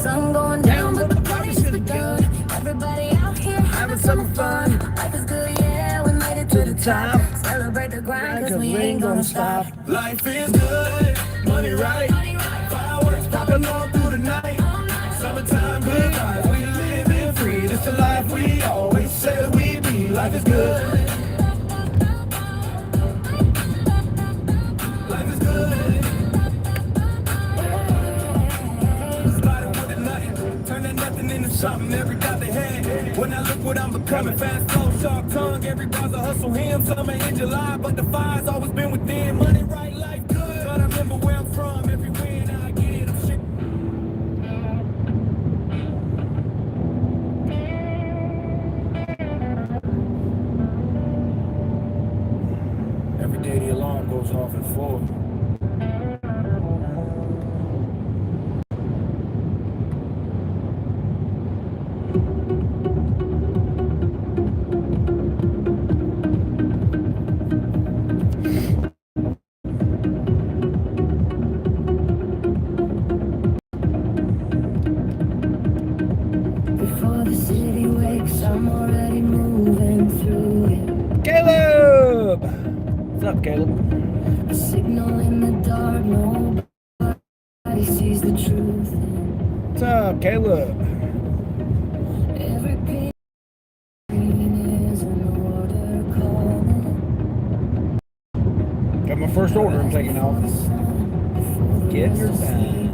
sun going down, but the party should have begun. Everybody out here having some fun. Life is good, yeah, we made it to the top. Celebrate the grind, cause we ain't gonna stop. Life is good, money right. Fireworks popping all through the night. Summertime good vibes, we living free. This the life we always said we'd be. Life is good. Life is good. Started with a nothing, turning nothing into something. Every doubt they had. When I look what I'm becoming, fast flow, sharp tongue. Everybody's a hustle him. Summer in July, but the fire's always been within. Money right, life good. But I remember where I'm from. Every win I get, I'm shit. Every day the alarm goes off at 4. Before the city wakes, I'm already moving through it. Caleb! What's up, Caleb? A signal in the dark, nobody sees the truth. What's up, Caleb? Every pain is an order calling. Got my first order I'm taking off. Get your time.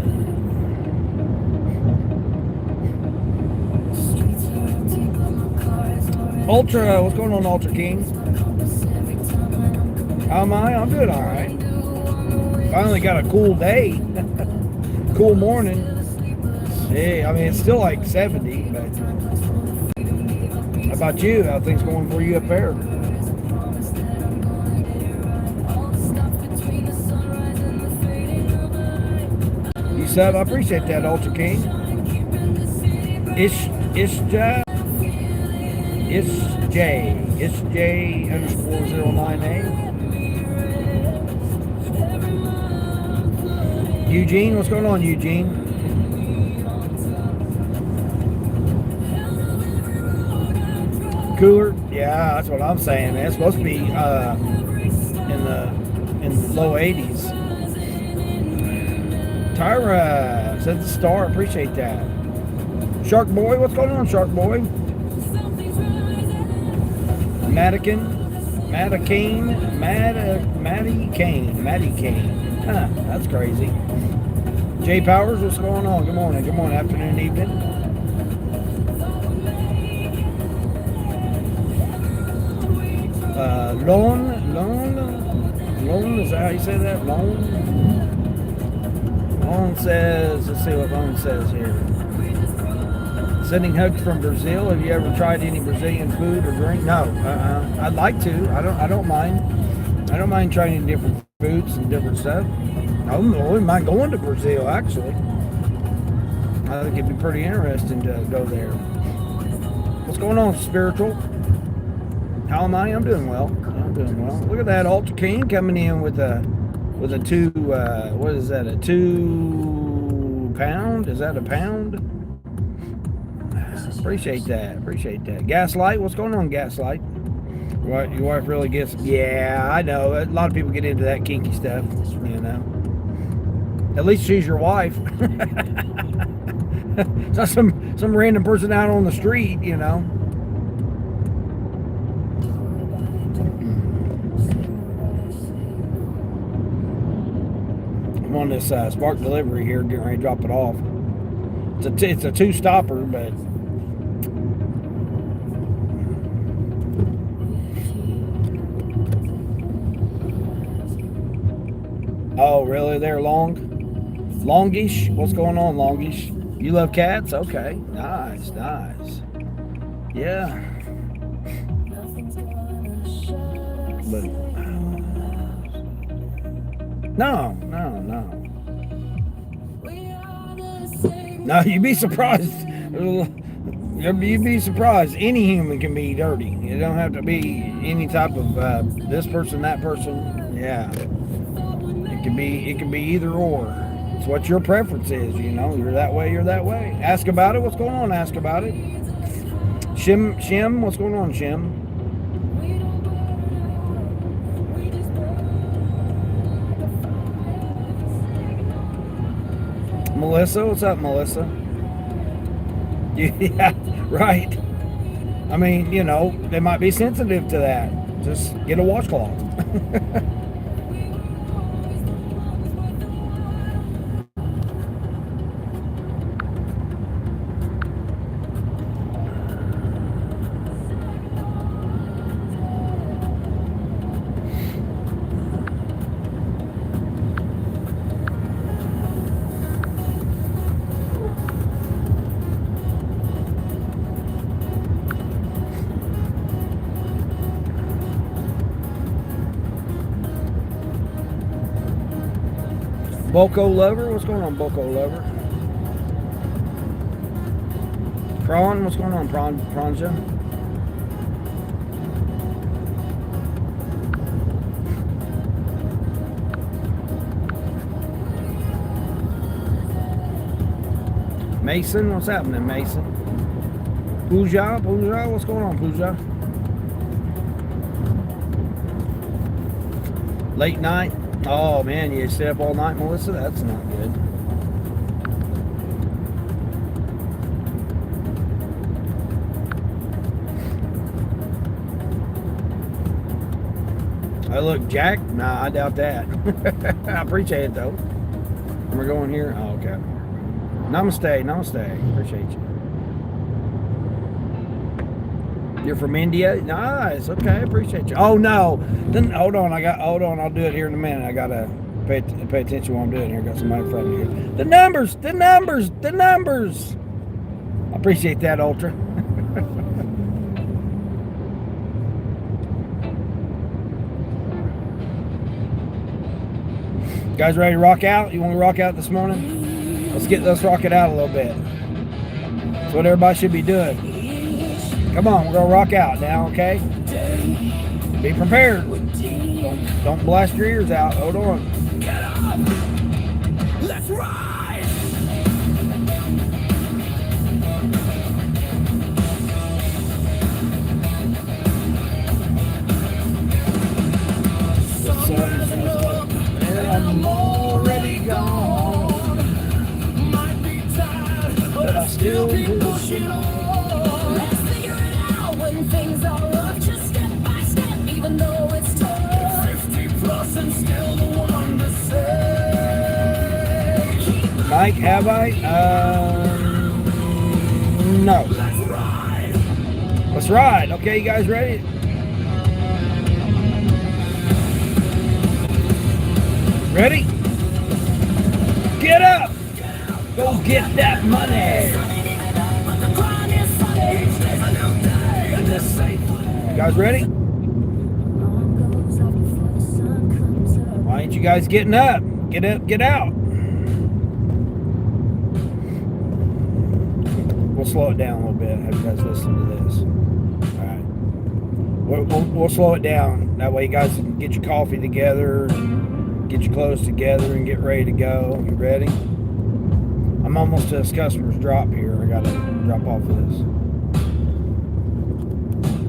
Streets are empty, but my car is already. Ultra, what's going on, Ultra King? Compass every time when I'm going. How am I? I'm doing all right. Finally got a cool day. Cool morning. Yeah, I mean, it's still like 70, but how about you? How things going for you up there? You sub, I appreciate that, Ultra King. It's J_09A. Eugene, what's going on, Eugene? Cooler? Yeah, that's what I'm saying. It's supposed to be in the low 80s. Tyra said the star. Appreciate that. Shark Boy, what's going on, Shark Boy? Maddie Kane. Huh, that's crazy. Jay Powers, what's going on? Good morning, afternoon, evening. Lone, is that how you say that? Lone says, let's see what Lone says here. Sending hugs from Brazil. Have you ever tried any Brazilian food or drink? No. I'd like to. I don't mind. I don't mind trying different foods and different stuff. I wouldn't mind going to Brazil, actually. I think it'd be pretty interesting to go there. What's going on, Spiritual? How am I? I'm doing well. Look at that Ultra King coming in with a 2, what is that, a 2 pound? Is that a pound? Appreciate that. Gaslight, what's going on, Gaslight? What, your wife really gets, yeah, I know. A lot of people get into that kinky stuff, you know. At least she's your wife. It's not some random person out on the street, you know. I'm on this Spark delivery here, getting ready to drop it off. It's a 2-stopper, but oh, really? They're longish? What's going on, longish? You love cats? Okay, nice. Yeah. But no. No, you'd be surprised. You'd be surprised. Any human can be dirty. You don't have to be any type of this person, that person. Yeah. It can be either or. It's what your preference is, you know. You're that way, you're that way. Ask about it. What's going on? Ask about it. Shim, what's going on, Shim? Melissa, what's up, Melissa? Yeah, right. I mean, you know, they might be sensitive to that. Just get a washcloth. Boko Lover, what's going on, Boko Lover? Prawn, what's going on, Pranja? Mason, what's happening, Mason? Pooja, what's going on, Pooja? Late night? Oh man, you stay up all night, Melissa? That's not good. I look, Jack? Nah, I doubt that. I appreciate it though. And we're going here? Oh, okay. Namaste. Appreciate you. You're from India? Nice. Okay, appreciate you. Oh no. Then hold on. Hold on. I'll do it here in a minute. I gotta pay attention while I'm doing it here. Got somebody in front of me here. The numbers. I appreciate that, Ultra. Guys ready to rock out? You want to rock out this morning? Let's rock it out a little bit. That's what everybody should be doing. Come on, we're gonna rock out now, okay? Be prepared. Don't blast your ears out. Hold on. Get up! Let's ride! And I'm already gone. Might be tired, But I still keep push pushing on. Let's figure it out when things are rough, just step by step, even though it's tough. 50 plus and still the one to say. Mike, have I? No. Let's ride. Let's ride. Okay, you guys ready? Ready? Get up! Go get that money! You guys ready? Why ain't you guys getting up? Get up, get out. We'll slow it down a little bit. Have you guys listen to this? All right. We'll slow it down. That way you guys can get your coffee together, get your clothes together, and get ready to go. You ready? I'm almost to this customer's drop here. I gotta drop off of this.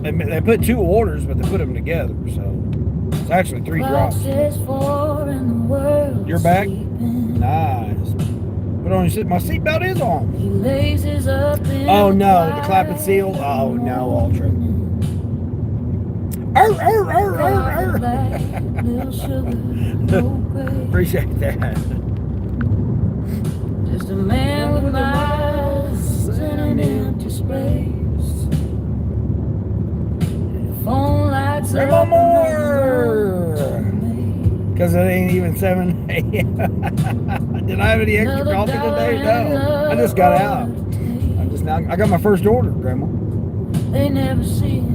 They put 2 orders, but they put them together, so it's actually 3 drops. You're back? Nice. Put on your seat. My seatbelt is on. Oh no, the clap and seal. Oh no, Ultra. Appreciate that. Just a man with miles in an empty space. Phone lights Bring on more! Because it ain't even 7 a.m. Did I have any extra coffee today? No. I just got out. I got my first order, Grandma. They never see it.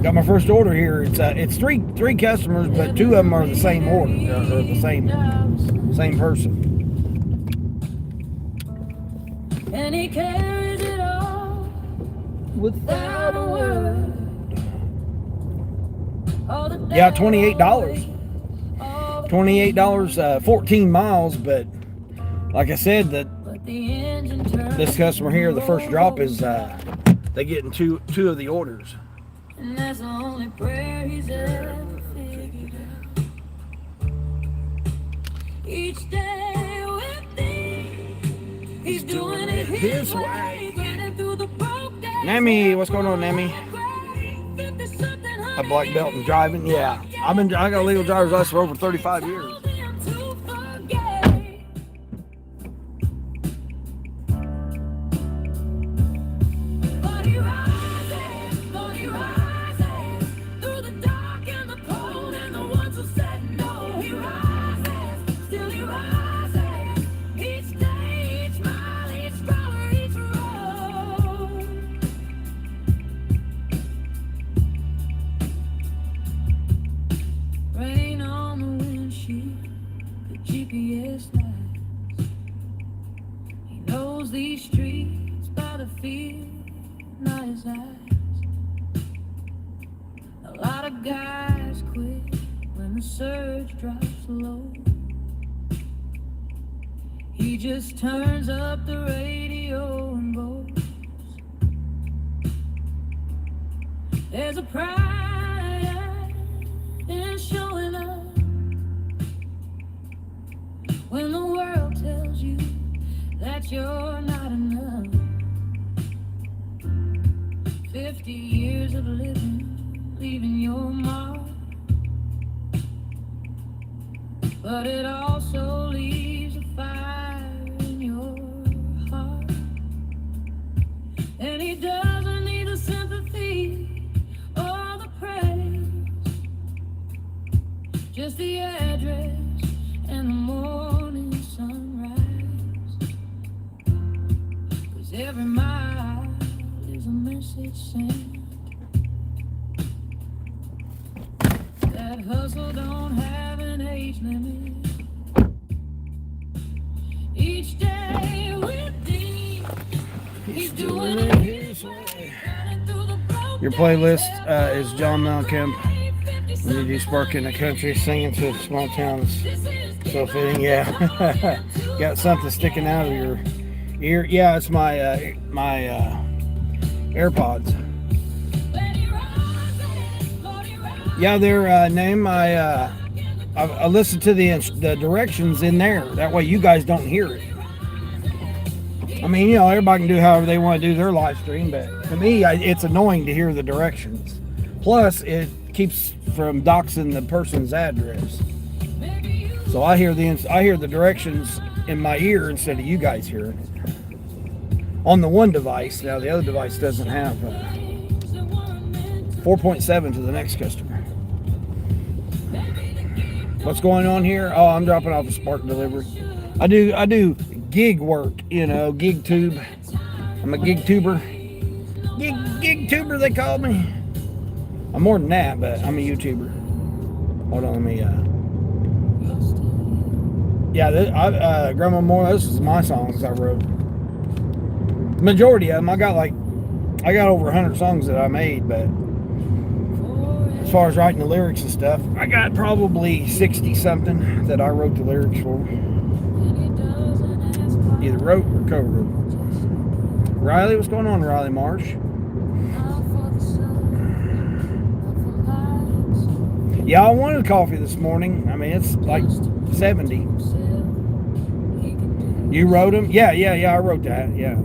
Got my first order here. It's three customers, but 2 of them are the same order, or the same person. And he carries it all without a word. Yeah, $28. $28, 14 miles, but like I said, But the engine turns this customer here, the first drop is they getting two of the orders. and that's the only prayer he's ever figured out. Each day with thee, he's doing it his way. Getting through the broke days. Nami, what's going on, Nami? A black belt in driving? Yeah. I got a legal driver's license for over 35 years. Rain on the windshield, the GPS lights. He knows these streets by the feel, not his eyes. A lot of guys quit when the surge drops low. He just turns up the radio and goes. There's a pride in showing up when the world tells you that you're not enough. 50 years of living, leaving your mark, but it also leaves a fire in your heart. And he doesn't need the sympathy or the praise, just the address and the morning sunrise. 'Cause every mile is a message sent. That hustle don't have an age limit. Each day with thee, he's doing it his way. Your playlist is John Mellencamp. When you do Spark in the Country, singing to small towns. So fitting, yeah. Got something sticking out of your ear. Yeah, it's my AirPods. Yeah, their name. I listened to the directions in there. That way, you guys don't hear it. I mean, everybody can do however they want to do their live stream, but to me, it's annoying to hear the directions. Plus, it keeps from doxing the person's address. So I hear the directions in my ear instead of you guys hearing it on the one device. Now the other device doesn't have 4.7 to the next customer. What's going on here? Oh, I'm dropping off a Spark delivery. I do gig work, gig tube. I'm a gig tuber. Gig tuber, they call me. I'm more than that, but I'm a YouTuber. Hold on, let me. Yeah, Grandma Moore. This is my songs I wrote. Majority of them, I got over 100 songs that I made, but as far as writing the lyrics and stuff, I got probably 60 something that I wrote the lyrics for. Either wrote or co-wrote. Riley, what's going on, Riley Marsh? Yeah, I wanted coffee this morning. I mean, it's like 70. You wrote them? Yeah, I wrote that, yeah.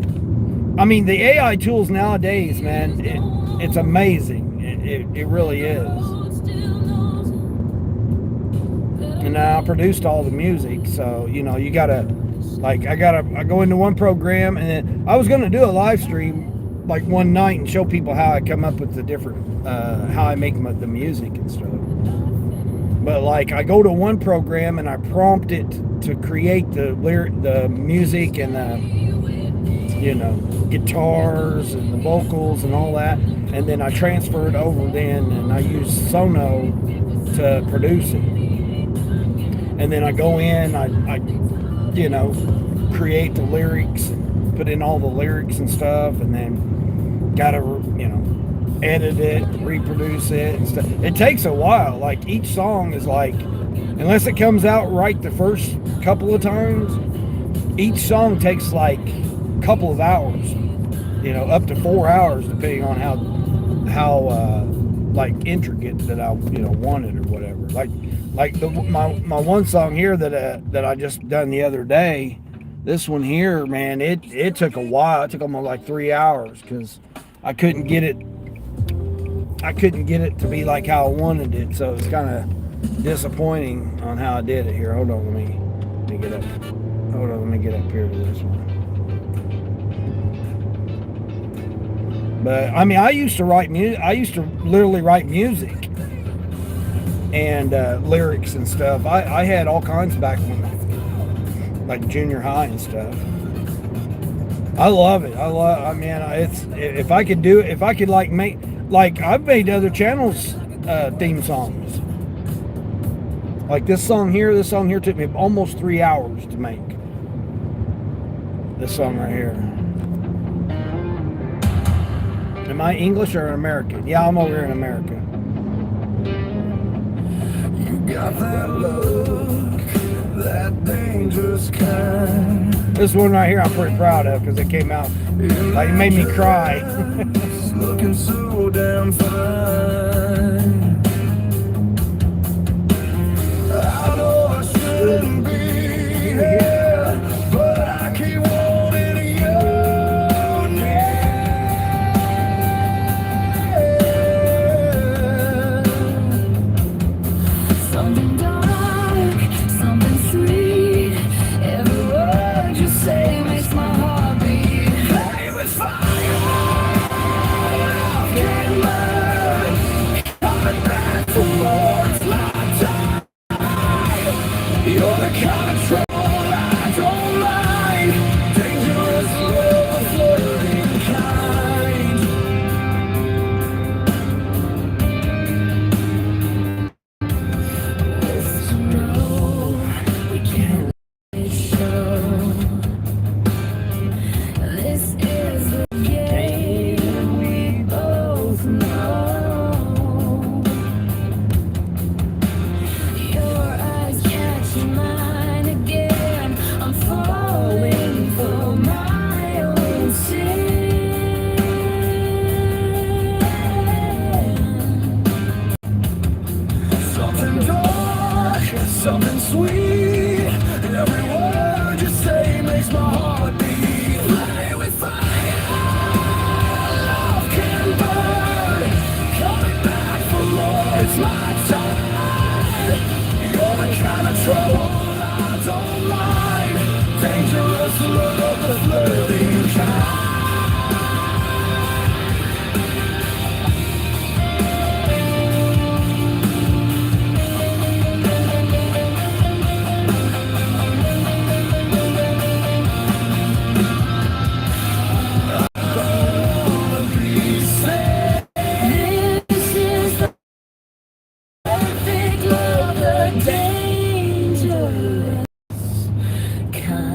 I mean, the AI tools nowadays, man, it's amazing. It really is. And I produced all the music, so, you gotta, I go into one program, and then I was gonna do a live stream, one night, and show people how I come up with the different, how I make the music and stuff. But I go to one program and I prompt it to create the music and guitars and the vocals and all that, and then I transfer it over and I use Sono to produce it. And then I go in, I create the lyrics, and put in all the lyrics and stuff, and then gotta edit it, reproduce it and stuff. It takes a while. Each song is unless it comes out right the first couple of times, each song takes like a couple of hours, up to 4 hours, depending on how like intricate that I wanted or whatever. Like my one song here that I just done the other day. This one here, man, it took a while. It took almost like 3 hours because I couldn't get it. I couldn't get it to be like how I wanted it, so it's kind of disappointing on how I did it here. Hold on, let me get up. Hold on, let me get up here to this one. But I mean, I used to write music. I used to literally write music and lyrics and stuff. I had all kinds back when, like junior high and stuff. I love it. I mean, it's if I could do it, if I could like I've made other channels theme songs. Like this song here took me almost 3 hours to make. This song right here. Am I English or American? Yeah, I'm over here in America. You got that look, that dangerous kind. This one right here I'm pretty proud of because it came out, like it made me cry. Looking so damn fine. I know I shouldn't be here, but I keep wanting you now. Something dark, something sweet. Every word you say makes my heart beat. Play with fire, love can burn. Coming back for more, it's my time. You're the control I don't like. Dangerous love, flirting kind. It's to know we can't let it show. This is the game we both know. Your eyes catching mine again. I'm falling for my own sin. Something dark, something sweet. Every word you say makes my heart beat. Play with fire, love can burn. Coming back for more, it's my time. You're the kind of trouble I don't mind. Dangerous love, the flirting kind. This is the perfect love, the dangerous kind.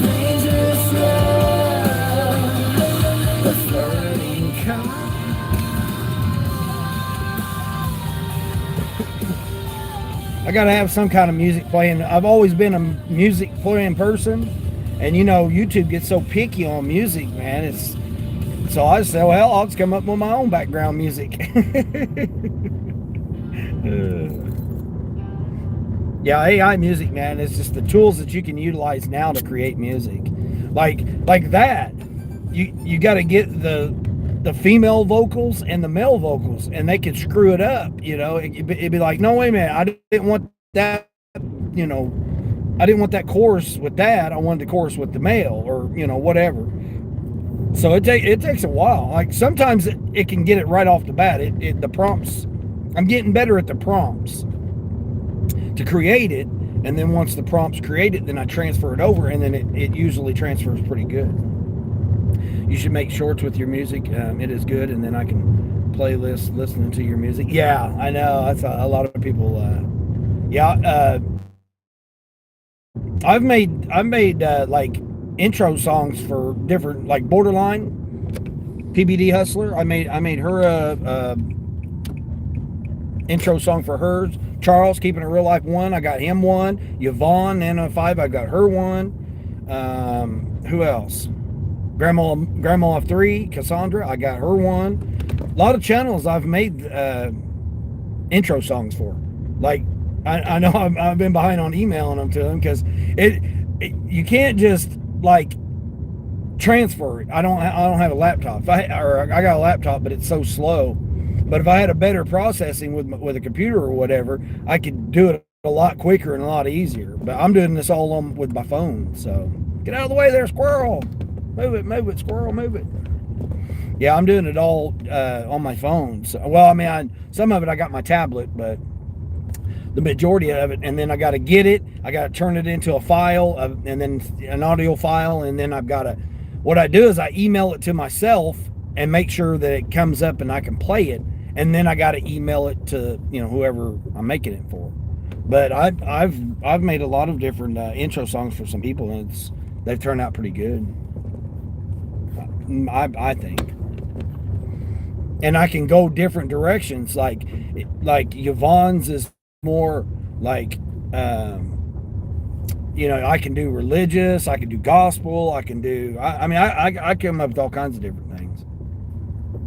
Dangerous love, the flirting kind. I gotta have some kind of music playing. I've always been a music playing person, and YouTube gets so picky on music, man. So I said, well, I'll just come up with my own background music. Yeah, AI music, man. It's just the tools that you can utilize now to create music, like that. You got to get the female vocals and the male vocals, and they could screw it up. It'd be like, no, wait a minute, I didn't want that. I didn't want that chorus with that. I wanted the chorus with the male, or whatever. So it takes a while. Like sometimes it can get it right off the bat. The prompts. I'm getting better at the prompts to create it, and then once the prompt's created, then I transfer it over, and then it usually transfers pretty good. You should make shorts with your music. It is good, and then I can playlist listening to your music. Yeah, I know. That's a lot of people. I've made like intro songs for different, like Borderline, PBD Hustler. I made her a intro song for hers. Charles, Keeping It Real Life 1, I got him one. Yvonne, N05, I got her one. Who else? Grandma of 3, Cassandra, I got her one. A lot of channels I've made intro songs for. Like, I know I've been behind on emailing them to them because you can't just like transfer it. I don't have a laptop. I got a laptop, but it's so slow. But if I had a better processing with a computer or whatever, I could do it a lot quicker and a lot easier. But I'm doing this all with my phone. So get out of the way there, squirrel. Move it, squirrel, move it. Yeah, I'm doing it all on my phone. So, well, I mean, some of it I got my tablet, but the majority of it, and then I got to get it. I got to turn it into a file, and then an audio file, and then I've got to. What I do is I email it to myself and make sure that it comes up and I can play it, and then I got to email it to whoever I'm making it for. But I've made a lot of different intro songs for some people, and they've turned out pretty good. I think. And I can go different directions. Like Yvonne's is more like, I can do religious, I can do gospel, I can do, I come up with all kinds of different things.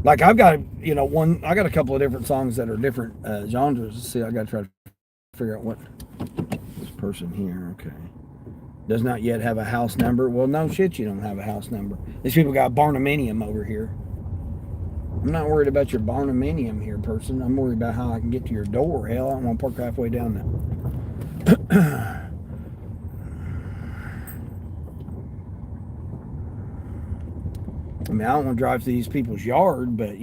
Like I've got, I got a couple of different songs that are different genres. Let's see, I got to try to figure out what this person here, okay. Does not yet have a house number. Well, no shit, you don't have a house number. These people got Barnuminium over here. I'm not worried about your Barnuminium here, person. I'm worried about how I can get to your door. Hell, I don't want to park halfway down there. I mean, I don't want to drive through these people's yard, but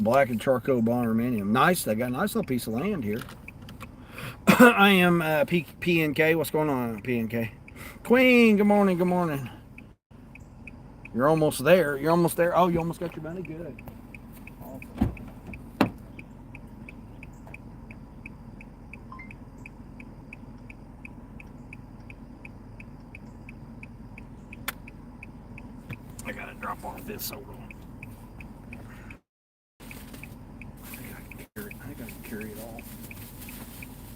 Black and charcoal Barnuminium. Nice. They got a nice little piece of land here. I am PNK. What's going on, PNK? Queen, good morning, good morning. You're almost there. You're almost there. Oh, you almost got your money? Good. Awesome. I gotta drop off this over. I think I can carry it all.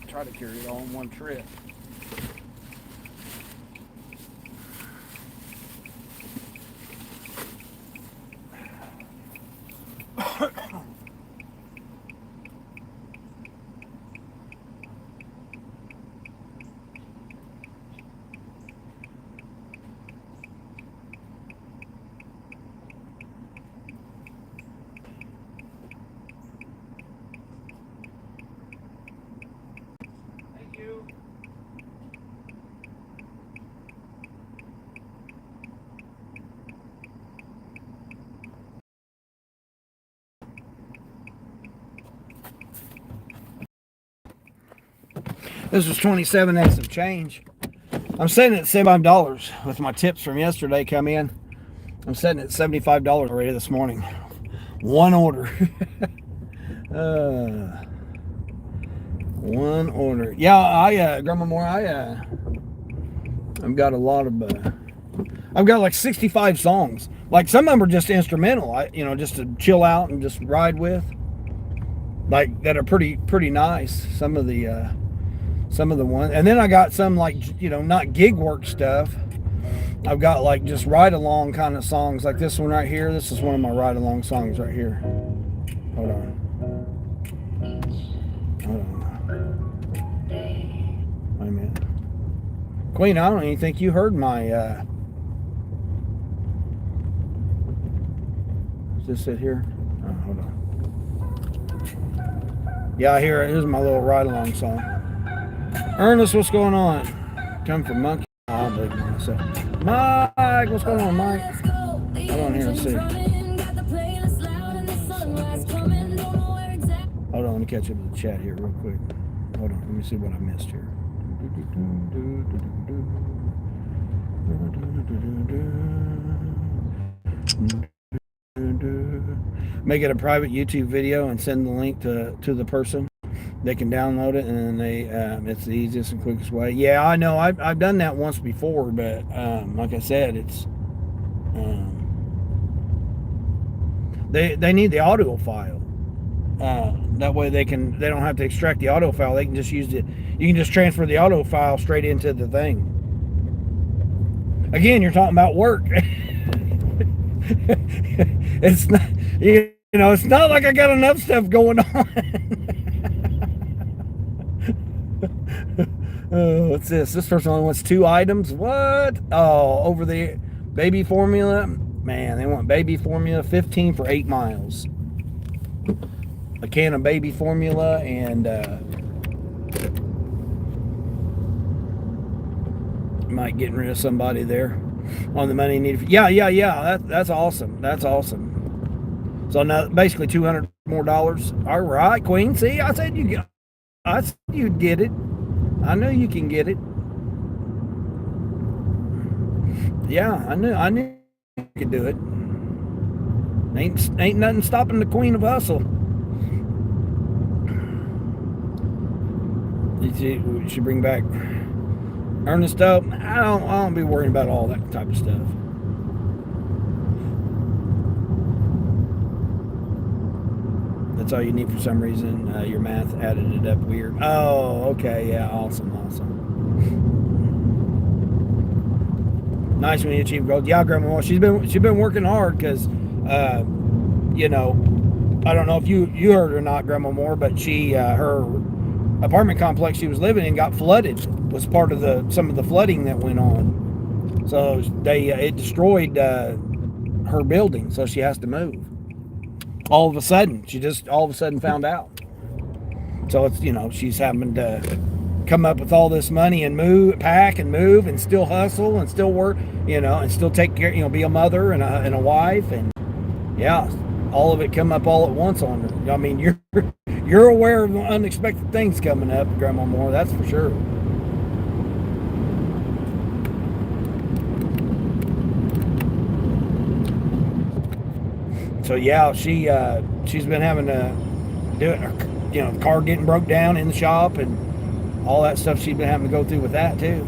Try to carry it all in one trip. This was 27 and some change. I'm setting it at $75 with my tips from yesterday come in. I'm setting it at $75 already this morning. One order. One order. Yeah, Grandma Moore, I've got a lot of, I've got like 65 songs. Like some of them are just instrumental, just to chill out and just ride with. Like that are pretty nice. Some of the ones, and then I got some like not gig work stuff. I've got like just ride along kind of songs, like this one right here. This is one of my ride along songs right here. Hold on. Wait a minute, Queen. I don't even think you heard my. Does this sit here? Oh, hold on. Yeah, I hear it. Here's my little ride along song. Ernest, what's going on? Come from Monkey. Oh, I'll believe myself. Mike, what's going on, Mike? Hold on here and see. Hold on, let me catch up with the chat here real quick. Hold on, let me see what I missed here. Make it a private YouTube video and send the link to the person. They can download it, and then it's the easiest and quickest way. Yeah, I know. I've done that once before, but like I said, it's they need the audio file. That way they don't have to extract the audio file. They can just use it. You can just transfer the audio file straight into the thing. Again, you're talking about work. It's not, it's not like I got enough stuff going on. What's this? This person only wants 2 items. What? Oh, over the baby formula. Man, they want baby formula 15 for 8 miles. A can of baby formula and might getting rid of somebody there on the money needed. Yeah. That's awesome. That's awesome. So now basically $200 more. All right, Queen. See, I said you'd get it. I knew you can get it. Yeah, I knew you could do it. Ain't nothing stopping the Queen of Hustle. You should bring back Ernest up. I don't be worrying about all that type of stuff. That's all you need for some reason. Your math added it up weird. Oh, okay, yeah, awesome. Nice when you achieve goals. Yeah, Grandma, she's been working hard because, I don't know if you heard or not, Grandma Moore, but she her apartment complex she was living in got flooded. Was part of some of the flooding that went on. So it destroyed her building, so she has to move. All of a sudden found out. So it's she's having to come up with all this money and pack and move and still hustle and still work, and still take care, be a mother and a wife, and yeah, all of it come up all at once on her. I mean, you're aware of unexpected things coming up, Grandma Moore, that's for sure. So yeah, she's been having to do it. The car getting broke down in the shop and all that stuff. She's been having to go through with that too,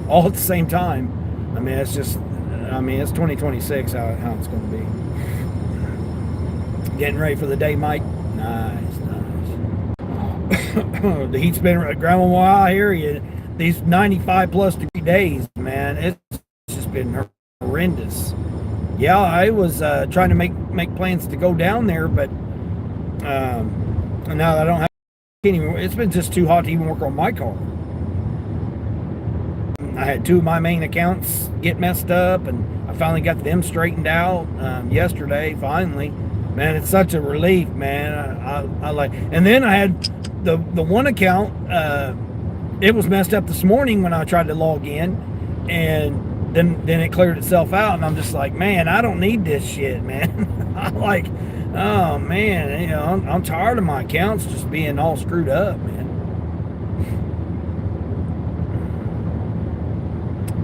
all at the same time. I mean, it's 2026 how it's going to be. Getting ready for the day, Mike. Nice. The heat's been, Grandma, while I hear you, these 95 plus degree days, man, it's just been horrendous. Yeah, I was trying to make plans to go down there, but now that I don't have anymore, it's been just too hot to even work on my car. I had 2 of my main accounts get messed up, and I finally got them straightened out yesterday. Finally, man, it's such a relief, man. I like, and then I had the one account. It was messed up this morning when I tried to log in, and then it cleared itself out, and I'm just like, man, I don't need this shit, man. I'm like, oh man, I'm tired of my accounts just being all screwed up, man.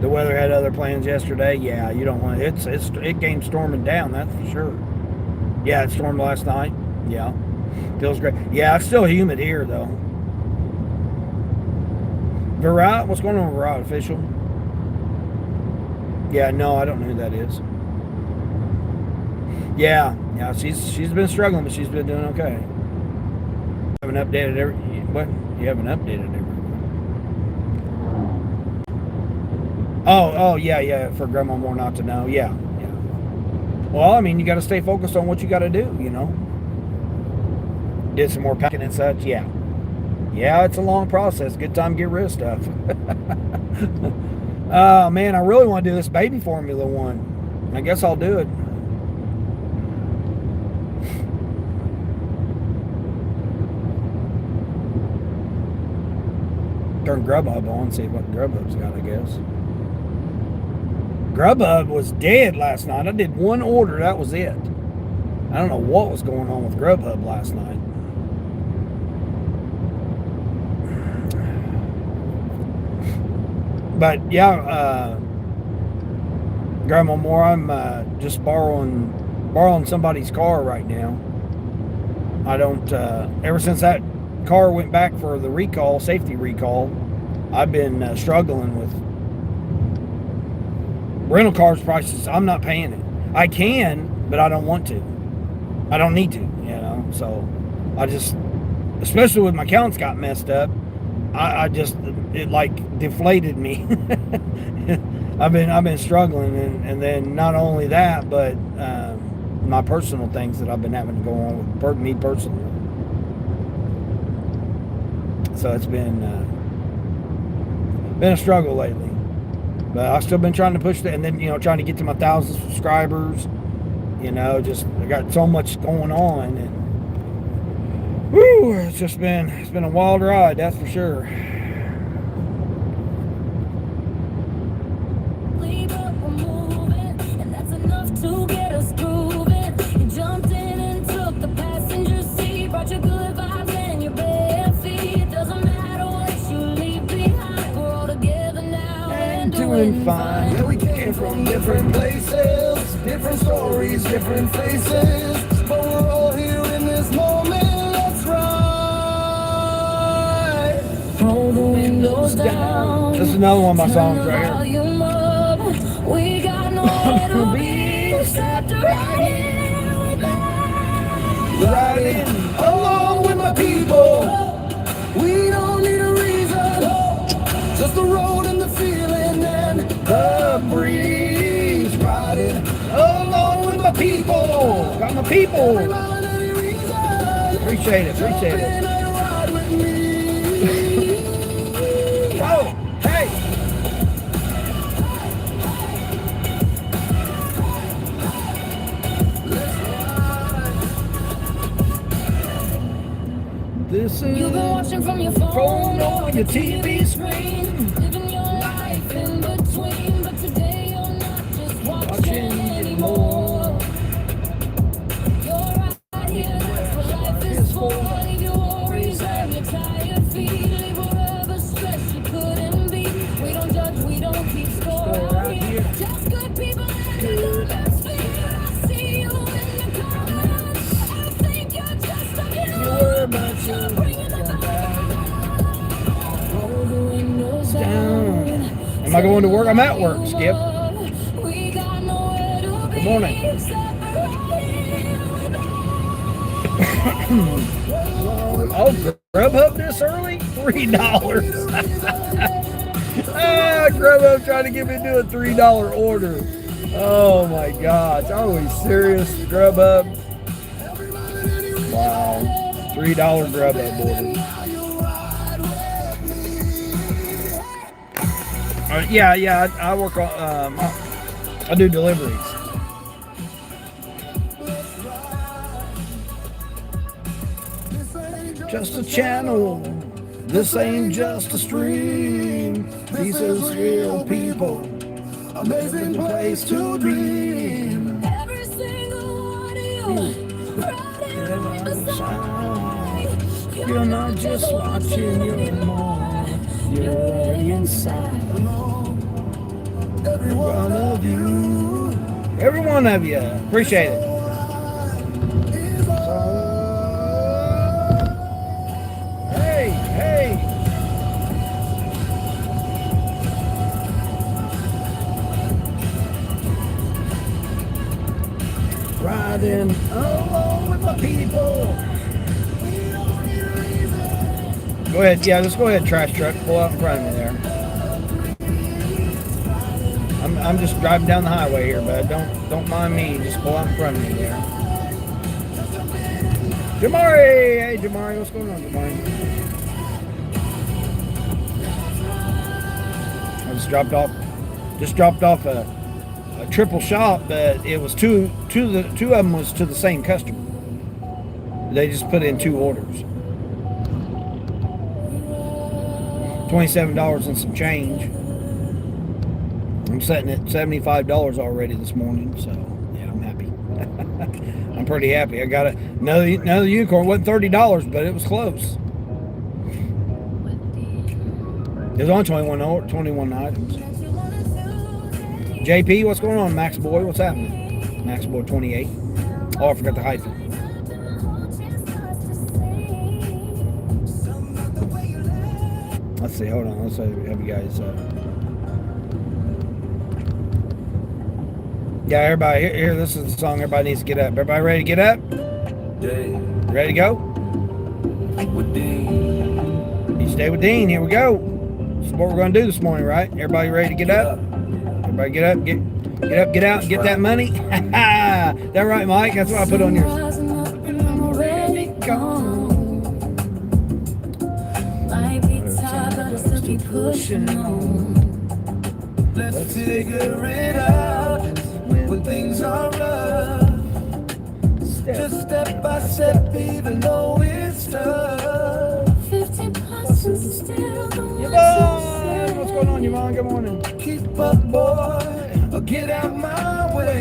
The weather had other plans yesterday. Yeah, you don't want it came storming down, that's for sure. Yeah, it stormed last night. Yeah, feels great. Yeah, it's still humid here though. Virat, what's going on with Virat official? Yeah, no, I don't know who that is. Yeah, she's been struggling, but she's been doing okay. You haven't updated You haven't updated everyone. Oh, yeah, for Grandma Moore not to know. Yeah. Well, I mean, you got to stay focused on what you got to do, Did some more packing and such, yeah. Yeah, it's a long process. Good time to get rid of stuff. Oh, man, I really want to do this baby formula one. I guess I'll do it. Turn Grubhub on, see what Grubhub's got, I guess. Grubhub was dead last night. I did one order, that was it. I don't know what was going on with Grubhub last night. But yeah, Grandma Moore, I'm just borrowing somebody's car right now. I don't. Ever since that car went back for the recall, safety recall, I've been struggling with rental cars prices. I'm not paying it. I can, but I don't want to. I don't need to, you know. So I just, especially with my accounts got messed up, it like deflated me. I've been struggling, and then not only that, but my personal things that I've been having to go on with me personally. So it's been a struggle lately, but I've still been trying to push it, and then trying to get to my 1,000 subscribers. Just I got so much going on, and whoo, it's been a wild ride, that's for sure. To get us grooving, you jumped in and took the passenger seat, brought your good vibes and your bare feet. Doesn't matter what you leave behind, we're all together now and doing fine. Yeah, we came from different places, different stories, different faces, but we're all here in this moment. Let's ride. Roll the windows down. This is another one of my songs right here. Volume up. We got nowhere to be. Riding along with my people. We don't need a reason, just the road and the feeling and the breeze. Riding along with my people. Got my people. Without any reason. Appreciate it. Jump in and ride with me. Oh, hey. This is You've been watching from your phone or your TV screen, living your life in between, but today you're not just watching anymore. You're right here, that's what life is for. Leave your worries and your tired feet, leave whatever stress you couldn't be. We don't judge, we don't keep score out here. Just good people and the best fear. I see you in the comments. I think you're just a hero, but you're bringing the roll the windows down. Am I going to work? I'm at work, Skip. We got nowhere to be. Good morning. Oh, Grubhub this early? $3. Grubhub trying to get me to do a $3 order. Oh my gosh. Are we serious, Grubhub? Wow. $3 Grubhub order. Yeah, I work on, I do deliveries. Just a channel, this ain't just a stream. These are real people, amazing place to dream. Every single one of you, right beside. You're not just watching, you're more. You're inside. Every one of you. Every one of you. Appreciate it. Hey. Riding along with my people. Go ahead, let's go ahead, trash truck. Pull out in front of me there. I'm just driving down the highway here, but don't mind me. Just pull out in front of me there. Jamari! Hey, Jamari, what's going on, Jamari? I just dropped off a triple shot, but it was two of them was to the same customer. They just put in 2 orders. $27 and some change. I'm sitting at $75 already this morning, so yeah, I'm happy. I'm pretty happy. I got another unicorn. It wasn't $30, but it was close. There's only 21 items. JP, what's going on? Max Boy, what's happening? Max Boy 28. Oh, I forgot the hyphen. Let's see. Hold on. Let's have you guys. Yeah, everybody. Here. This is the song. Everybody needs to get up. Everybody ready to get up? Ready to go? Each day with Dean. Here we go. This is what we're going to do this morning, right? Everybody ready to get up? Everybody get up. Get up. Get out. Get that money. That right, Mike? That's what I put on yours. Rising up and I'm already gone. Might be tired, but I still keep pushing on. Let's figure it out when things are rough. Just step by step, even though it's tough. 15 plus and still the one Yvonne! What's going on, Yvonne? Good morning. Keep up, boy, or get out my way.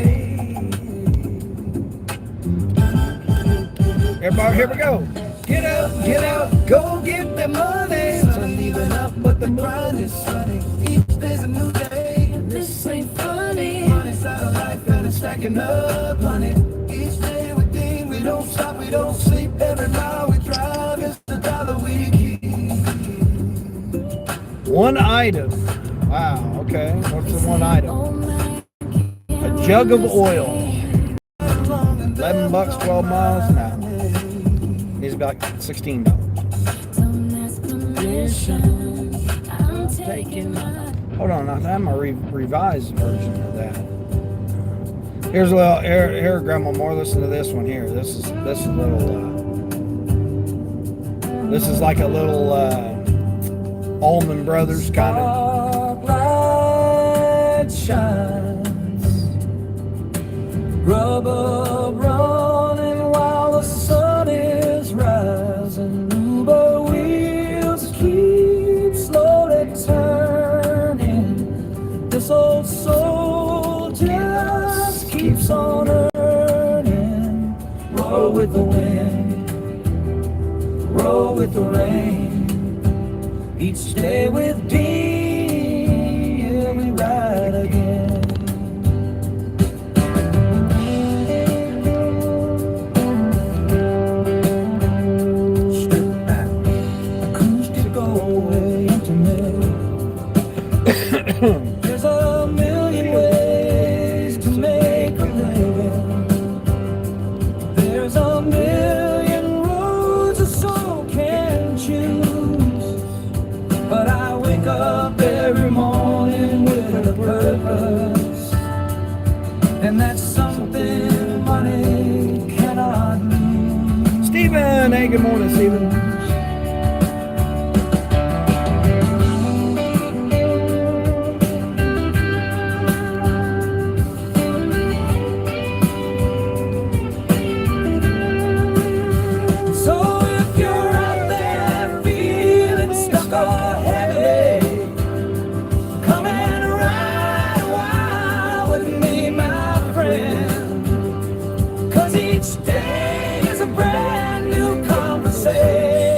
Everybody, here we go. Get out, go get the money. It's uneven up, but the grind is sunny. Each day's a new day. This ain't funny. Money's out of life and it's stacking up money. Each day we think we don't stop, we don't sleep. Every mile we drive is the dollar we keep. One item. Wow, okay. What's the one item? Oh, man, A jug of oil. 11 bucks, 12 miles. No. Needs to be like $16. don't ask permission. I'm taking my Hold on, I have my revised version of that. Here's a little here, Grandma Moore. Listen to this one here. This is a little. This is like a little Allman Brothers kind of. Light shines, rubber running while the sun is rising. Uber wheels keep slowly turning. This old soul just keeps on earning. Roll with the wind, roll with the rain. Each day with Dean, yeah, we ride again. Strip back, acoustic away intimate. There's a million ways to make a living. There's a million roads a soul can choose. But I wake up every morning with a purpose, and that's something money cannot lose. Stephen, hey, good morning, Stephen. So if you're out there feeling stuck or heavy, come and ride a while with me, my friend. 'Cause each day is a brand new conversation.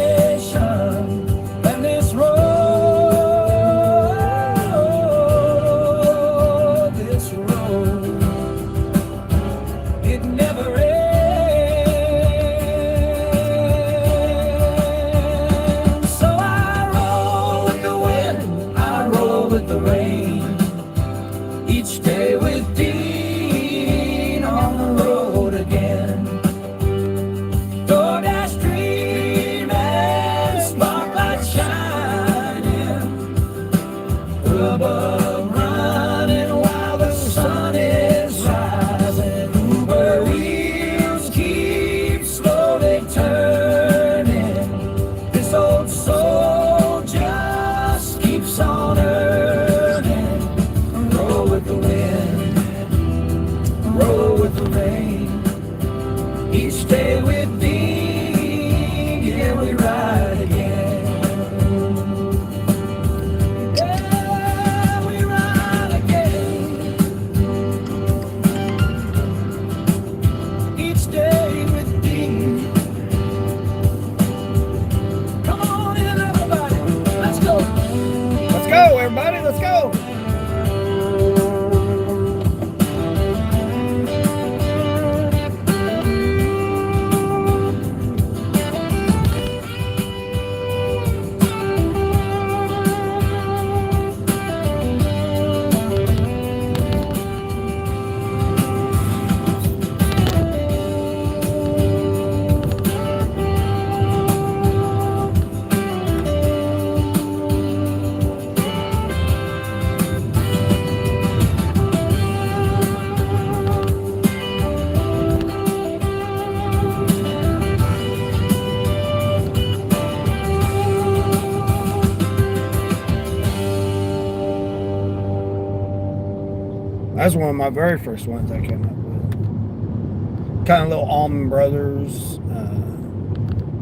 That's one of my very first ones I came up with. Kind of little Allman Brothers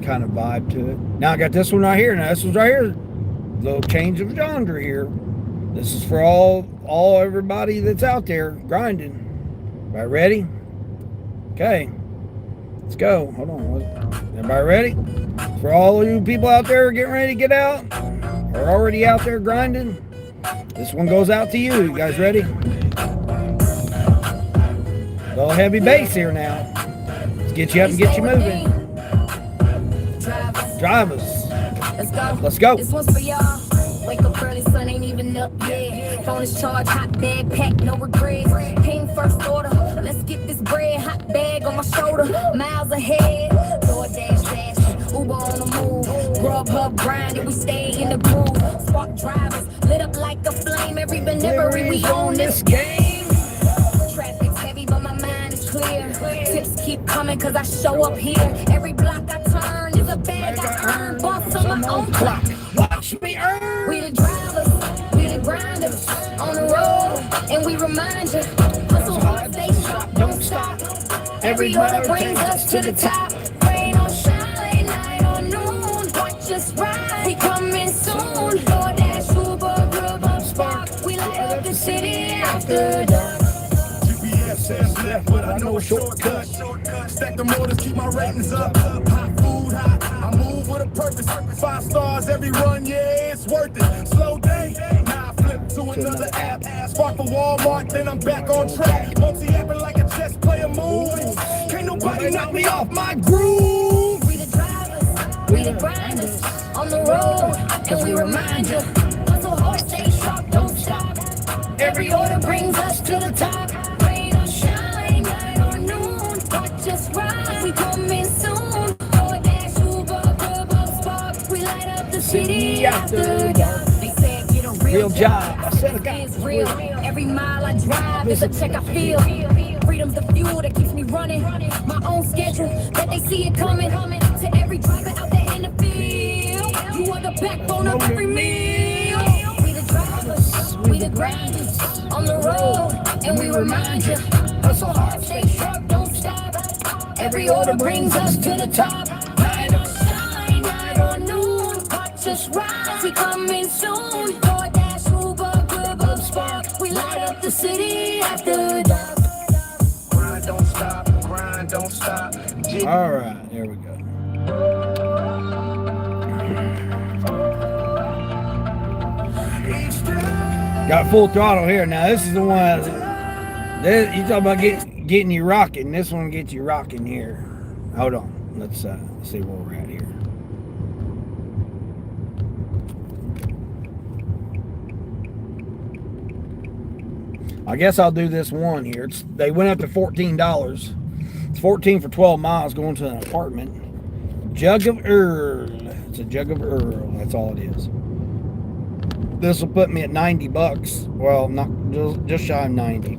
kind of vibe to it. Now I got this one right here. Now this one's right here. Little change of genre here. This is for all everybody that's out there grinding. Everybody ready? Okay. Let's go. Hold on. Everybody ready? For all you people out there getting ready to get out, or already out there grinding, this one goes out to you. You guys ready? A little heavy bass here now. Let's get you up and get you moving. Drive us. Let's go. This one's for y'all. Wake up early, sun ain't even up yet. Phone is charged, hot bag packed, no regrets. Came first order, let's get this bread. Hot bag on my shoulder, miles ahead. DoorDash dash, Uber on the move. Grubhub grinding, we stay in the groove. Spark drivers, lit up like a flame. Every delivery, we own this game. Traffic's heavy, but my mind is clear. Tips keep coming, cause I show up here. Every block I turn is a bag I earn. Boss on my own clock. Watch me earn. We the drivers, we the grinders, on the road, and we remind you, hustle hard, stay sharp, don't stop. Every order brings us to the top. Rain or shine, night or noon, watch us ride. We coming soon. DoorDash, Uber, Grubhub, Spark. We light up the city after dark. GPS says left, but I know a shortcut. Stack the motors, keep my ratings up. Hot food, hot. I move with a purpose. 5 stars every run, yeah, it's worth it. Slow day, now I flip to another app. Spark for Walmart, then I'm back on track. Multi-apping like a chess player move. Can't nobody knock me off my groove. We the drivers, we the grinders, on the road, and we remind you, hustle hard, stay sharp, don't stop. Every order brings us to the top. Rain or shine, night or noon, watch us ride. We coming soon. DoorDash, Uber, Grubhub, Spark. We light up the city after dark. They said get a real job. I said it It's real. Every mile I drive is a check I feel. Freedom's the fuel that keeps me running. My own schedule, that they see it coming. To every driver out there in the field, you are the backbone of every meal. We the drivers, we the grinders, on the road, and we remind you, hustle hard, stay sharp, don't stop. Every order brings us to the top. Night or shine, night or noon, watch us rise. We coming soon. DoorDash, Uber, Grubhub, Spark. We light up the city after dark. Grind, don't stop, grind, don't stop. All right, there we go. Got full throttle here. Now this is the one. You talking about getting you rocking. This one gets you rocking here. Hold on. Let's see where we're at here. I guess I'll do this one here. They went up to $14. It's $14 for 12 miles going to an apartment. Jug of Earl. It's a jug of Earl. That's all it is. This will put me at $90. Well, not just shy of 90.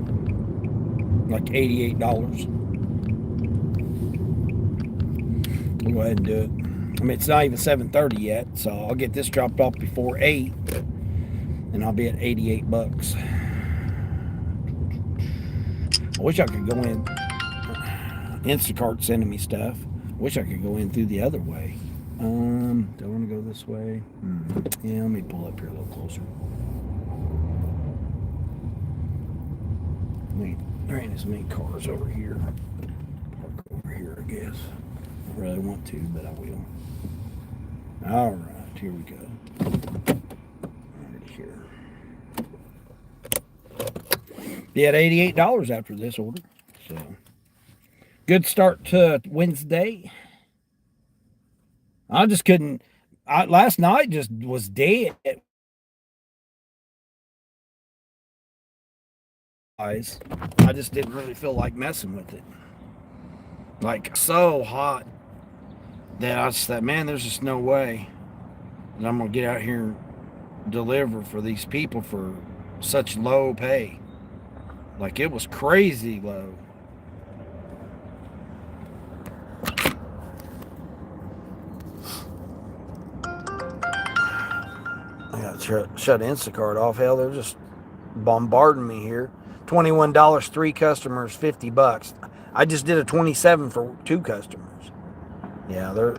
Like $88. We'll go ahead and do it. I mean, it's not even 7:30 yet, so I'll get this dropped off before 8, and I'll be at $88. I wish I could go in. Instacart sending me stuff. Wish I could go in through the other way. Do I want to go this way? Yeah, let me pull up here a little closer. There ain't as many cars over here. Park over here, I guess. I really want to, but I will. All right, here we go. Right here. Be at $88 after this order. So, good start to Wednesday. I just couldn't. Last night just was dead. I just didn't really feel like messing with it. Like, so hot that I just thought, man, there's just no way that I'm going to get out here and deliver for these people for such low pay. Like, it was crazy low. I got to shut Instacart off. Hell, they're just bombarding me here. $21, 3 customers, $50. I just did a 27 for 2 customers. Yeah,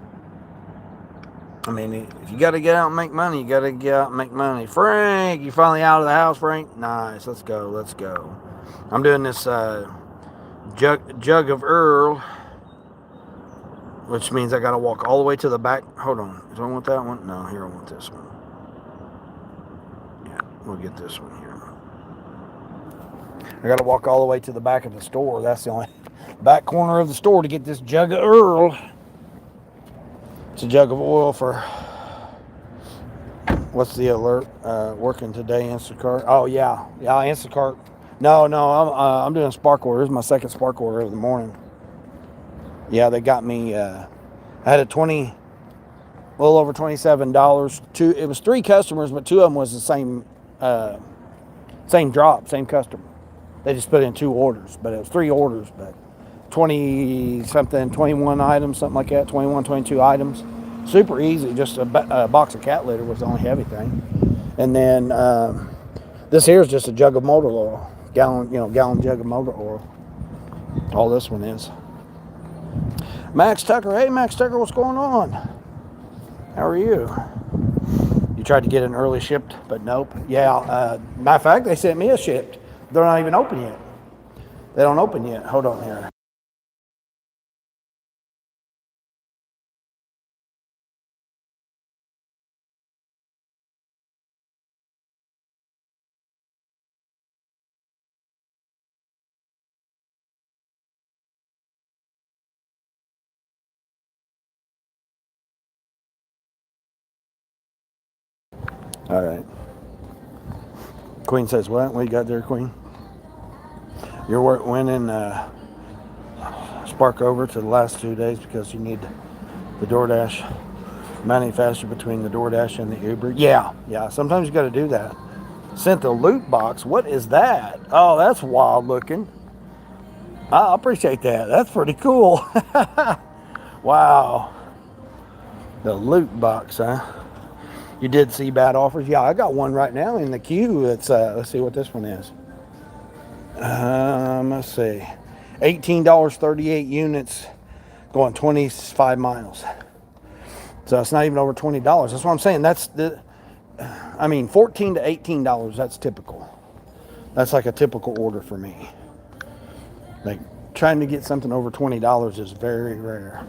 I mean, if you got to get out and make money, you got to get out and make money. Frank, you finally out of the house, Frank? Nice. Let's go. Let's go. I'm doing this jug of Earl, which means I got to walk all the way to the back. Hold on. Do I want that one? No, here I want this one. Yeah, we'll get this one here. I got to walk all the way to the back of the store. That's the only back corner of the store to get this jug of Earl. It's a jug of oil for, what's the alert? Working today, Instacart. Oh, yeah. Yeah, Instacart. No, I'm doing a Spark order. This is my second Spark order of the morning. Yeah, they got me, I had a little over $27. It was 3 customers, but 2 of them was the same drop, same customer. They just put in 2 orders, but it was 3 orders, but 21 items, something like that, 21, 22 items. Super easy, just a box of cat litter was the only heavy thing. And then this here is just a jug of motor oil, gallon jug of motor oil. All this one is. Max Tucker, hey Max Tucker, what's going on? How are you? You tried to get an early shipped, but nope. Yeah, matter of fact, they sent me a shipped. They're not even open yet. They don't open yet. Hold on here. All right. Queen says, what? What you got there, Queen? You're winning Spark over to the last 2 days because you need the DoorDash money faster between the DoorDash and the Uber. Yeah. Sometimes you got to do that. Sent the loot box. What is that? Oh, that's wild looking. I appreciate that. That's pretty cool. Wow. The loot box, huh? You did see bad offers? Yeah, I got one right now in the queue. It's let's see what this one is. Let's see. $18, 38 units, going 25 miles. So it's not even over $20. That's what I'm saying. $14 to $18, that's typical. That's like a typical order for me. Like trying to get something over $20 is very rare.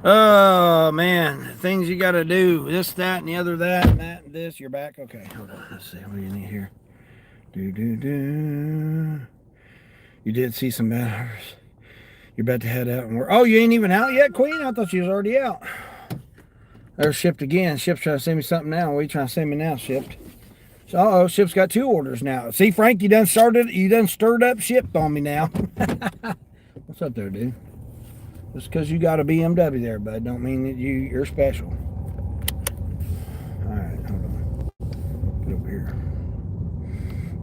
Oh man, things you got to do. This, that, and the other, that, and that, and this. You're back. Okay, hold on. Let's see. What do you need here? Do. You did see some matters. You're about to head out and work. Oh, you ain't even out yet, Queen? I thought you was already out. There's Shipped again. Ship's trying to send me something now. What are you trying to send me now, Shipped? So, uh-oh, Ship's got 2 orders now. See, Frank, you done stirred up Shipped on me now. What's up there, dude? Just because you got a BMW there, bud, don't mean that you're special. All right, hold on. Get over here.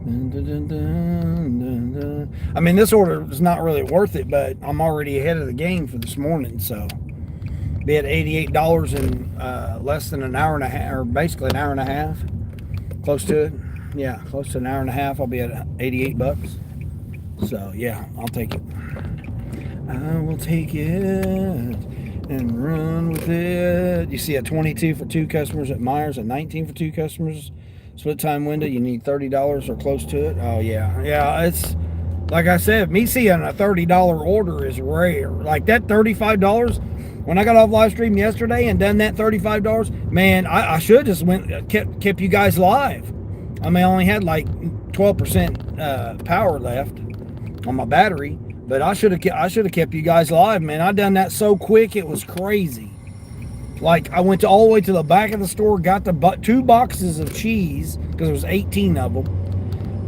Dun, dun, dun, dun, dun, dun. I mean, this order is not really worth it, but I'm already ahead of the game for this morning, so be at $88 in less than an hour and a half, or basically an hour and a half. Close to it. Yeah, close to an hour and a half. I'll be at $88. So yeah, I'll take it. I will take it and run with it. You see a 22 for 2 customers at Myers, a 19 for 2 customers. Split time window, you need $30 or close to it. Oh yeah, yeah. It's like I said, me seeing a $30 order is rare. Like that $35. When I got off live stream yesterday and done that $35, man, I should have just kept you guys live. I mean, I only had like 12% power left on my battery, but I should have kept you guys live, man. I done that so quick, it was crazy. Like I went all the way to the back of the store, got the 2 boxes of cheese because there was 18 of them,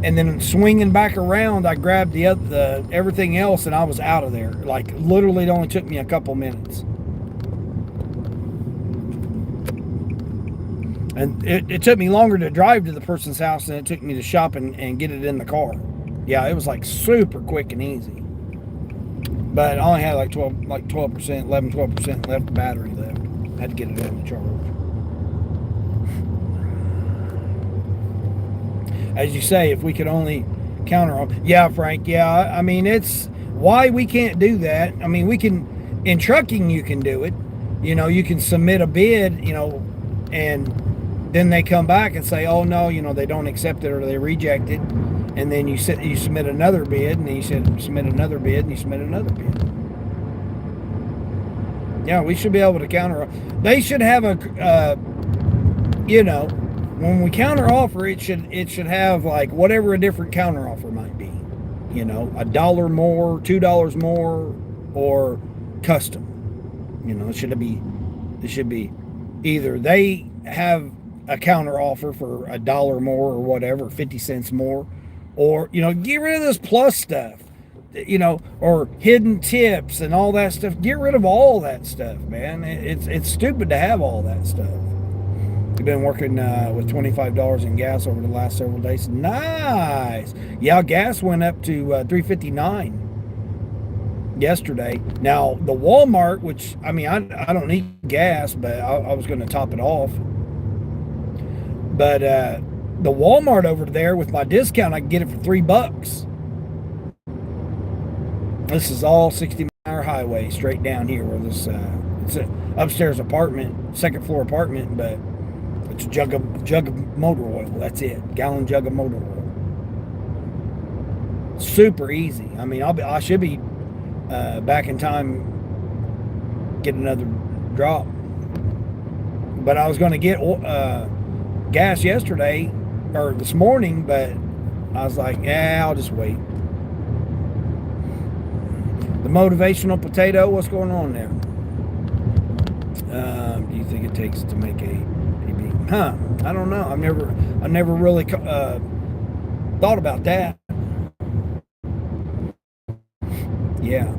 and then swinging back around, I grabbed the everything else, and I was out of there. Like literally, it only took me a couple minutes. And it took me longer to drive to the person's house than it took me to shop and get it in the car. Yeah, it was like super quick and easy. But I only had like 12% left battery left. I had to get it in the charge. As you say, if we could only counter on. Yeah, Frank, yeah. I mean, it's why we can't do that. I mean, we can, in trucking, you can do it. You know, you can submit a bid, you know, and then they come back and say, oh no, you know, they don't accept it or they reject it. And then you submit another bid, and then you submit another bid, and you submit another bid. Yeah, we should be able to counter. They should have a, you know, when we counter offer, it should have like whatever a different counter offer might be. You know, $1 more, $2 more, or custom. You know, it should be either they have a counter offer for $1 more or whatever, 50 cents more, or, you know, get rid of this plus stuff, you know, or hidden tips and all that stuff. Get rid of all that stuff, man. It's stupid to have all that stuff. We've been working with $25 in gas over the last several days. Nice. Yeah, gas went up to $3.59 yesterday. Now, the Walmart, which, I mean, I don't need gas, but I was going to top it off. But the Walmart over there with my discount, I can get it for $3. This is all 60-mile highway straight down here where this it's an upstairs apartment, second floor apartment, but it's a jug of motor oil. That's it, gallon jug of motor oil. Super easy. I mean, I should be back in time get another drop, but I was going to get gas yesterday or this morning, but I was like, yeah, I'll just wait. The motivational potato, what's going on there? Do you think it takes to make a PB? Huh? I don't know. I've never really thought about that. Yeah.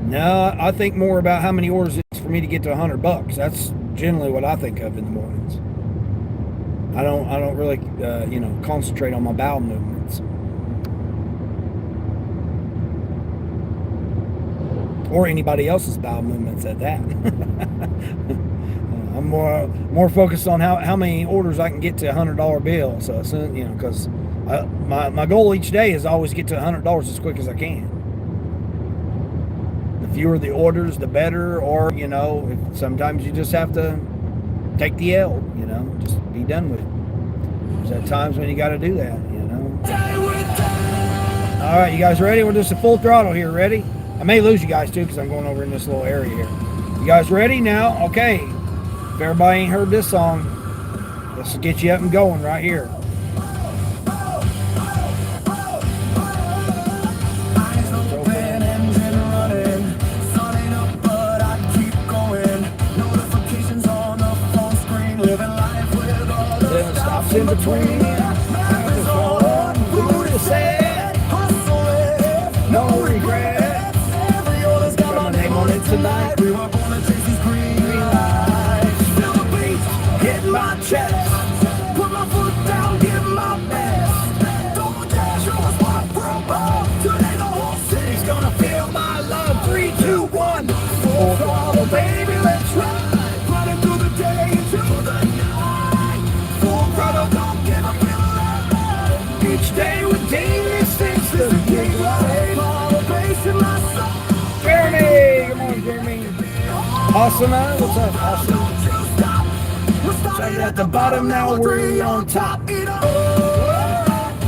No, I think more about how many orders it is for me to get to $100. That's generally what I think of in the mornings. I don't really, you know, concentrate on my bowel movements. Or anybody else's bowel movements at that. I'm more focused on how many orders I can get to a $100 bill. So, you know, because my goal each day is always get to $100 as quick as I can. The fewer the orders, the better. Or, you know, sometimes you just have to take the L. You know, just be done with it. There's times when you got to do that. You know. All right, you guys ready? We're just a full throttle here. Ready? I may lose you guys too because I'm going over in this little area here. You guys ready now? Okay. If everybody ain't heard this song, let's get you up and going right here. Eyes open, engine running. Sun ain't up, but I keep going. Notifications on the phone screen. Living life with all the Then it stops in between. Map is on, food is set. Hustling, no regrets. Every order's got my name on it tonight. We were born to chase these green lights. Feel the beat, hit my chest. Put my foot down, give my best. Don't dash, I was walk from home. Today the whole city's gonna feel my love. 3, 2, 1, full throttle, baby, let's ride. Running through the day into the night. Full throttle, don't give up, feel alive. Each day with dangerous things to get right. Follow bass in my soul. Jeremy! Good morning, Jeremy. Asana, what's up, Asana? Don't you stop. We're starting at the bottom, now we're on top.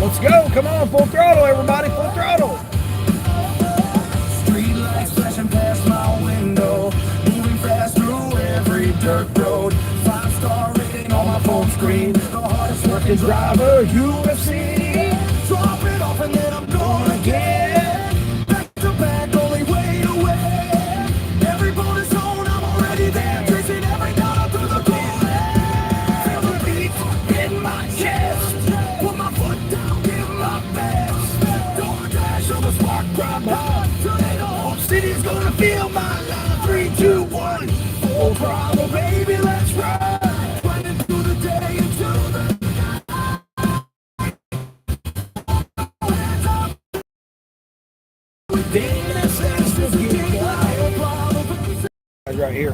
Let's go. Come on, full throttle, everybody. Full throttle. Street lights flashing past my window, moving fast through every dirt road. 5-star rating on my phone screen. The hardest working driver you have seen. Drop it off and then I'm gone again. Back to back, only way to win. Every bonus zone, I'm already there. Chasing every dollar through the corner. Feel the beat in my chest. Put my foot down, give my best. Don't dash on the spark, grab hard. Today the whole city's gonna feel my love. 3, 2, 1, full throttle, baby, let's ride. Running through the day into the Right here.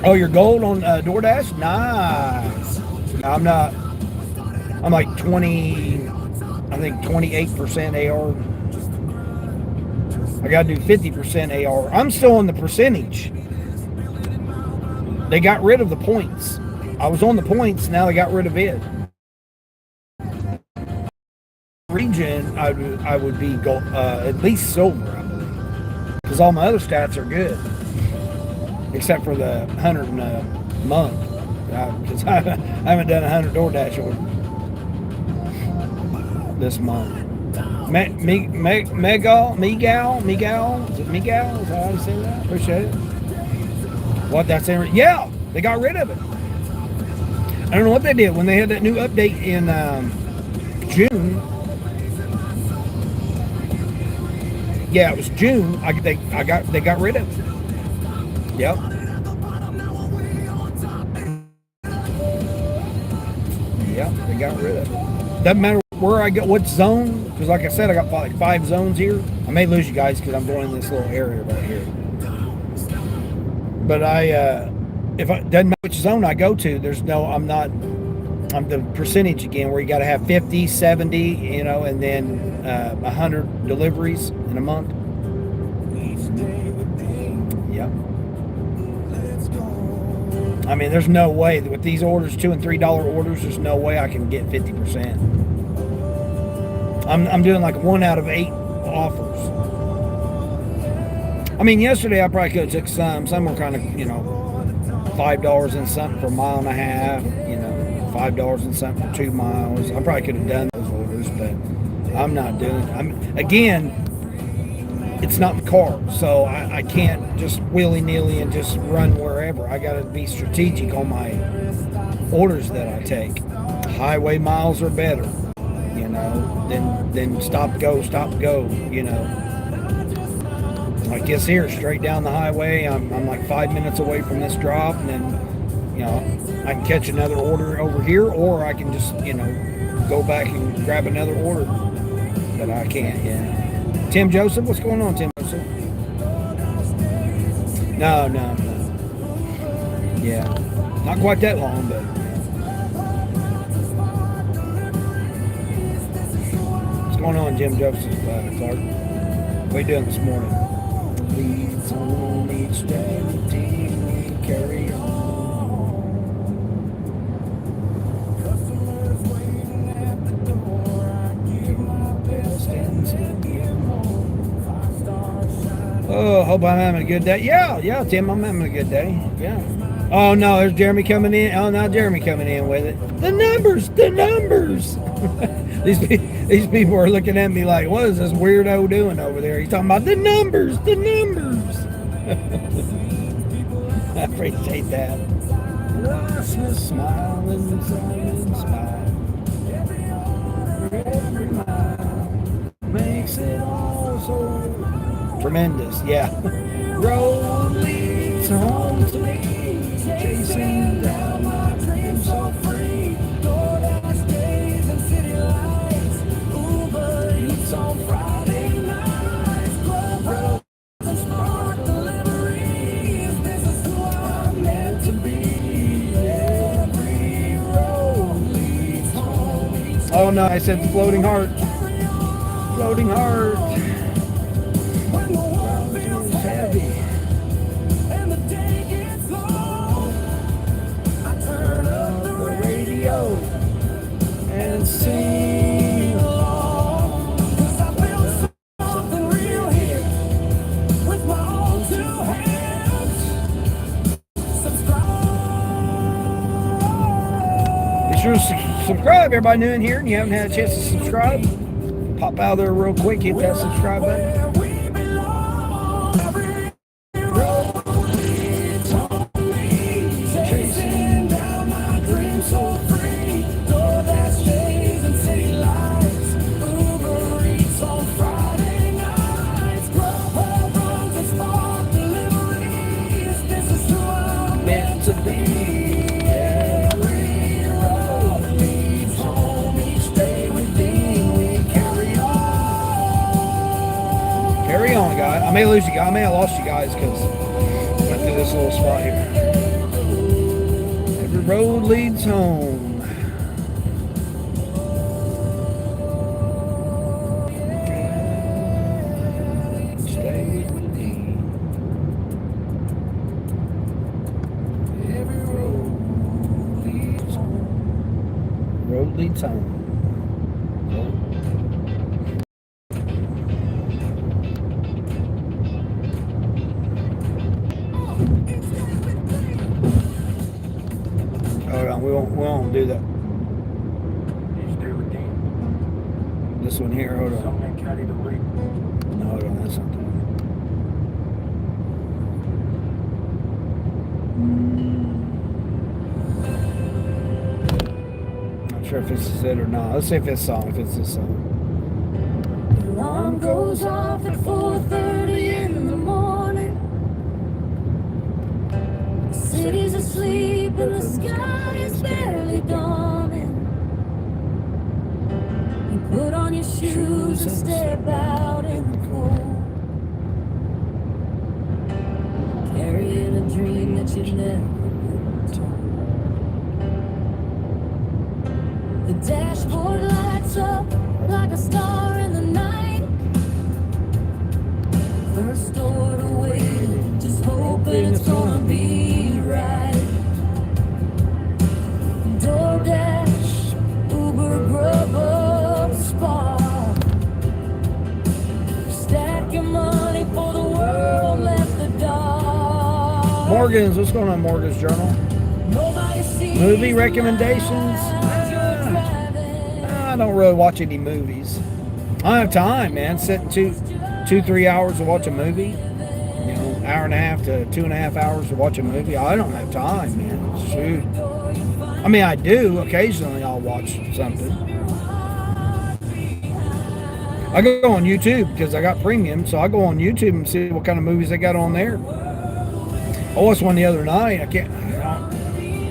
Oh, you're gold on DoorDash? Nice. I'm like 20, I think 28% AR. I got to do 50% AR. I'm still on the percentage. They got rid of the points. I was on the points, now they got rid of it. Region, I would be gold, at least silver, I believe. Because all my other stats are good. Except for the 100 in a month. Because I haven't done 100 DoorDash orders this month. Miguel? Is it Miguel? Is that how you say that? Appreciate it. What, that's in? Yeah, they got rid of it. I don't know what they did when they had that new update in June. Yeah, it was June. They got rid of it. Yep. Yep, they got rid of it. Doesn't matter where I go, what zone, because like I said, I got like 5 zones here. I may lose you guys because I'm going in this little area right here. But if it doesn't matter which zone I go to, I'm the percentage again where you got to have 50, 70, you know, and then 100 deliveries in a month. Yep. I mean, there's no way with these orders, $2 and $3 orders, there's no way I can get 50%. I'm doing like 1 out of 8 offers. I mean, yesterday I probably could have took some. Some were kind of, you know, $5 and something for a mile and a half. You know, $5 and something for 2 miles. I probably could have done those orders, but I'm not doing it. Again, it's not the car, so I can't just willy-nilly and just run wherever. I got to be strategic on my orders that I take. Highway miles are better, you know, than stop, go, you know. Like this here, straight down the highway, I'm like 5 minutes away from this drop, and then, you know, I can catch another order over here, or I can just, you know, go back and grab another order. But I can't, yeah. Tim Joseph, what's going on, Tim Joseph? No. Yeah, not quite that long, but. What's going on, Jim Joseph, Clark? What are you doing this morning? Leads on each day, we carry on. Customers waiting at the door, I give my best and send you home. 5-star shine. Oh, hope I'm having a good day. Yeah, Tim, I'm having a good day. Yeah. Oh no, there's Jeremy coming in. Oh, now Jeremy coming in with it. The numbers. These people are looking at me like, what is this weirdo doing over there? He's talking about the numbers. I appreciate that. Watch me smile and smile. Every mile makes it all so tremendous. Yeah. Road leads home to me, chasing down my dreams so free. DoorDash days and city lights, Uber Eats on Friday nights, Club Road and Smart deliveries. This is who I'm meant to be. Every road leads home. Oh no, I said floating heart. Floating heart. When the world feels heavy and the day gets long, I turn up the radio and sing along. 'Cause I feel something real here with my own two hands. Subscribe. Be sure to subscribe, everybody new in here, and you haven't had a chance to subscribe. Pop out there real quick, hit that subscribe button. Chasing down my dreams so free. DoorDash days and city lights, Uber Eats on Friday nights, Grubhub runs and Smart deliveries. This is who I'm meant to be. Every road leads home. Each day with thee we carry on. Carry on, guys. I may lose you guys. I may have lost you guys because I went through this little spot here. Every road leads home. Stay with me. Every road leads home. Road leads home. Hold on, we won't do that. This one here, hold on. No, hold on, that's not the one. Not sure if this is it or not. Let's see if it's this song, if it's this song. The alarm goes off at 4:30 in the morning. The city's asleep and the sky is barely dawning. You put on your shoes and step out in the cold, carrying a dream that you've never been told. The dashboard lights up like a star in the night. First door to wait, just hoping it's gonna be right. DoorDash, Uber, Grubhub, Spark. Stacking money for the world left the dark. Morgan's, what's going on, Morgan's Journal? Nobody sees Movie recommendations? as you're driving. I don't really watch any movies. I don't have time, man. Sitting 2-3 hours to watch a movie. You know, hour and a half to 2.5 hours to watch a movie. I don't have time, man. Shoot. I mean, I do. Occasionally I'll watch something. I go on YouTube because I got premium, so I go on YouTube and see what kind of movies they got on there. I watched one the other night.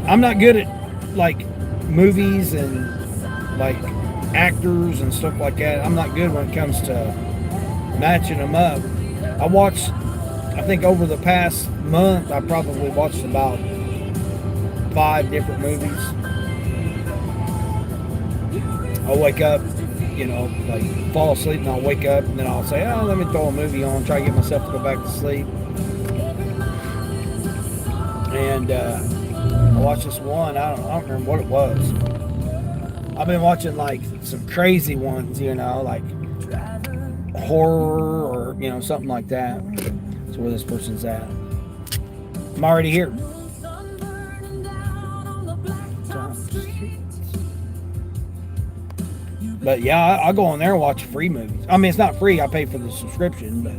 I'm not good at like movies and like actors and stuff like that. I'm not good when it comes to matching them up. I watched, I think over the past month, I probably watched about 5 different movies. I'll wake up, you know, like fall asleep, and I'll wake up and then I'll say, oh, let me throw a movie on, try to get myself to go back to sleep. And I watched this one, I don't remember what it was. I've been watching like some crazy ones, you know, like horror or, you know, something like that. That's where this person's at. I'm already here. Sun burning down on the blacktop streets. But yeah, I'll go on there and watch free movies. I mean, it's not free. I pay for the subscription, but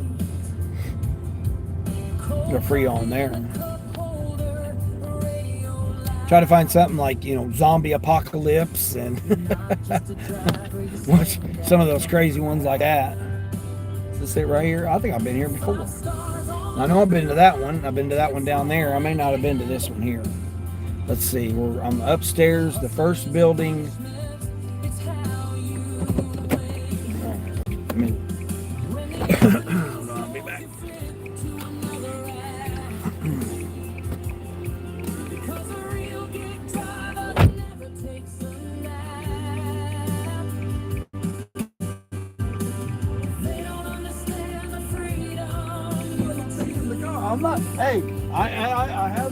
they're free on there. Try to find something like, you know, zombie apocalypse and watch some of those crazy ones like that. Is this it right here? I think I've been here before. I know I've been to that one. I've been to that one down there. I may not have been to this one here. Let's see. I'm upstairs, the first building. I mean, hold on, I'll be back. I'm not. Hey, I have.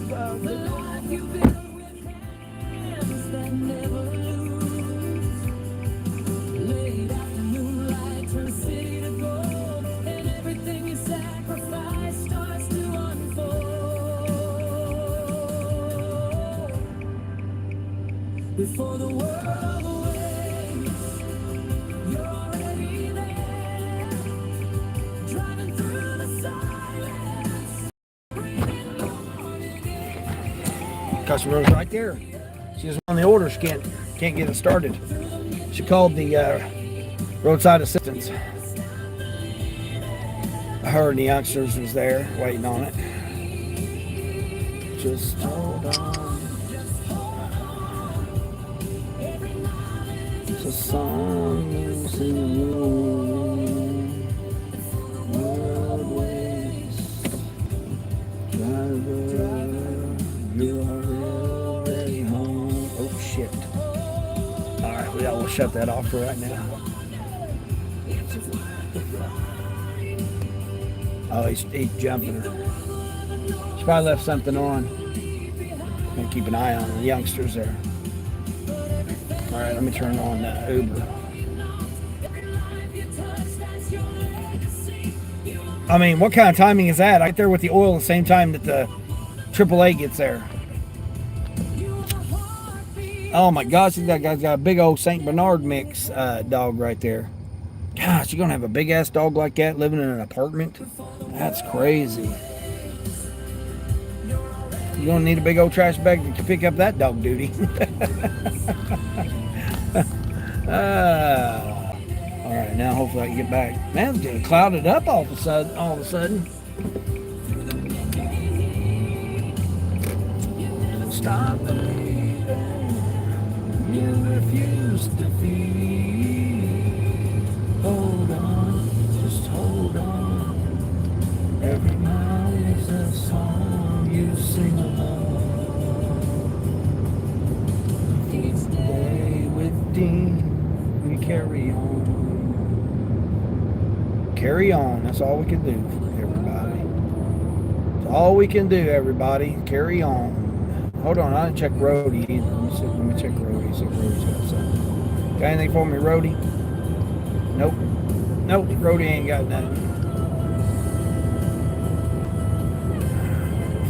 Before the world awakes, you're already there, driving through the silence, bringing morning air. Customer's right there. She's on the order. She can't get it started. She called the roadside assistance. Her and the youngsters was there waiting on it. Just hold on. It's a song is in the room. Roadways. Driver, you're already home. Oh shit. Alright, we'll shut that off for right now. Oh, he's jumping her. She probably left something on. Gonna keep an eye on the youngsters there. All right, let me turn on Uber. I mean, what kind of timing is that? Right there with the oil at the same time that the AAA gets there. Oh my gosh, that guy's got a big old St. Bernard mix dog right there. Gosh, you're gonna have a big ass dog like that living in an apartment? That's crazy. You're gonna need a big old trash bag to pick up that dog duty. All right, now hopefully I can get back. Man, it's getting clouded up all of a sudden. Stop believing you refuse defeat. Hold on, just hold on. Every night is a song you sing along. Each day with Dean, we carry on. Carry on. That's all we can do, everybody. That's all we can do, everybody. Carry on. Hold on, I didn't check Rhodey either. Let me check Rhodey. See if Rhodey's got something. Got anything for me, Rhodey? Nope. Nope, Rhodey ain't got nothing.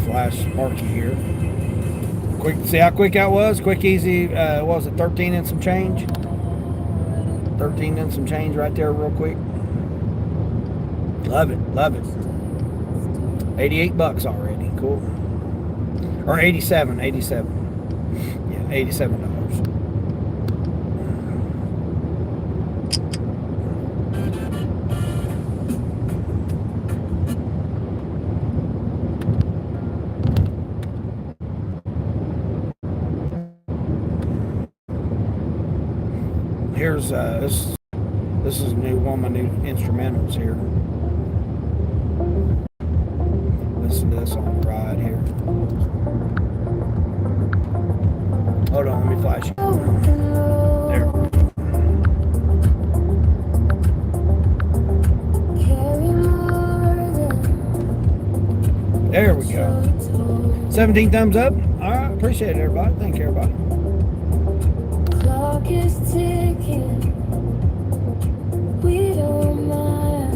Flash Sparky here. Quick, see how quick that was? Quick, easy. What was it, 13 and some change? 13 and some change right there real quick. Love it, love it. 88 bucks already, cool. Or 87. Yeah, $87. Here's this is one of my new instrumentals here. Listen to this on the ride here. Hold on, let me flash you. There. There we go. 17 thumbs up. All right, appreciate it, everybody. Thank you, everybody. Clock is ticking. We don't mind.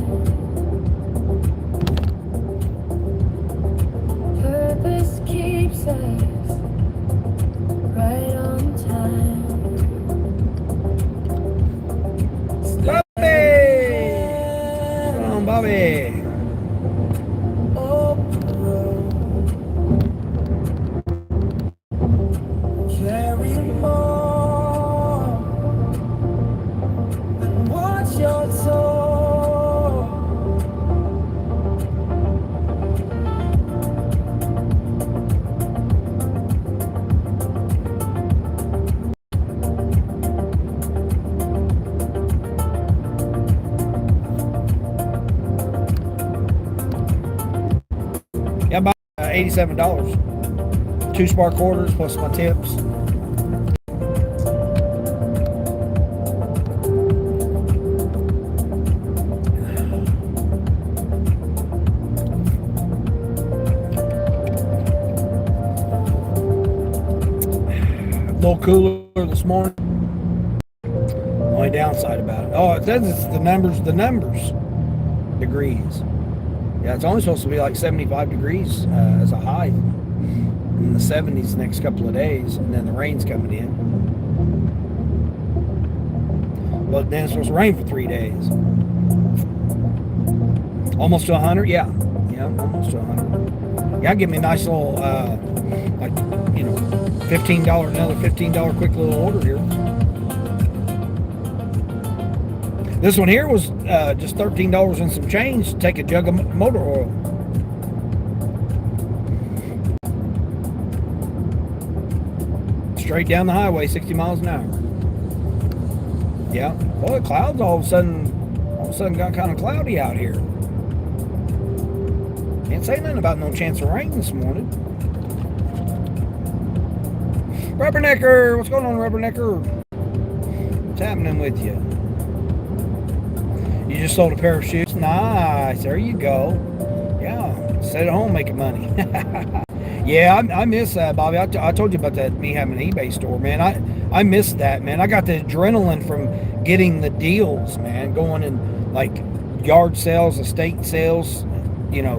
Bobby. Carry more than what you're told. Yeah, about $87. 2 Spark quarters plus my tips. A little cooler this morning. Only downside about it. Oh, it says it's the numbers degrees. Yeah, it's only supposed to be like 75 degrees as a high in the 70s the next couple of days, and then the rain's coming in. But then it's supposed to rain for 3 days. Almost to 100, yeah, almost to 100. Yeah, give me a nice little, $15, another $15 quick little order here. This one here was just $13 and some change to take a jug of motor oil. Straight down the highway, 60 miles an hour. Yeah. Boy, the clouds all of a sudden got kind of cloudy out here. Can't say nothing about no chance of rain this morning. Rubbernecker, what's going on, Rubbernecker? What's happening with you? You just sold a pair of shoes? Nice, there you go. Yeah, sit at home making money. Yeah, I miss that, Bobby. I told you about that, me having an eBay store, man. I miss that, man. I got the adrenaline from getting the deals, man. Going in, like, yard sales, estate sales,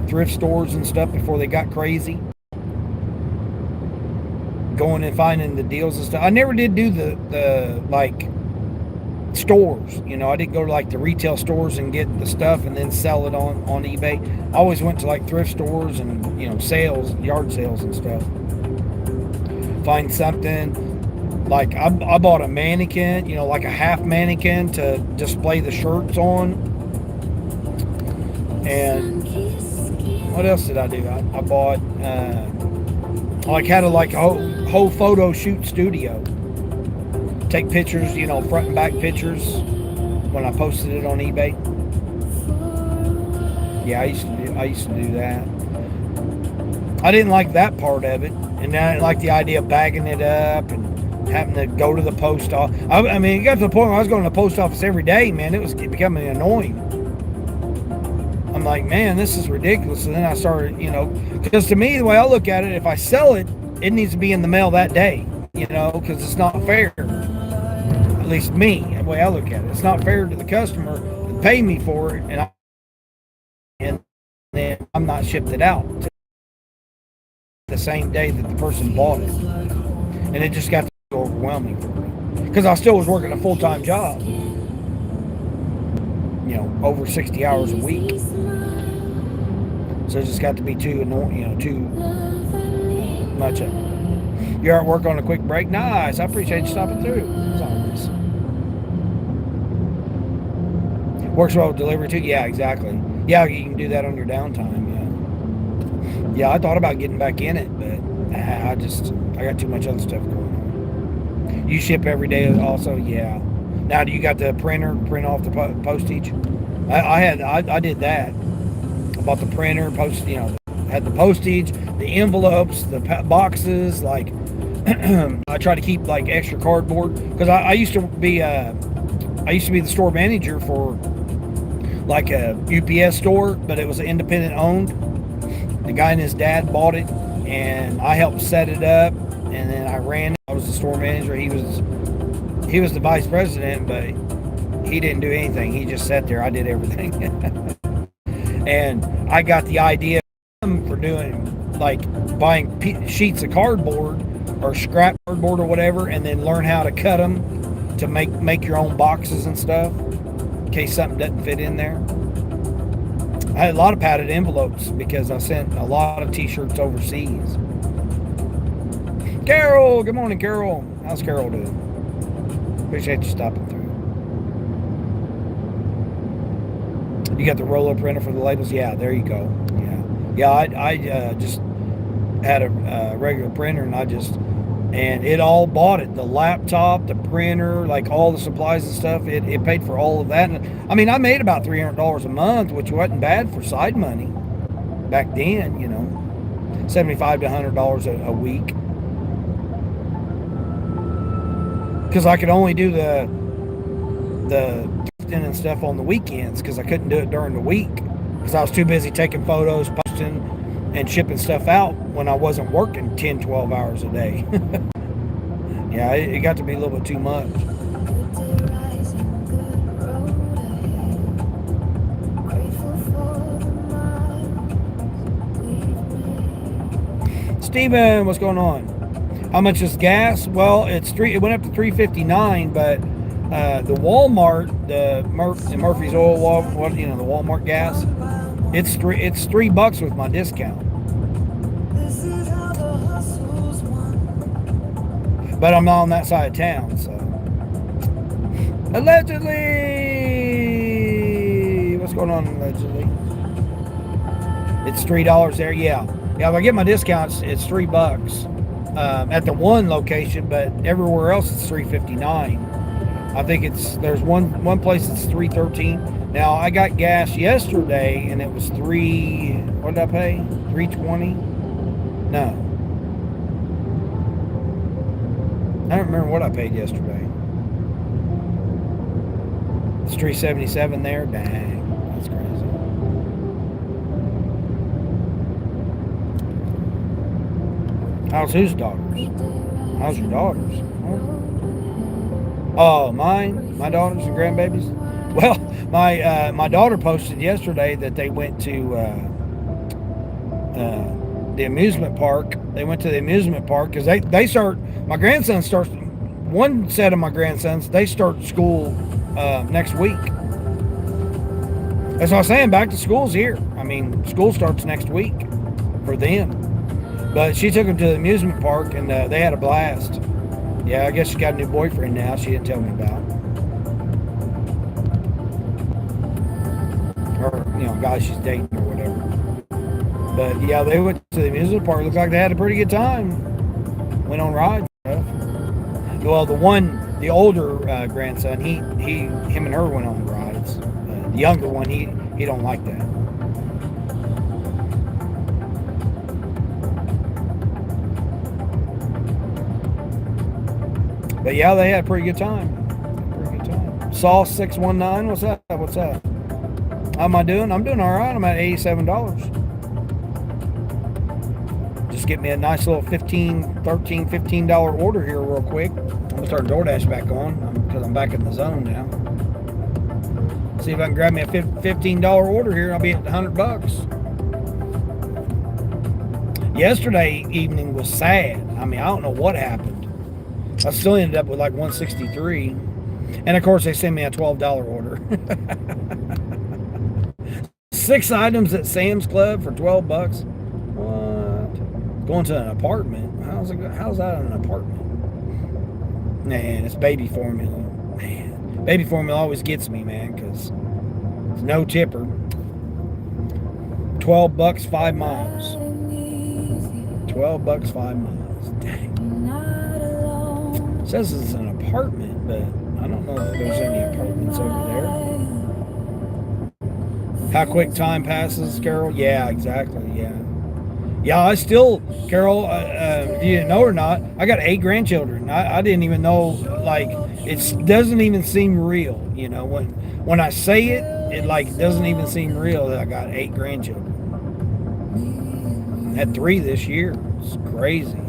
thrift stores and stuff before they got crazy. Going and finding the deals and stuff. I never did do the stores. I didn't go to, like, the retail stores and get the stuff and then sell it on eBay. I always went to, like, thrift stores and, sales, yard sales and stuff. Find something. Like, I bought a mannequin, like a half mannequin to display the shirts on. And what else did I do? I bought, had a whole photo shoot studio. Take pictures, front and back pictures when I posted it on eBay. Yeah, I used to do that. I didn't like that part of it, and I didn't like the idea of bagging it up and having to go to the post office. I mean, it got to the point where I was going to the post office every day, man. It was becoming annoying. I'm like, man, this is ridiculous. And then I started, because to me, the way I look at it, if I sell it, it needs to be in the mail that day, because it's not fair. At least me, the way I look at it. It's not fair to the customer to pay me for it, and then I'm not shipped it out the same day that the person bought it. And it just got overwhelming for me. Because I still was working a full-time job. Over 60 hours a week. So it just got to be too annoying, too much of it. You're at work on a quick break? Nice. I appreciate you stopping through. As always. Works well with delivery too? Yeah, exactly. Yeah, you can do that on your downtime, yeah. I thought about getting back in it, but I got too much other stuff going on. You ship every day also? Yeah. Now, do you got the printer, print off the postage? I did that. I bought the printer, had the postage, the envelopes, the boxes, like, I try to keep, like, extra cardboard, because I used to be the store manager for, like, a UPS store, but it was independent owned. The guy and his dad bought it, and I helped set it up, and then I ran it. I was the store manager. He was the vice president, but he didn't do anything. He just sat there. I did everything. And I got the idea for doing, like, buying sheets of cardboard or scrap cardboard or whatever, and then learn how to cut them to make your own boxes and stuff in case something doesn't fit in there. I had a lot of padded envelopes because I sent a lot of t-shirts overseas. Carol, good morning, Carol. How's Carol doing? Appreciate you stopping through. You got the roller printer for the labels? Yeah, there you go. Yeah. I just had a regular printer, and it all bought it. The laptop, the printer, like all the supplies and stuff. It paid for all of that. And, I mean, I made about $300 a month, which wasn't bad for side money back then. You know, $75 to $100 a week. Because I could only do the thrifting and stuff on the weekends because I couldn't do it during the week because I was too busy taking photos, posting, and shipping stuff out when I wasn't working 10, 12 hours a day. Yeah, it got to be a little bit too much. Steven, what's going on? How much is gas? Well, it went up to $3.59, but the Walmart, the Murphy's Oil, the Walmart gas, it's $3 with my discount. But I'm not on that side of town, so. Allegedly! What's going on, allegedly? It's $3 there, yeah. Yeah, if I get my discounts, it's $3 at the one location, but everywhere else it's $3.59. I think there's one place that's $3.13. Now I got gas yesterday and it was what did I pay? $3.20? No. I don't remember what I paid yesterday. It's $3.77 there. Dang, that's crazy. How's whose daughters? How's your daughters? Oh, mine? My daughters and grandbabies? Well, my daughter posted yesterday that they went to the amusement park. They went to the amusement park because my grandson starts, one set of my grandsons, they start school next week. As I was saying, back to school's here. I mean, school starts next week for them. But she took them to the amusement park and they had a blast. Yeah, I guess she got a new boyfriend now. She didn't tell me about. Or, guy she's dating or whatever. But yeah, they went to the amusement park. Looked like they had a pretty good time. Went on rides and stuff. Well, the older grandson, him and her went on rides. The younger one, he don't like that. But yeah, they had a pretty good time. Sauce 619, what's up? How am I doing? I'm doing all right. I'm at $87. Just get me a nice little $15 order here real quick. I'm gonna start DoorDash back on because I'm back in the zone now. See if I can grab me a $15 order here. I'll be at $100. Yesterday evening was sad. I mean, I don't know what happened. I still ended up with like $163. And of course they sent me a $12 order. 6 items at Sam's Club for $12. What? Going to an apartment? How's that an apartment? Man, it's baby formula. Man, baby formula always gets me, man, because it's no tipper. $12, 5 miles. $12, 5 miles. Dang. It says it's an apartment, but I don't know if there's any apartments over there. How quick time passes, Carol? Yeah, exactly, yeah. Yeah, I still, Carol, if you didn't know or not, I got 8 grandchildren. I didn't even know, like, it doesn't even seem real, When I say it, it doesn't even seem real that I got 8 grandchildren. Had 3 this year. It's crazy.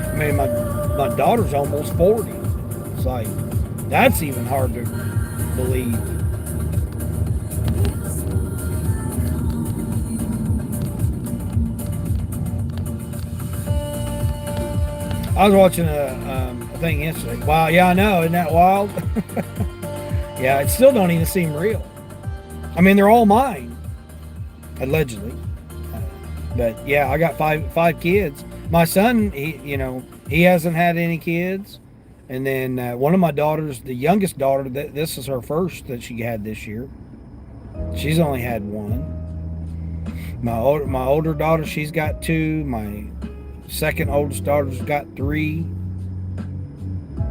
I mean, my daughter's almost 40. It's like, that's even hard to believe. I was watching a thing yesterday. Wow, yeah, I know. Isn't that wild? Yeah, it still don't even seem real. I mean, they're all mine, allegedly. But yeah, I got five kids. My son, he hasn't had any kids. And then one of my daughters, the youngest daughter, this is her first that she had this year. She's only had one. My older daughter, she's got 2. My second oldest daughter's got 3.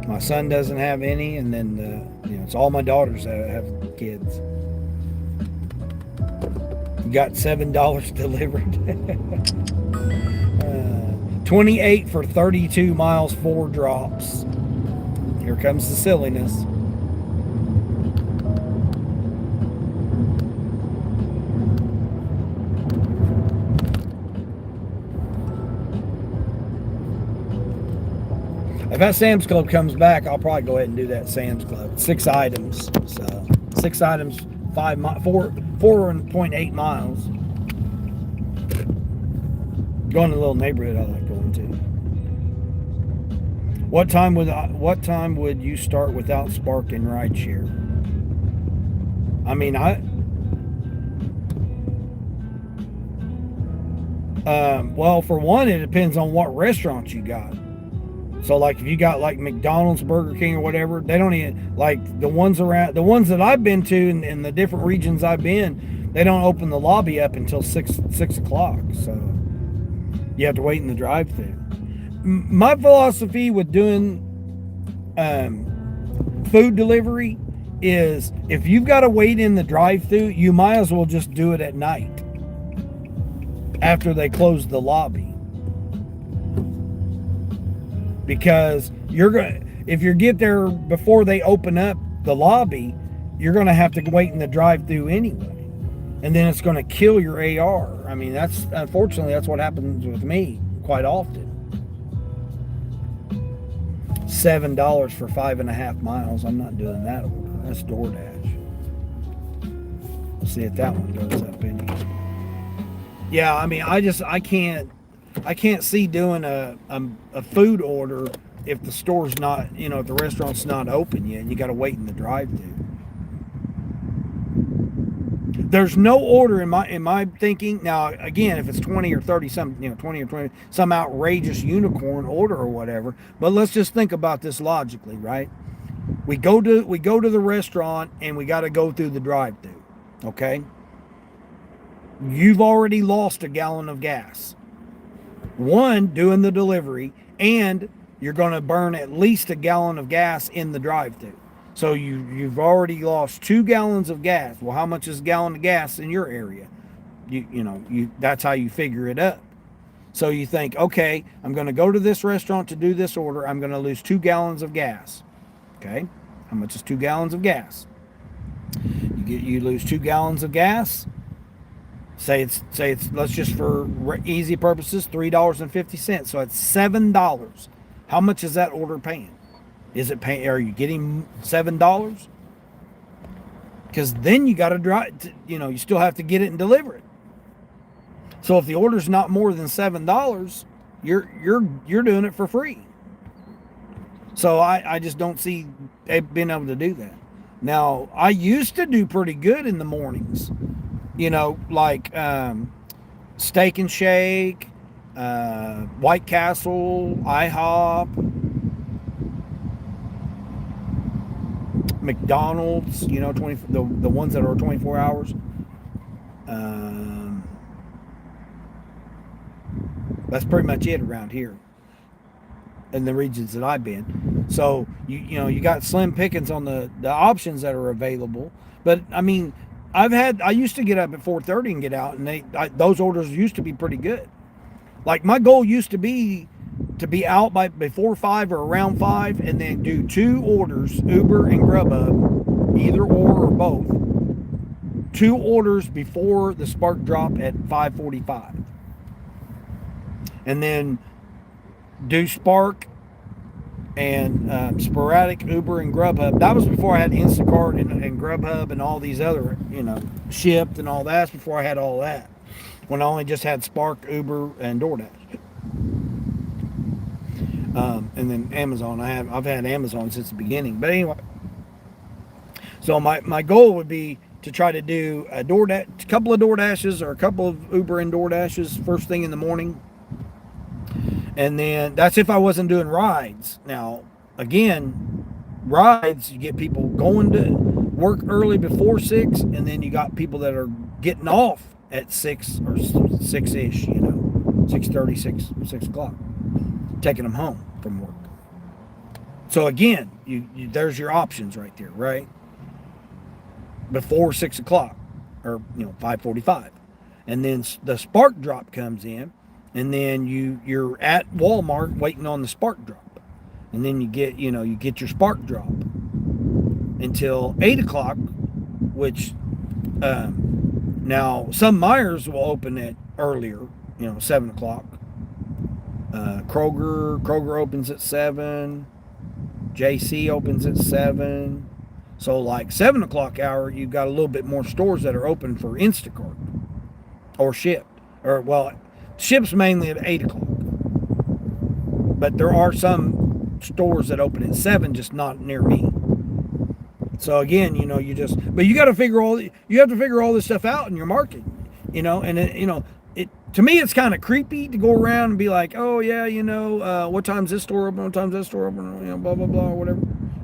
My son doesn't have any, and then it's all my daughters that have kids. Got $7 delivered. 28 for 32 miles, 4 drops. Here comes the silliness. If that Sam's Club comes back, I'll probably go ahead and do that Sam's Club. 6 items. So 6 items, 4.8 miles. Going to a little neighborhood I like going to. What time would you start without Spark and rideshare? I mean, well, for one, it depends on what restaurant you got. So, like, if you got like McDonald's, Burger King, or whatever, they don't even, like, the ones that I've been to in the different regions I've been, they don't open the lobby up until 6 o'clock. So you have to wait in the drive-thru. My philosophy with doing food delivery is, if you've got to wait in the drive-thru, you might as well just do it at night after they close the lobby. Because if you get there before they open up the lobby, you're going to have to wait in the drive-thru anyway. And then it's going to kill your AR. I mean, unfortunately, that's what happens with me quite often. $7 for 5.5 miles. I'm not doing that order. That's DoorDash. Let's see if that one goes up any. Yeah, I mean, I can't see doing a food order if the store's not, if the restaurant's not open yet and you got to wait in the drive-thru. There's no order in my thinking. Now, again, if it's 20 or 30 some outrageous unicorn order or whatever, but let's just think about this logically, right? We go to the restaurant and we got to go through the drive-thru, okay? You've already lost a gallon of gas. One, doing the delivery, and you're going to burn at least a gallon of gas in the drive-thru. So you've already lost 2 gallons of gas. Well, how much is a gallon of gas in your area? That's how you figure it up. So you think, okay, I'm going to go to this restaurant to do this order. I'm going to lose 2 gallons of gas. Okay, how much is 2 gallons of gas? You lose 2 gallons of gas. Say it's let's just for easy purposes, $3.50. So it's $7. How much is that order paying? Are you getting $7? Because then you got to drive. You still have to get it and deliver it. So if the order's not more than $7, you're doing it for free. So I just don't see being able to do that. Now, I used to do pretty good in the mornings. Like Steak and Shake, White Castle, IHOP, McDonald's, the ones that are 24 hours. That's pretty much it around here in the regions that I've been. So you got slim pickings on the options that are available. But I mean, I used to get up at 4:30 and get out, and those orders used to be pretty good. Like, my goal used to be out before 5 or around 5, and then do 2 orders, Uber and Grubhub, either or both. 2 orders before the Spark drop at 5:45, and then do Spark and sporadic Uber and Grubhub. That was before I had Instacart and Grubhub and all these other, Shipt and all that. That's before I had all that. When I only just had Spark, Uber, and DoorDash. And then Amazon. I've had Amazon since the beginning. But anyway, So my goal would be to try to do a couple of DoorDashes or a couple of Uber and DoorDashes first thing in the morning. And then that's if I wasn't doing rides. Now, again, rides, you get people going to work early before 6, and then you got people that are getting off at 6 or 6-ish, 6:30, 6 o'clock, taking them home from work. So again, you there's your options right there, right? Before 6 o'clock, or 5:45, and then the Spark Drop comes in, and then you're at Walmart waiting on the Spark Drop, and then you get your Spark Drop until 8 o'clock, which now some Meijers will open it earlier, 7 o'clock. Kroger opens at 7. JC opens at 7. So like 7 o'clock hour, you've got a little bit more stores that are open for Instacart or Shipt. Or, well, Shipt's mainly at 8 o'clock. But there are some stores that open at 7, just not near me. So again, but you got to figure all this stuff out in your marketing, to me, it's kind of creepy to go around and be like, oh yeah, what time's this store open? What time's that store open? Blah, blah, blah, or whatever.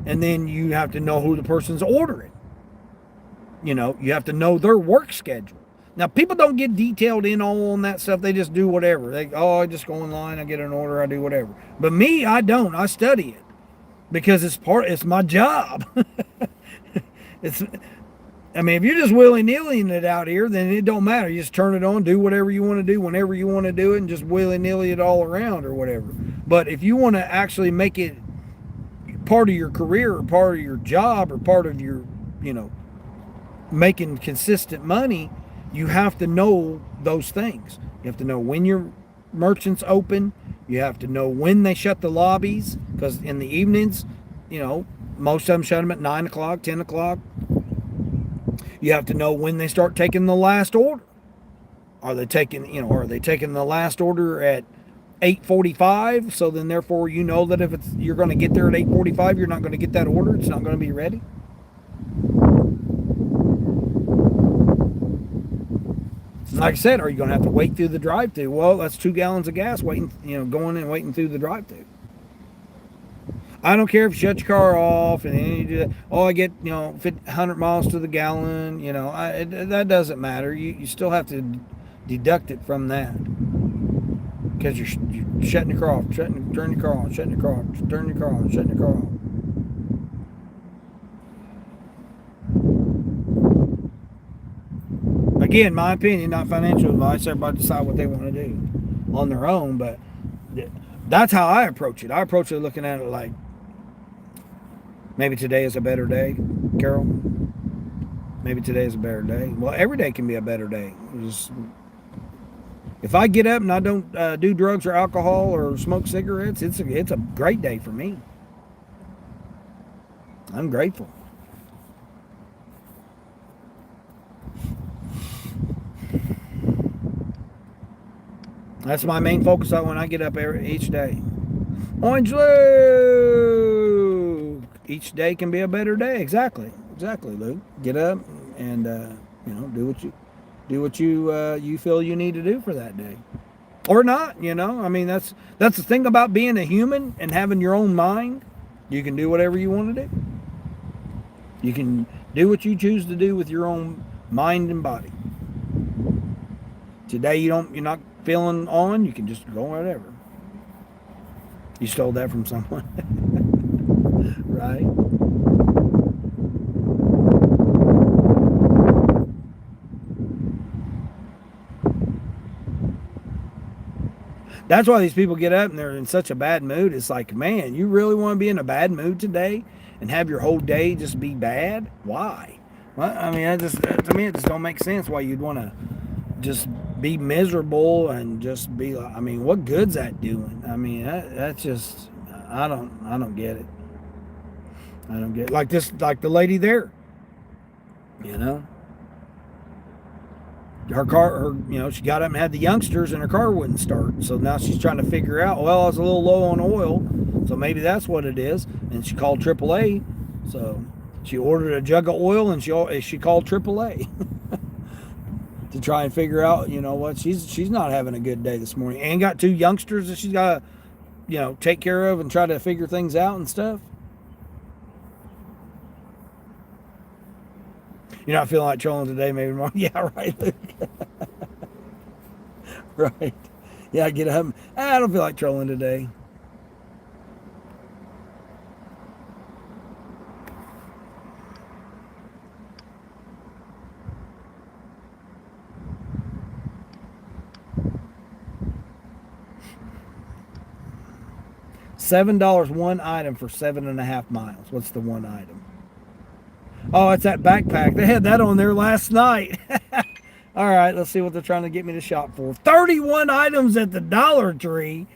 And then you have to know who the person's ordering. You have to know their work schedule. Now, people don't get detailed in all on that stuff. They just do whatever. I just go online, I get an order, I do whatever. But me, I don't. I study it because it's my job. If you're just willy-nillying it out here, then it don't matter. You just turn it on, do whatever you want to do, whenever you want to do it, and just willy-nilly it all around or whatever. But if you want to actually make it part of your career or part of your job or part of your, making consistent money, you have to know those things. You have to know when your merchants open. You have to know when they shut the lobbies, because in the evenings, most of them shut them at 9 o'clock, 10 o'clock. You have to know when they start taking the last order. Are they taking the last order at 8:45? So then therefore that if you're going to get there at 8:45, you're not going to get that order. It's not going to be ready. Like I said, are you going to have to wait through the drive-thru? Well, that's 2 gallons of gas waiting, going and waiting through the drive-thru. I don't care if you shut your car off and then you do that. Oh, I get 100 miles to the gallon. That doesn't matter. You still have to deduct it from that, because you're shutting your car off, turning your car on, shutting your car off, turning your car on, shutting your car off. Again, my opinion, not financial advice. Everybody decide what they want to do on their own, but that's how I approach it. I approach it looking at it like, maybe today is a better day, Carol. Maybe today is a better day. Well, every day can be a better day. If I get up and I don't do drugs or alcohol or smoke cigarettes, it's a great day for me. I'm grateful. That's my main focus when I get up each day. Orange Luke! Each day can be a better day. Exactly, Luke. Get up and do what you feel you need to do for that day, or not. That's the thing about being a human and having your own mind. You can do whatever you want to do. You can do what you choose to do with your own mind and body. Today you're not feeling on, you can just go whatever. You stole that from someone. Right? That's why these people get up and they're in such a bad mood. It's like, man, you really want to be in a bad mood today and have your whole day just be bad? Why? Well, to me, it just don't make sense why you'd want to just be miserable and just be like, what good's that doing? That's just, I don't get it. I don't get it. Like the lady there, her car, she got up and had the youngsters and her car wouldn't start. So now she's trying to figure out, well, I was a little low on oil, so maybe that's what it is. And she called AAA. So She ordered a jug of oil, and she called AAA to try and figure out, you know what, she's not having a good day this morning, and got 2 youngsters that she's got to, you know, take care of and try to figure things out and stuff. You're not feeling like trolling today, maybe tomorrow. Yeah, right, Luke. Right. Yeah, get up. I don't feel like trolling today. $7 one item for 7.5 miles. What's the one item? Oh, it's that backpack. They had that on there last night. All right, let's see what they're trying to get me to shop for. 31 items at the Dollar Tree.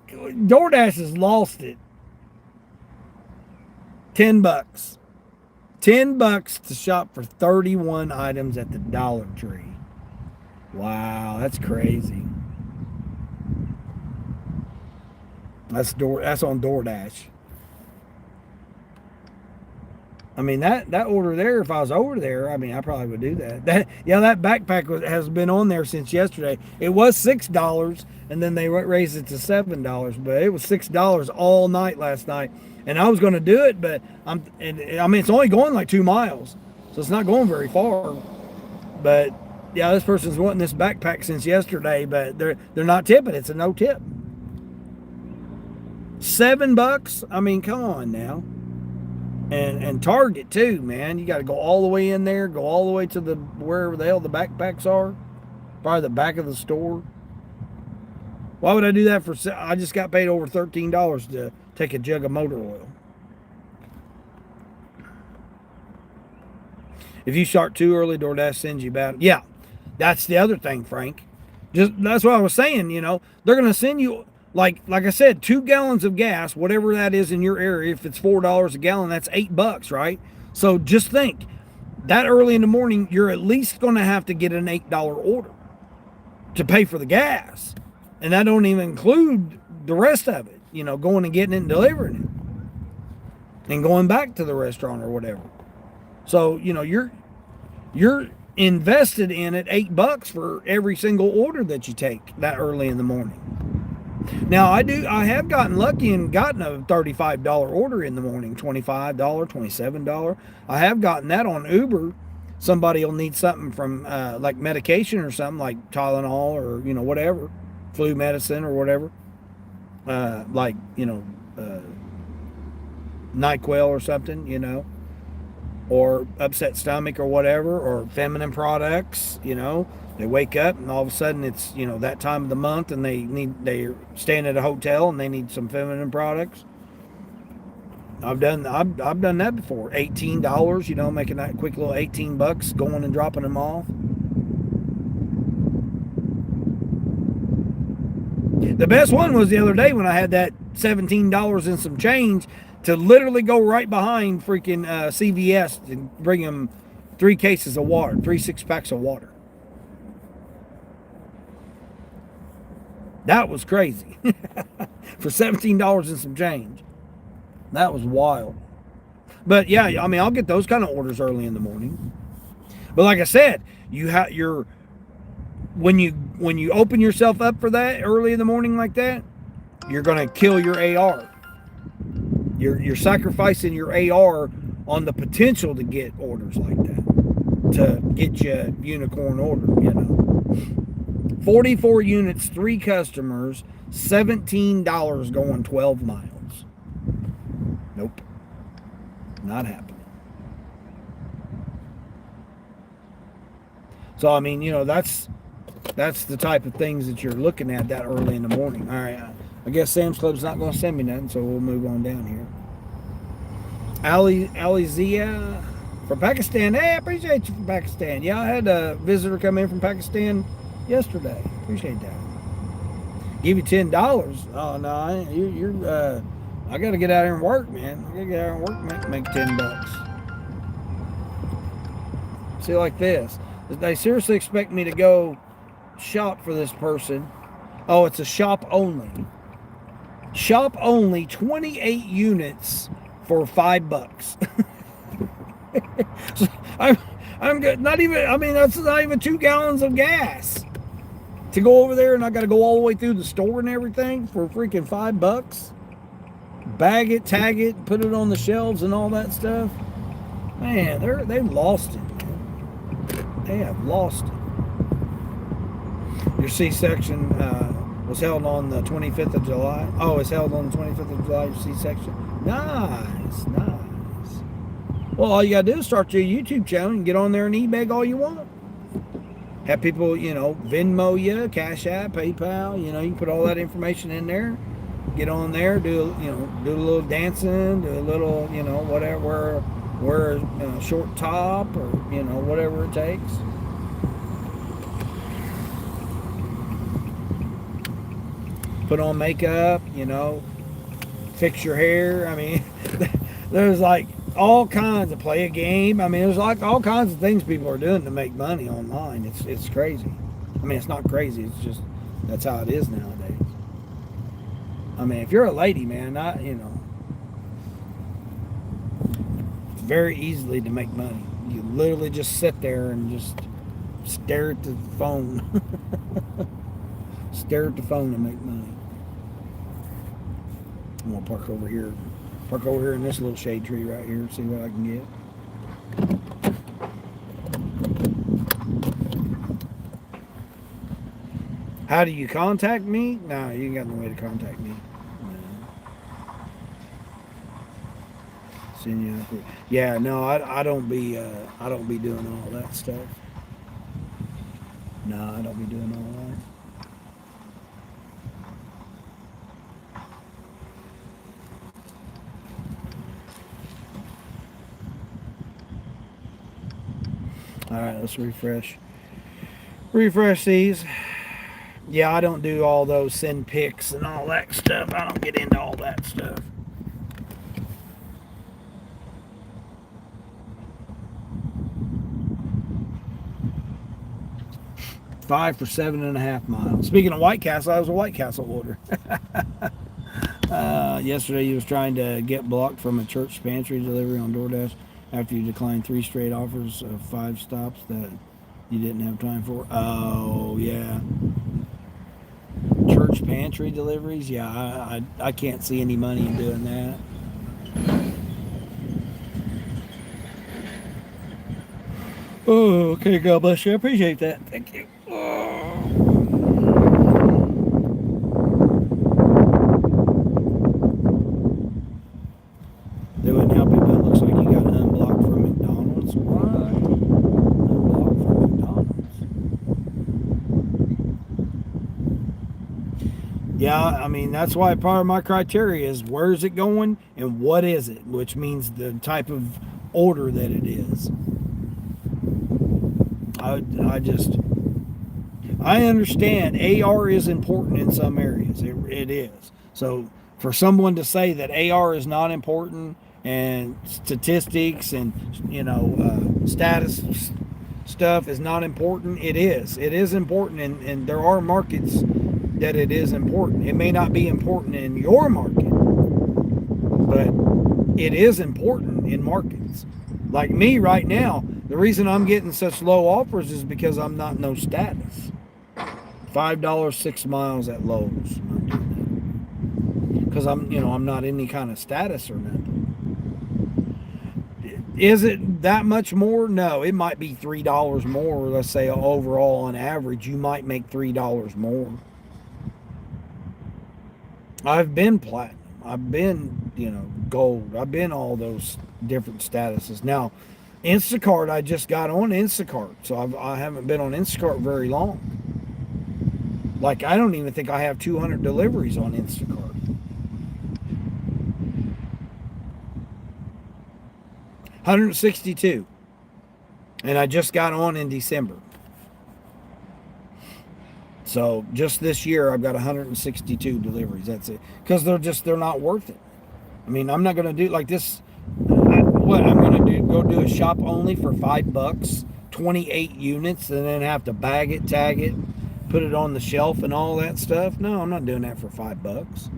DoorDash has lost it. $10. $10 to shop for 31 items at the Dollar Tree. Wow, that's crazy. That's on DoorDash. I mean, that order there, if I was over there, I mean, I probably would do that. That backpack has been on there since yesterday. It was $6, and then they raised it to $7, but it was $6 all night last night. And I was going to do it, but I mean, it's only going like 2 miles, so it's not going very far. But yeah, this person's wanting this backpack since yesterday, but they're not tipping. It's a no tip. $7. I mean, come on now. And Target too, man. You got to go all the way in there, go all the way to wherever the hell the backpacks are, probably the back of the store. Why would I do that I just got paid over $13 to take a jug of motor oil. If you start too early, DoorDash sends you back. Yeah, that's the other thing, Frank. That's what I was saying. You know, they're gonna send you. Like I said, 2 gallons of gas, whatever that is in your area. If it's $4 a gallon, that's $8, right? So just think, that early in the morning, you're at least going to have to get an $8 order to pay for the gas, and that don't even include the rest of it. You know, going and getting it and delivering it, and going back to the restaurant or whatever. So you know, you're invested in it $8 for every single order that you take that early in the morning. Now, I have gotten lucky and gotten a $35 order in the morning, $25, $27. I have gotten that on Uber. Somebody will need something from like medication or something, like Tylenol or, you know, whatever, flu medicine or whatever, like, you know, NyQuil or something, you know, or upset stomach or whatever, or feminine products, you know. They wake up and all of a sudden it's, you know, that time of the month, and they're staying at a hotel and they need some feminine products. I've done that before. $18, you know, making that quick little $18, going and dropping them off. The best one was the other day when I had that $17 and some change to literally go right behind freaking CVS and bring them 3 cases of water, 3 6-packs of water. That was crazy. For $17 and some change. That was wild. But yeah, I mean, I'll get those kind of orders early in the morning. But like I said, when you open yourself up for that early in the morning like that, you're going to kill your AR. You're sacrificing your AR on the potential to get orders like that, to get you a unicorn order, you know. 44 units, 3 customers, $17 going 12 miles. Nope. Not happening. So, I mean, you know, that's the type of things that you're looking at that early in the morning. All right. I guess Sam's Club's not going to send me nothing, so we'll move on down here. Alizia from Pakistan. Hey, I appreciate you from Pakistan. Yeah, I had a visitor come in from Pakistan yesterday. Appreciate that. Give you $10. Oh no, you're I gotta get out here and work, man. I gotta get out here and work, make $10. See, like this. They seriously expect me to go shop for this person. Oh, it's a shop only. Shop only, 28 units for $5. I'm good. Not even, I mean, that's not even 2 gallons of gas to go over there, and I got to go all the way through the store and everything for freaking $5. Bag it, tag it, put it on the shelves and all that stuff. Man, they've lost it. Man. They have lost it. Your C-section was held on the 25th of July. Oh, it's held on the 25th of July, your C-section. Nice, nice. Well, all you got to do is start your YouTube channel and get on there and e-bag all you want. Have people, you know, Venmo you, Cash App, PayPal, you know, you can put all that information in there. Get on there, do a little dancing, do a little, you know, whatever, wear a short top or, you know, whatever it takes. Put on makeup, you know, fix your hair. I mean, there's like all kinds of, play a game. I mean, there's like all kinds of things people are doing to make money online. It's crazy. I mean, it's not crazy. It's just, that's how it is nowadays. I mean, if you're a lady, man, it's very easily to make money. You literally just sit there and just stare at the phone. Stare at the phone and make money. I'm gonna park over here in this little shade tree right here and see what I can get. How do you contact me? No, you ain't got no way to contact me. Yeah, no, I don't be doing all that stuff. No, I don't be doing all that. All right, let's refresh these. Yeah, I don't do all those send pics and all that stuff. I don't get into all that stuff. 5 for 7.5 miles. Speaking of White Castle, I was a White Castle order. Yesterday, you was trying to get blocked from a church pantry delivery on DoorDash after you declined 3 straight offers of 5 stops that you didn't have time for. Oh, yeah. Church pantry deliveries? Yeah, I can't see any money in doing that. Oh, okay, God bless you. I appreciate that. Thank you. They wouldn't help you, but it looks like you got unblocked from McDonald's. What? Unblocked from McDonald's. Yeah, I mean, that's why part of my criteria is where is it going and what is it, which means the type of order that it is. I understand AR is important in some areas. It is. So for someone to say that AR is not important and statistics and, status stuff is not important, it is. It is important, and there are markets that it is important. It may not be important in your market, but it is important in markets. Like me right now, the reason I'm getting such low offers is because I'm not no status. $5 6 miles at Lowe's. Because I'm not any kind of status or nothing. Is it that much more? No, it might be $3 more. Let's say overall on average, you might make $3 more. I've been platinum. I've been, gold. I've been all those different statuses. Now, Instacart, I just got on Instacart, so I haven't been on Instacart very long. Like, I don't even think I have 200 deliveries on Instacart. $162. And I just got on in December. So just this year, I've got 162 deliveries. That's it. Because they're not worth it. I mean, I'm not going to do like this. What I'm going to do, go do a shop only for $5, 28 units, and then have to bag it, tag it, put it on the shelf and all that stuff. No, I'm not doing that for $5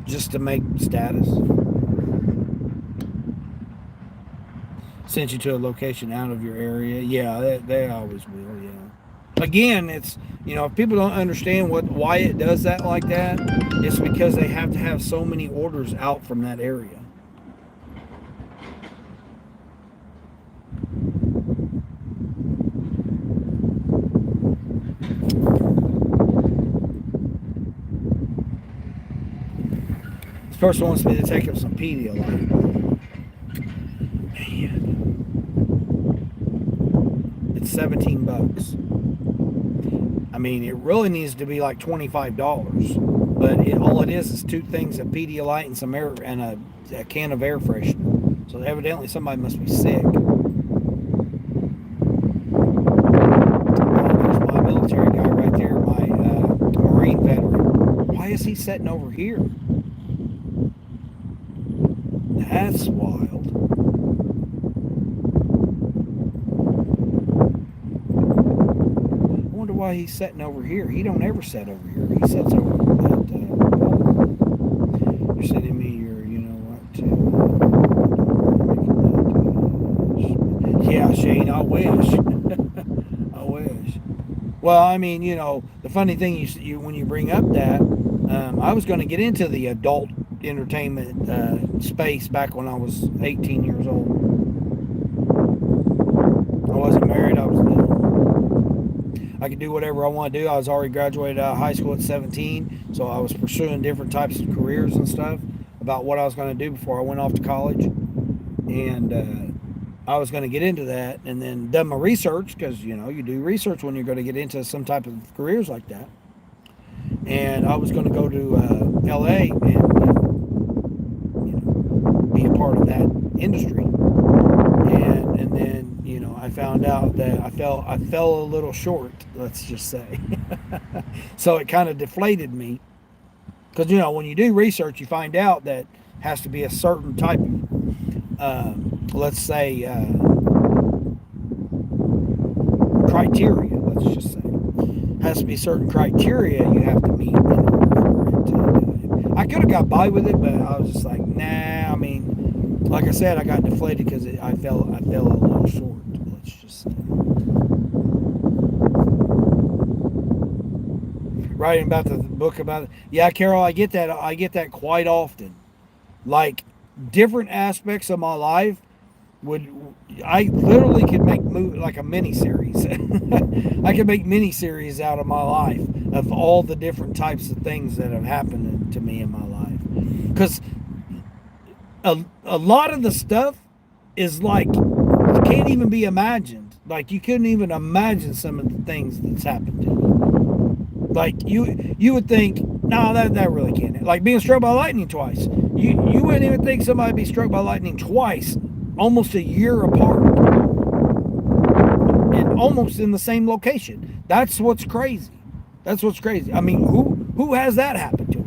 just to make status. sent you to a location out of your area. Yeah, they always will. Yeah. Again, it's, if people don't understand why it does that like that, it's because they have to have so many orders out from that area. This person wants me to take him some Pedialyte. Man. It's $17. I mean, it really needs to be like $25. But all it is 2 things of Pedialyte and some air and a can of air freshener. So evidently somebody must be sick. There's my military guy right there, my Marine veteran. Why is he sitting over here? That's wild. I wonder why he's sitting over here. He don't ever sit over here. He sits over that. You're sending me your, yeah, Shane. I wish. I wish. Well, I mean, the funny thing you when you bring up that, I was going to get into the adult entertainment space back when I was 18 years old. I wasn't married. I was little. I could do whatever I want to do. I was already graduated out of high school at 17, so I was pursuing different types of careers and stuff about what I was going to do before I went off to college. And I was going to get into that, and then done my research, because you do research when you're going to get into some type of careers like that. And I was going to go to LA and be a part of that industry. And then I found out that I fell a little short, let's just say. So it kind of deflated me, because when you do research, you find out that has to be a certain type of let's say criteria, let's just say. Has to be certain criteria you have to meet in order for it to do it. I could have got by with it, but I was just like, nah. I mean, like I said, I got deflated because I fell a little short. Let's just say. Writing about the book about it. Yeah, Carol, I get that. I get that quite often. Like different aspects of my life. I literally could make like a mini series. I could make mini series out of my life of all the different types of things that have happened to me in my life. Because a lot of the stuff is like can't even be imagined. Like you couldn't even imagine some of the things that's happened to me. Like you would think, no, that really can't. Like being struck by lightning twice. You wouldn't even think somebody would be struck by lightning twice. Almost a year apart and almost in the same location. That's what's crazy. That's what's crazy. I mean, who has that happen to?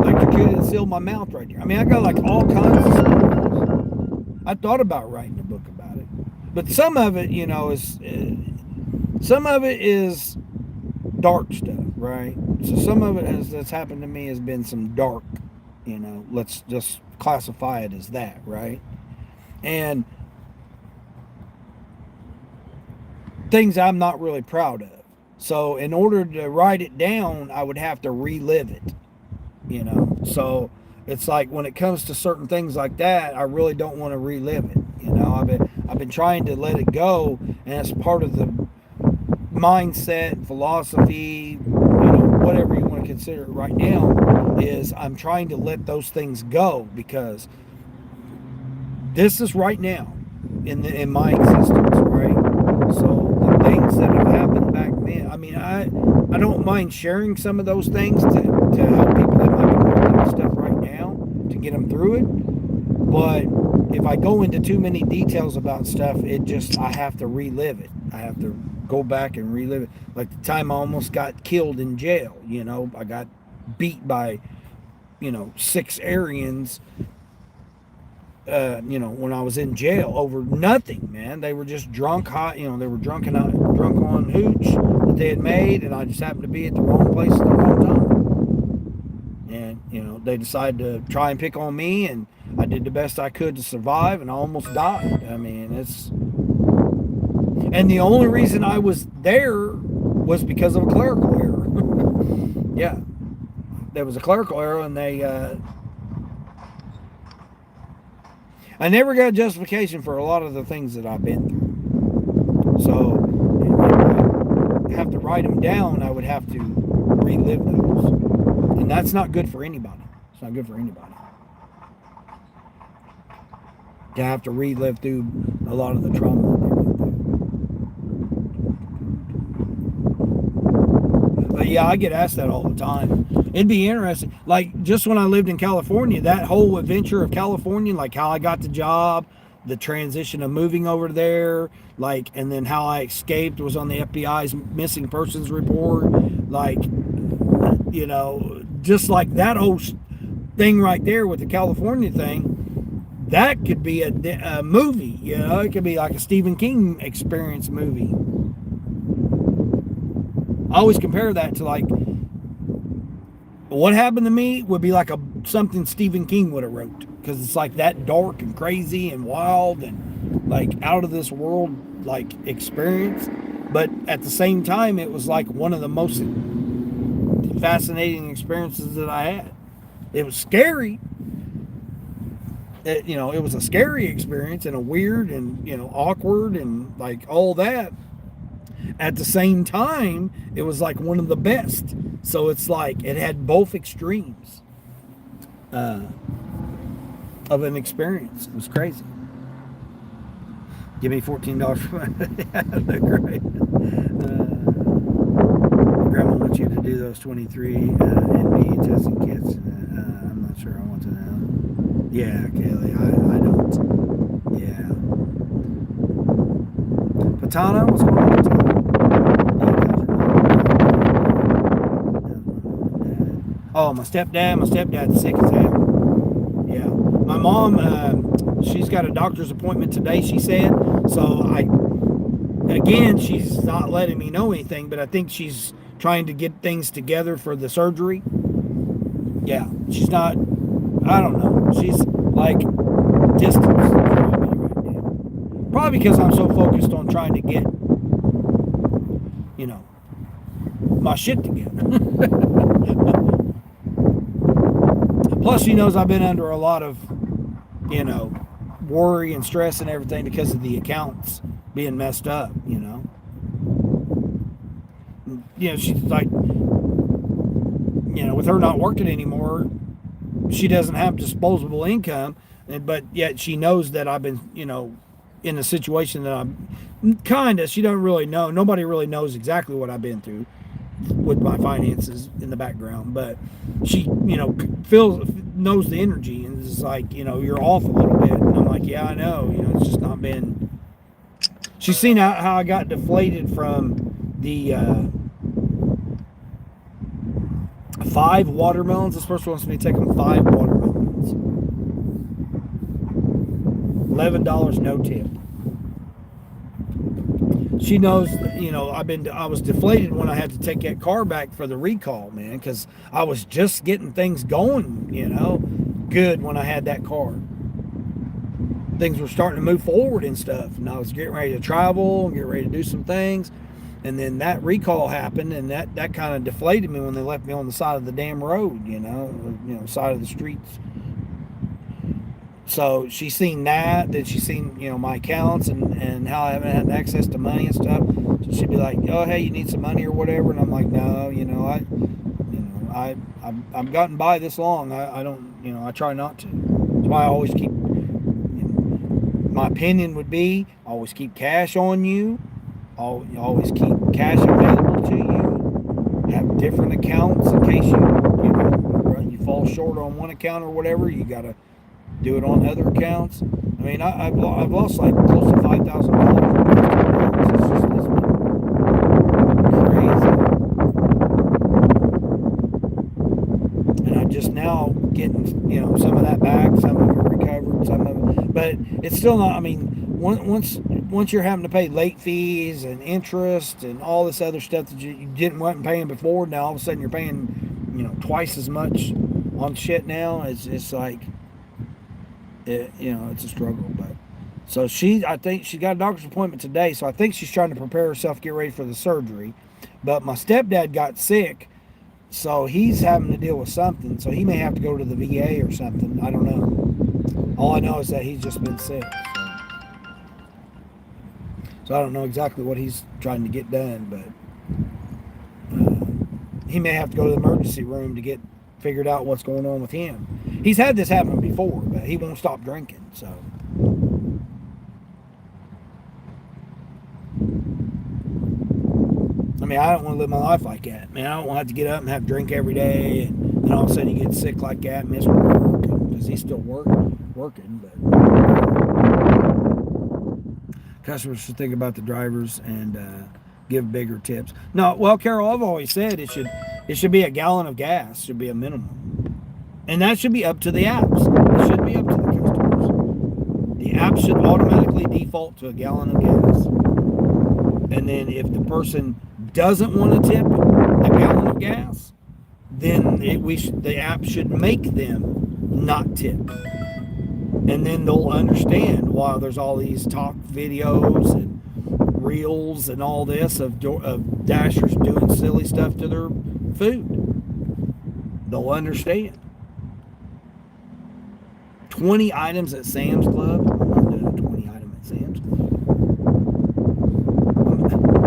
Like you could seal my mouth right here. I mean, I got like all kinds of stuff. I thought about writing a book about it, but some of it, is dark stuff, right? So some of it that's happened to me has been some dark, let's just classify it as that, right? And things I'm not really proud of. So in order to write it down, I would have to relive it, So it's like when it comes to certain things like that, I really don't want to relive it. I've been trying to let it go, and it's part of the mindset, philosophy, whatever you want to consider it right now, is I'm trying to let those things go, because this is right now in my existence, right? So the things that have happened back then, I mean, I don't mind sharing some of those things to help people that might be going through stuff right now to get them through it. But if I go into too many details about stuff, I have to relive it. I have to go back and relive it. Like the time I almost got killed in jail, I got beat by, 6 Aryans, when I was in jail over nothing, man. They were just drunk, hot, they were drunk on hooch that they had made, and I just happened to be at the wrong place at the wrong time. And, they decided to try and pick on me, and I did the best I could to survive, and I almost died. I mean, and the only reason I was there was because of a clerical error. Yeah. There was a clerical error, and I never got justification for a lot of the things that I've been through. So, if I have to write them down, I would have to relive those. And that's not good for anybody. It's not good for anybody. To have to relive through a lot of the trauma that they went through. But yeah, I get asked that all the time. It'd be interesting. Like, just when I lived in California, that whole adventure of California, like how I got the job, the transition of moving over there, like, and then how I escaped was on the FBI's missing persons report. Like, just like that whole thing right there with the California thing, that could be a movie. It could be like a Stephen King experience movie. I always compare that to, like, what happened to me would be like something Stephen King would have wrote, because it's like that dark and crazy and wild and like out of this world like experience, but at the same time it was like one of the most fascinating experiences that I had. It was scary. It was a scary experience and a weird and awkward and like all that. At the same time, it was like one of the best. So it's like it had both extremes of an experience. It was crazy. Give me $14 for that. Great. Grandma wants you to do those 23 NB testing kits. I'm not sure I want to know. Yeah, Kaylee, I don't. Yeah. Patana, what's going on, Patana? Oh, my stepdad's sick as hell. Yeah. My mom, she's got a doctor's appointment today, she said. So she's not letting me know anything, but I think she's trying to get things together for the surgery. Yeah. She's not, I don't know. She's like distance from me right now. Probably because I'm so focused on trying to get, my shit together. Plus, she knows I've been under a lot of, worry and stress and everything because of the accounts being messed up, she's like, with her not working anymore, she doesn't have disposable income, but yet she knows that I've been, in a situation that I'm she don't really know. Nobody really knows exactly what I've been through with my finances in the background, but she knows the energy, and it's like, you're off a little bit, and I'm like, yeah, I know, it's just not been. She's seen how I got deflated from the 5 watermelons. This person wants me to take them 5 watermelons, $11 no tip. She knows, I was deflated when I had to take that car back for the recall, man, because I was just getting things going, good when I had that car. Things were starting to move forward and stuff, and I was getting ready to travel and get ready to do some things, and then that recall happened, and that kind of deflated me when they left me on the side of the damn road, side of the streets. So she's seen that, then she's seen, my accounts and how I haven't had access to money and stuff. So she'd be like, oh, hey, you need some money or whatever. And I'm like, no, I've gotten by this long. I don't, I try not to. That's why I always keep, my opinion would be, always keep cash on you. Always keep cash available to you. Have different accounts in case you fall short on one account or whatever. You got to do it on other accounts. I mean, I've lost like close to $5,000. It's just crazy. And I'm just now getting, some of that back, some of it recovered, some of it. But it's still not, I mean, once you're having to pay late fees and interest and all this other stuff that you didn't want paying before, now all of a sudden you're paying, twice as much on shit now, it's like, it's a struggle. But so I think she got a doctor's appointment today, so I think she's trying to prepare herself, get ready for the surgery. But my stepdad got sick, so he's having to deal with something. So he may have to go to the VA or something. I don't know. All I know is that he's just been sick. So I don't know exactly what he's trying to get done, but he may have to go to the emergency room to get figured out what's going on with him. He's had this happen before, but he won't stop drinking, so. I mean, I don't want to live my life like that. Man, I don't want to have to get up and have a drink every day, and then all of a sudden he gets sick like that and miss work, because he's still working, but customers should think about the drivers and give bigger tips. No, well, Carol, I've always said it should be a gallon of gas, should be a minimum. And that should be up to the apps. It should be up to the customers. The app should automatically default to a gallon of gas. And then if the person doesn't want to tip a gallon of gas, then the app should make them not tip. And then they'll understand why there's all these talk videos and reels and all this of Dashers doing silly stuff to their food. They'll understand. 20 items at Sam's Club. I'm not doing a 20 item at Sam's Club.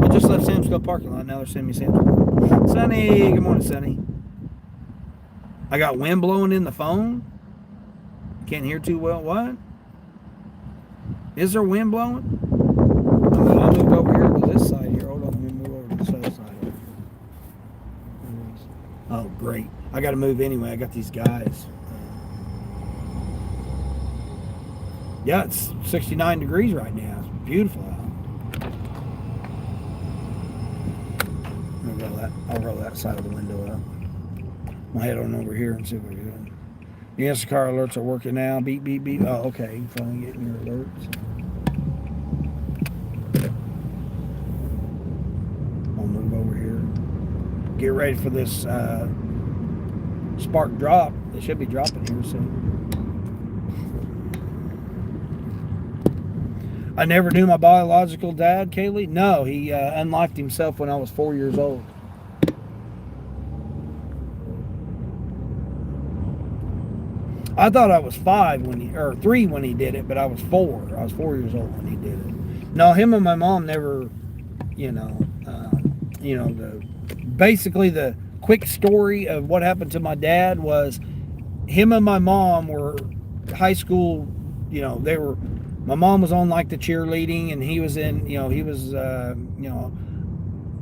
I just left Sam's Club parking lot. Now they're sending me Sam's Club. Sonny, good morning, Sonny. I got wind blowing in the phone. Can't hear too well. What? Is there wind blowing? I moved over here to this side here. Hold on, let me move over to this other side. Oh, great. I got to move anyway. I got these guys. Yeah, it's 69 degrees right now. It's beautiful out. I'll roll that side of the window up. I'll head on over here and see what we're doing. The Instacart car alerts are working now. Beep, beep, beep. Oh, okay. You're finally getting your alerts. I'll move over here. Get ready for this spark drop. They should be dropping here soon. I never knew my biological dad, Kaylee. No, he unlifed himself when I was 4 years old. I thought I was 3 when he did it, but I was 4. I was 4 years old when he did it. No, him and my mom never, basically the quick story of what happened to my dad was him and my mom were high school, my mom was on like the cheerleading and he was in,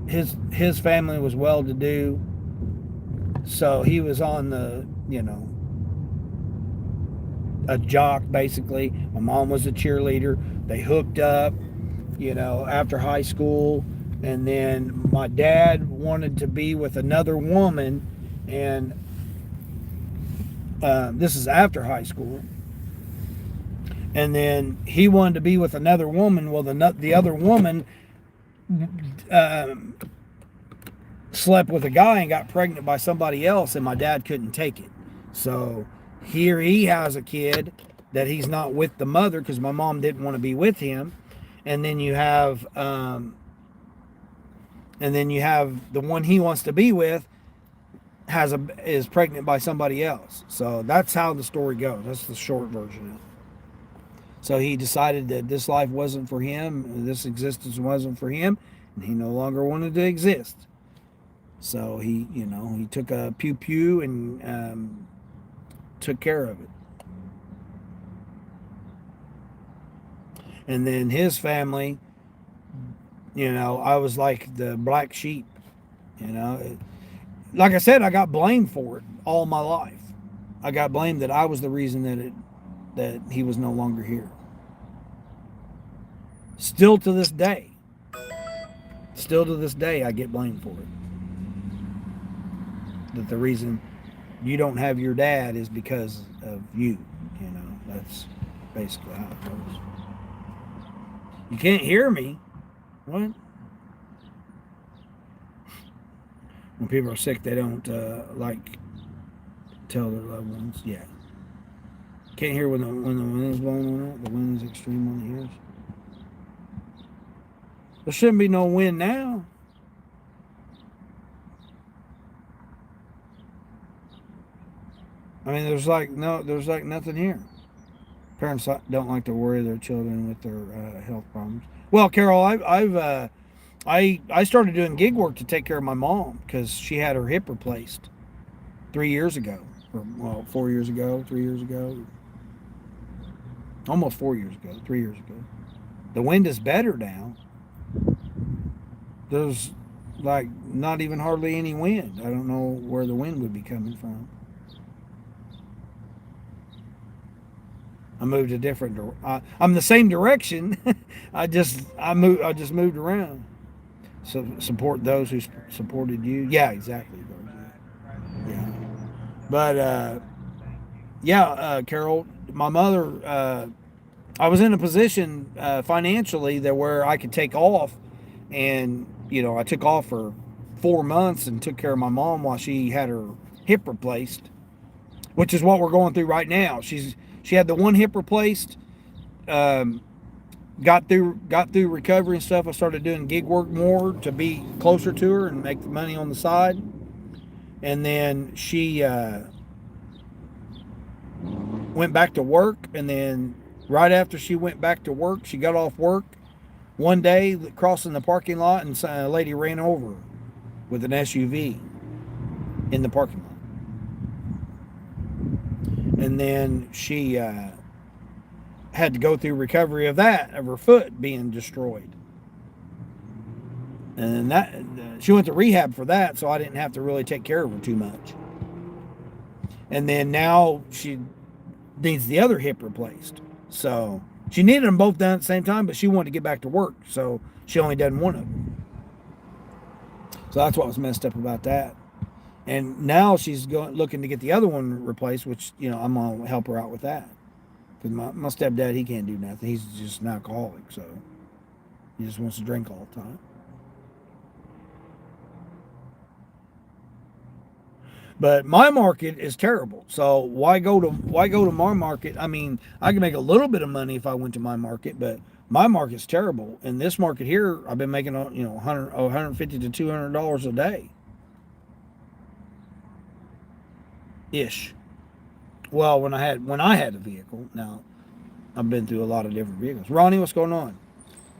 his family was well to do. So he was on the, a jock basically. My mom was a cheerleader. They hooked up, after high school, and then my dad wanted to be with another woman, and this is after high school, and then he wanted to be with another woman. Well, the other woman slept with a guy and got pregnant by somebody else, and my dad couldn't take it. So here he has a kid that he's not with the mother because my mom didn't want to be with him. And then you have the one he wants to be with is pregnant by somebody else. So that's how the story goes. That's the short version of it. So he decided that this life wasn't for him, this existence wasn't for him, and he no longer wanted to exist. So he took a pew and took care of it. And then his family, I was like the black sheep, Like I said, I got blamed for it all my life. I got blamed that I was the reason that he was no longer here. Still to this day, I get blamed for it. That the reason you don't have your dad is because of you. That's basically how it goes. You can't hear me. What? When people are sick, they don't tell their loved ones. Yeah. Can't hear when the wind is blowing on it. The wind is extreme on the ears. There shouldn't be no wind now. I mean, there's like nothing here. Parents don't like to worry their children with their health problems. Well, Carol, I started doing gig work to take care of my mom because she had her hip replaced 3 years ago, or well, 4 years ago, 3 years ago, almost 4 years ago, 3 years ago. The wind is better now. There's like not even hardly any wind. I don't know where the wind would be coming from. I moved a different. I'm the same direction. I just moved around. So support those who supported you. Yeah, exactly. Yeah, but Carol, my mother. I was in a position financially that where I could take off, and I took off for 4 months and took care of my mom while she had her hip replaced, which is what we're going through right now. She had the one hip replaced, got through recovery and stuff. I started doing gig work more to be closer to her and make the money on the side. And then she went back to work. And then right after she went back to work, she got off work one day crossing the parking lot, and a lady ran over her with an SUV in the parking lot. And then she had to go through recovery of her foot being destroyed. And that she went to rehab for that, so I didn't have to really take care of her too much. And then now she needs the other hip replaced. So she needed them both done at the same time, but she wanted to get back to work, so she only done one of them. So that's what was messed up about that. And now she's looking to get the other one replaced, which, I'm going to help her out with that. Because my stepdad, he can't do nothing. He's just an alcoholic, so he just wants to drink all the time. But my market is terrible. So why go to my market? I mean, I can make a little bit of money if I went to my market, but my market's terrible. In this market here, I've been making $150 to $200 a day. Ish. Well, when I had a vehicle. Now, I've been through a lot of different vehicles. Ronnie, what's going on?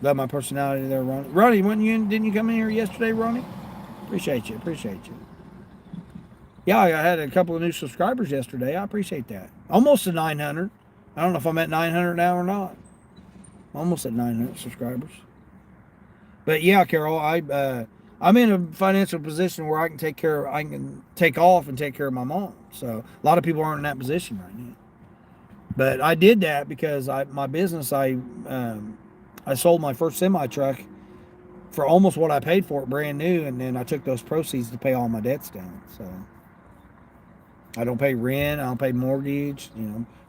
Love my personality there, Ronnie. Ronnie, didn't you come in here yesterday, Ronnie? Appreciate you. Yeah, I had a couple of new subscribers yesterday. I appreciate that. Almost at 900. I don't know if I'm at 900 now or not. Almost at 900 subscribers. But yeah, Carol, I'm in a financial position where I can take off and take care of my mom. So a lot of people aren't in that position right now. But I did that because my business, I sold my first semi truck for almost what I paid for it, brand new, and then I took those proceeds to pay all my debts down. So I don't pay rent, I don't pay mortgage,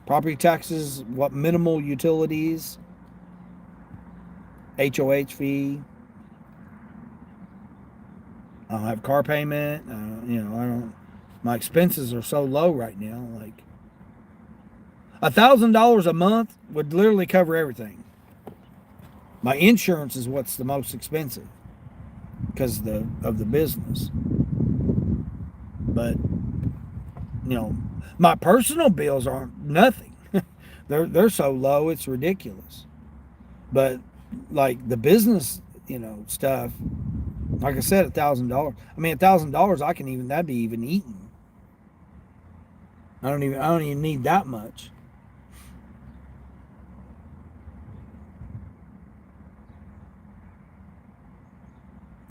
property taxes, what minimal utilities, HOH fee. I don't have car payment. My expenses are so low right now. Like $1,000 a month would literally cover everything. My insurance is what's the most expensive because of the business. But my personal bills aren't nothing. they're so low it's ridiculous. But like the business, stuff. Like I said, $1,000. I mean, $1,000. That'd be even eaten. I don't even need that much.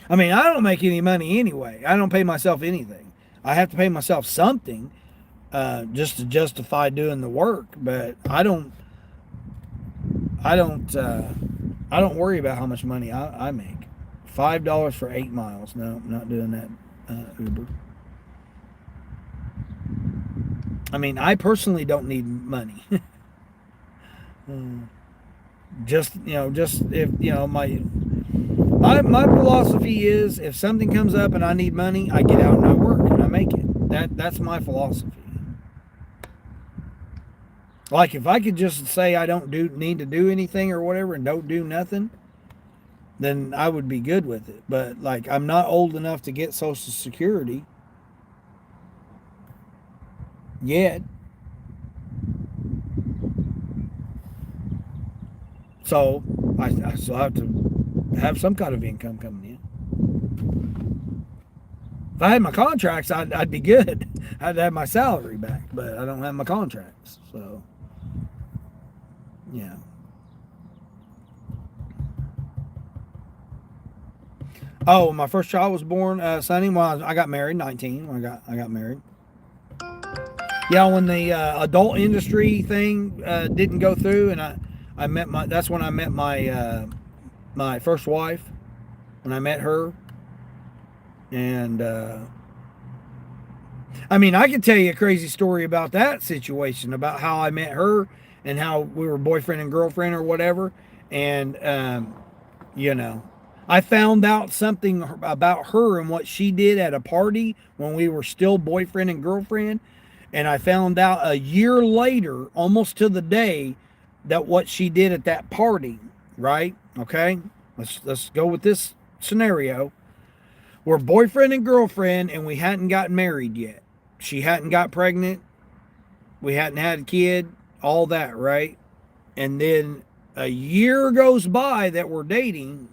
I mean, I don't make any money anyway. I don't pay myself anything. I have to pay myself something just to justify doing the work. But I don't worry about how much money I make. $5 for 8 miles. No, I'm not doing that Uber. I mean, I personally don't need money. Just if my philosophy is if something comes up and I need money, I get out and I work and I make it. That's my philosophy. Like if I could just say I don't need to do anything or whatever and don't do nothing, then I would be good with it. But like I'm not old enough to get Social Security yet. So I still have to have some kind of income coming in. If I had my contracts, I'd be good. I'd have my salary back, but I don't have my contracts. So, yeah. Oh, my first child was born, Sonny. Well, I got married, 19. When I got married. Yeah, when the adult industry thing didn't go through, and that's when I met my my first wife. When I met her. And I mean, I could tell you a crazy story about that situation, about how I met her and how we were boyfriend and girlfriend or whatever. And you know, I found out something about her and what she did at a party when we were still boyfriend and girlfriend. And I found out a year later, almost to the day, that what she did at that party, right? Okay, let's go with this scenario. We're boyfriend and girlfriend, and we hadn't gotten married yet. She hadn't got pregnant. We hadn't had a kid, all that, right? And then a year goes by that we're dating,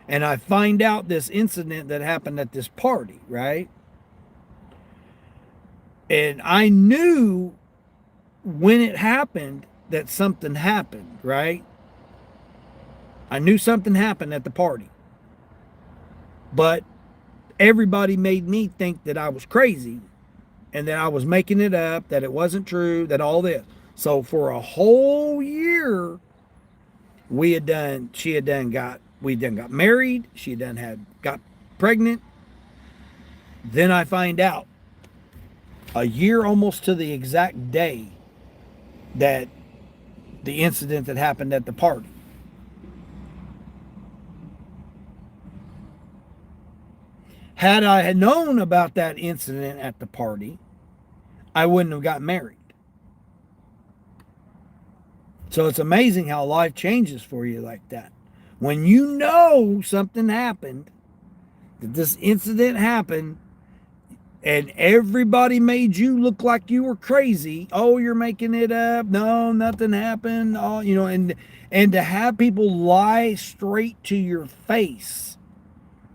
and I find out this incident that happened at this party, right? And I knew when it happened that something happened, right? I knew something happened at the party. But everybody made me think that I was crazy and that I was making it up, that it wasn't true, that all this. So for a whole year, we had got married, she had got pregnant. Then I find out a year almost to the exact day that the incident that happened at the party. Had I had known about that incident at the party, I wouldn't have got married. So it's amazing how life changes for you like that. When you know something happened, that this incident happened, and everybody made you look like you were crazy. Oh, you're making it up. No, nothing happened. Oh, you know, and to have people lie straight to your face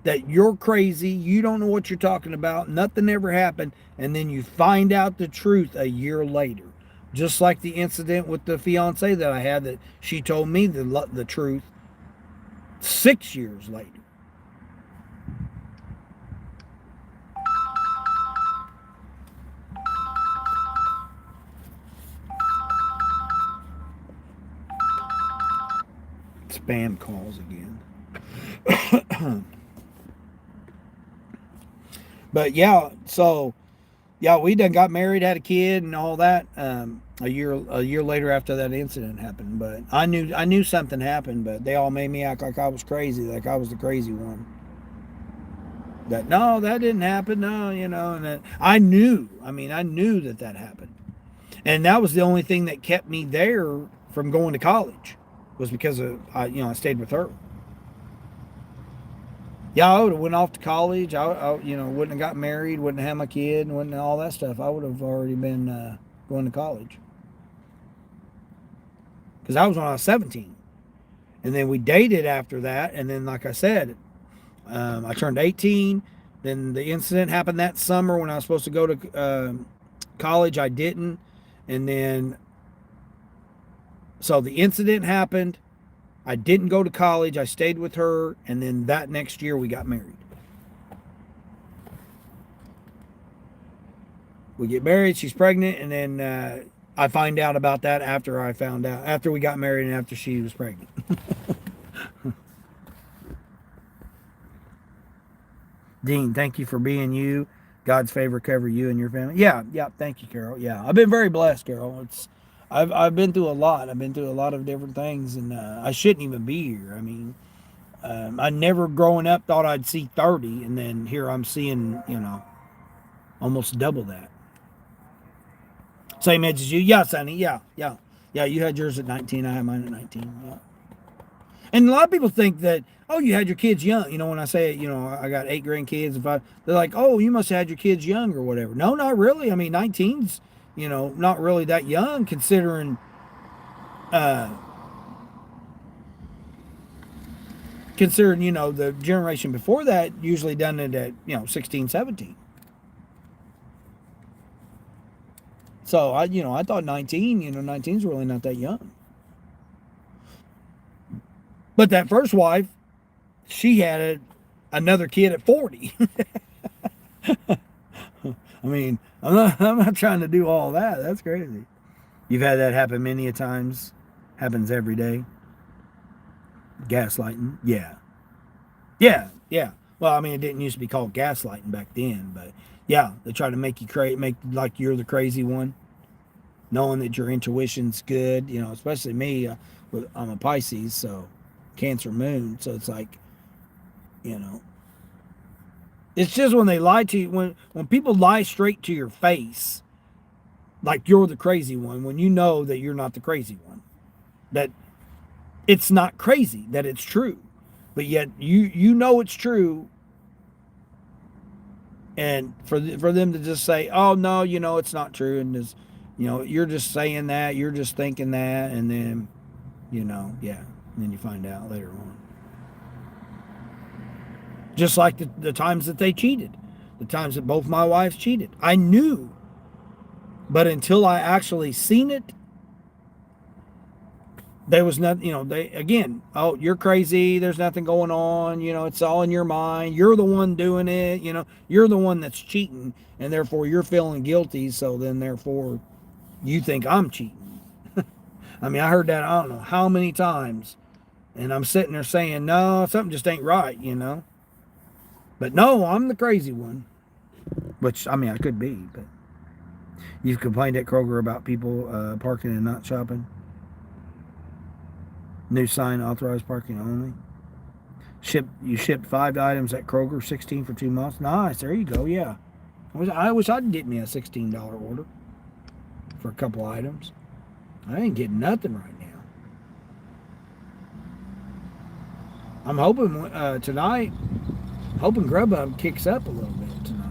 that you're crazy, you don't know what you're talking about, nothing ever happened, and then you find out the truth a year later. Just like the incident with the fiance that I had, that she told me the truth 6 years later. Spam calls again. But yeah, so yeah, we done got married, had a kid, and all that a year later after that incident happened. But I knew something happened, but they all made me act like I was crazy, like I was the crazy one. That no, that didn't happen. No, you know, and I knew that happened, and that was the only thing that kept me there from going to college, was because I stayed with her. Yeah, I would have went off to college. I wouldn't have got married, wouldn't have had my kid, wouldn't have all that stuff. I would have already been going to college. Because that was when I was 17. And then we dated after that. And then, like I said, I turned 18. Then the incident happened that summer when I was supposed to go to college. I didn't. And then, so the incident happened. I didn't go to college. I stayed with her. And then that next year we got married. We get married. She's pregnant. And then I find out about that after we got married and after she was pregnant. Dean, thank you for being you. God's favor cover you and your family. Yeah. Thank you, Carol. Yeah, I've been very blessed, Carol. I've been through a lot. I've been through a lot of different things, and I shouldn't even be here. I mean, I never growing up thought I'd see 30, and then here I'm seeing, almost double that. Same age as you? Yeah, Sonny. Yeah. Yeah, you had yours at 19. I had mine at 19. Yeah. And a lot of people think that, oh, you had your kids young. You know, when I say, you know, I got 8 grandkids and 5, they're like, oh, you must have had your kids young or whatever. No, not really. I mean, 19's, you know, not really that young considering, you know, the generation before that usually done it at, you know, 16, 17. So I thought 19, you know, 19's really not that young. But that first wife, she had another kid at 40. I mean, I'm not trying to do all that. That's crazy. You've had that happen many a times. Happens every day. Gaslighting. Yeah. Well, I mean, it didn't used to be called gaslighting back then, but yeah, they try to make you make like you're the crazy one, knowing that your intuition's good. You know, especially me. I'm a Pisces, so Cancer moon, so it's like, you know, it's just when they lie to you, when people lie straight to your face, like you're the crazy one, when you know that you're not the crazy one, that it's not crazy, that it's true, but yet you know it's true, and for them to just say, oh no, you know, it's not true, and just, you know, you're just saying that, you're just thinking that, and then, you know, yeah. And then you find out later on. Just like the times that they cheated. The times that both my wives cheated. I knew. But until I actually seen it, there was nothing, you know, oh, you're crazy. There's nothing going on. You know, it's all in your mind. You're the one doing it. You know, you're the one that's cheating. And therefore you're feeling guilty. So then therefore you think I'm cheating. I mean, I heard that I don't know how many times. And I'm sitting there saying, no, something just ain't right, you know. But no, I'm the crazy one. Which, I mean, I could be, but. You've complained at Kroger about people parking and not shopping. New sign, authorized parking only. You shipped 5 items at Kroger, 16 for 2 months. Nice, there you go, yeah. I wish I'd get me a $16 order for a couple items. I ain't getting nothing right now. I'm hoping tonight, hoping Grubhub kicks up a little bit tonight.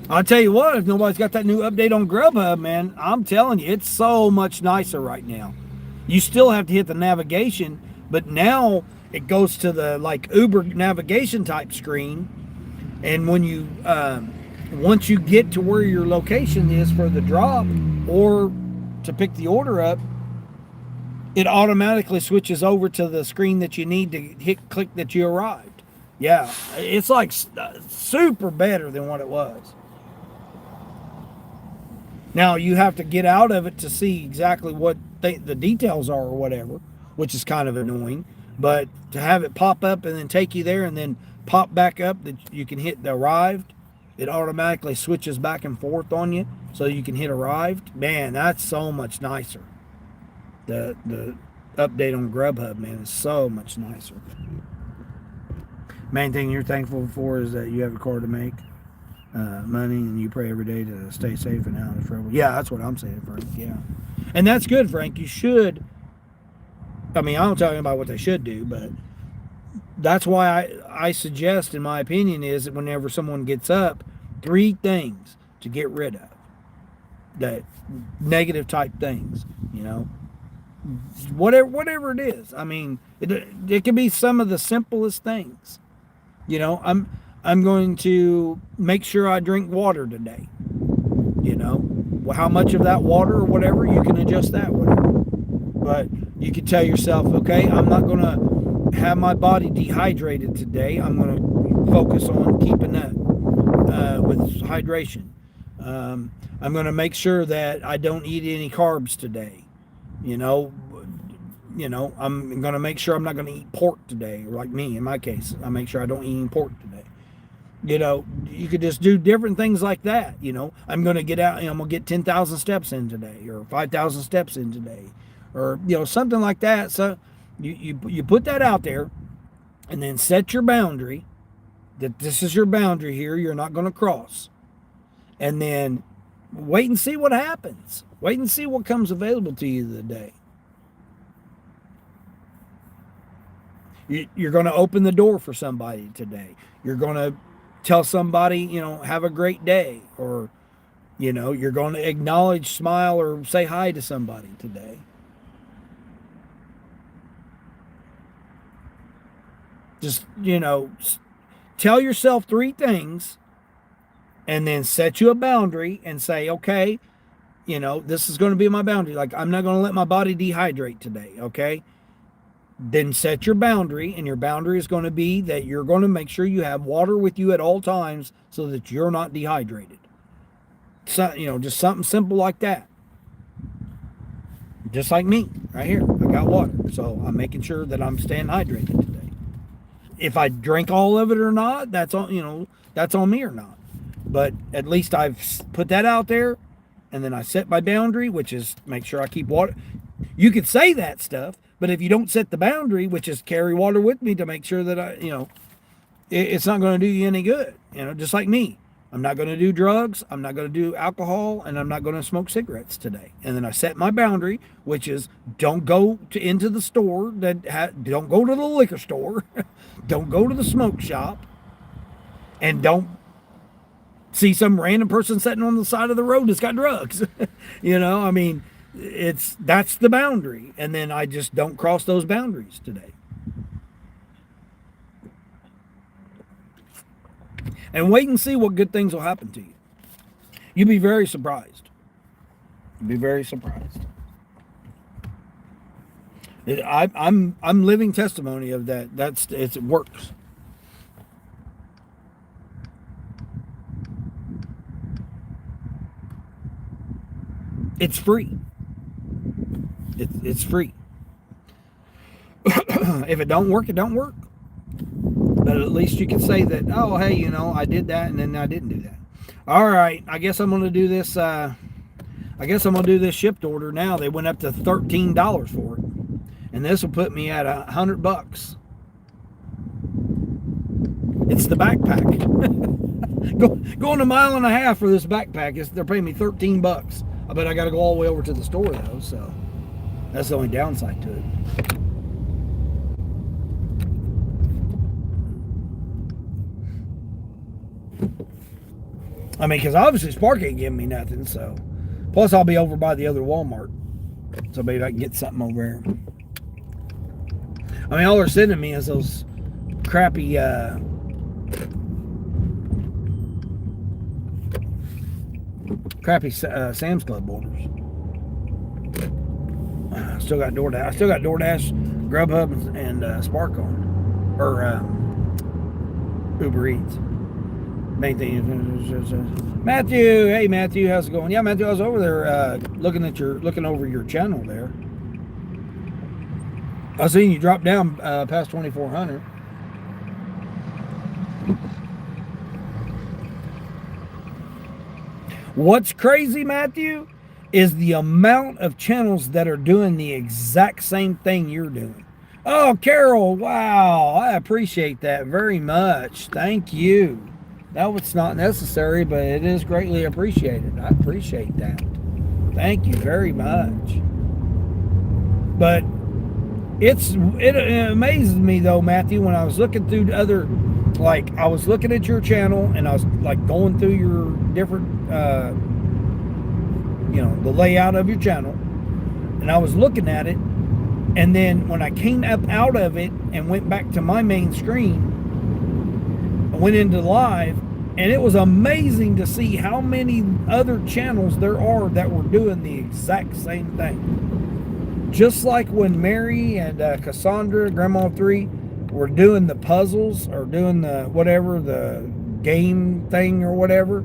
I'll tell you what, if nobody's got that new update on Grubhub, man, I'm telling you, it's so much nicer right now. You still have to hit the navigation, but now it goes to the like Uber navigation type screen. And when you, once you get to where your location is for the drop or to pick the order up, it automatically switches over to the screen that you need to click that you arrived. Yeah, it's like super better than what it was. Now you have to get out of it to see exactly what the details are or whatever, which is kind of annoying. But to have it pop up and then take you there and then pop back up that you can hit the arrived, it automatically switches back and forth on you so you can hit arrived. Man, that's so much nicer. The update on Grubhub, man, is so much nicer. Main thing you're thankful for is that you have a car to make money and you pray every day to stay safe and out of trouble. Yeah, that's what I'm saying, Frank. Yeah. And that's good, Frank. You should, I mean, I'm talking about what they should do, but that's why I suggest, in my opinion, is that whenever someone gets up, 3 things to get rid of. That negative type things, you know. Whatever it is. I mean, it can be some of the simplest things. You know, I'm going to make sure I drink water today. You know, how much of that water or whatever, you can adjust that whatever. But you can tell yourself, okay, I'm not going to have my body dehydrated today. I'm going to focus on keeping that with hydration. I'm going to make sure that I don't eat any carbs today. You know, I'm going to make sure I'm not going to eat pork today. Like me, in my case, I make sure I don't eat any pork today. You know, you could just do different things like that. You know, I'm going to get out and I'm going to get 10,000 steps in today or 5,000 steps in today or, you know, something like that. So you put that out there and then set your boundary that this is your boundary here. You're not going to cross. And then wait and see what happens. Wait and see what comes available to you today. You're going to open the door for somebody today. You're going to tell somebody, have a great day. Or, you're going to acknowledge, smile, or say hi to somebody today. Just, tell yourself 3 things and then set you a boundary and say, okay, this is going to be my boundary. Like, I'm not going to let my body dehydrate today, okay? Then set your boundary, and your boundary is going to be that you're going to make sure you have water with you at all times so that you're not dehydrated. So, just something simple like that. Just like me, right here. I got water, so I'm making sure that I'm staying hydrated today. If I drink all of it or not, that's on, that's on me or not. But at least I've put that out there, and then I set my boundary, which is make sure I keep water. You could say that stuff, but if you don't set the boundary, which is carry water with me to make sure that it's not going to do you any good. Just like me. I'm not going to do drugs, I'm not going to do alcohol, and I'm not going to smoke cigarettes today. And then I set my boundary, which is don't go into the store, don't go to the liquor store, don't go to the smoke shop, and don't see some random person sitting on the side of the road that's got drugs. That's the boundary. And then I just don't cross those boundaries today. And wait and see what good things will happen to you. You'll be very surprised. You'll be very surprised. I'm living testimony of that. It works. It's free. It's free. If it don't work, it don't work. But at least you can say that, oh, hey, I did that and then I didn't do that. All right, I guess I'm going to do this. Shipped order now. They went up to $13 for it. And this will put me at $100. It's the backpack. Going a mile and a half for this backpack. They're paying me $13. I bet I got to go all the way over to the store though, so that's the only downside to it. Because obviously Spark ain't giving me nothing, so. Plus, I'll be over by the other Walmart, so maybe I can get something over there. All they're sending me is those crappy, Sam's Club orders. Still got DoorDash. I still got DoorDash, Grubhub, and Spark on, or Uber Eats. Main thing is Matthew. Hey Matthew, how's it going? Yeah, Matthew, I was over there looking over your channel there. I seen you drop down past 2,400. What's crazy, Matthew, is the amount of channels that are doing the exact same thing you're doing. Oh, Carol, wow, I appreciate that very much. Thank you. That was not necessary, but it is greatly appreciated. I appreciate that. Thank you very much. But it amazes me though, Matthew, when I was looking through I was looking at your channel and I was going through your different, the layout of your channel, and I was looking at it, and then when I came up out of it and went back to my main screen, I went into live, and it was amazing to see how many other channels there are that were doing the exact same thing. Just like when Mary and Cassandra, Grandma 3, were doing the puzzles or doing the game thing or whatever,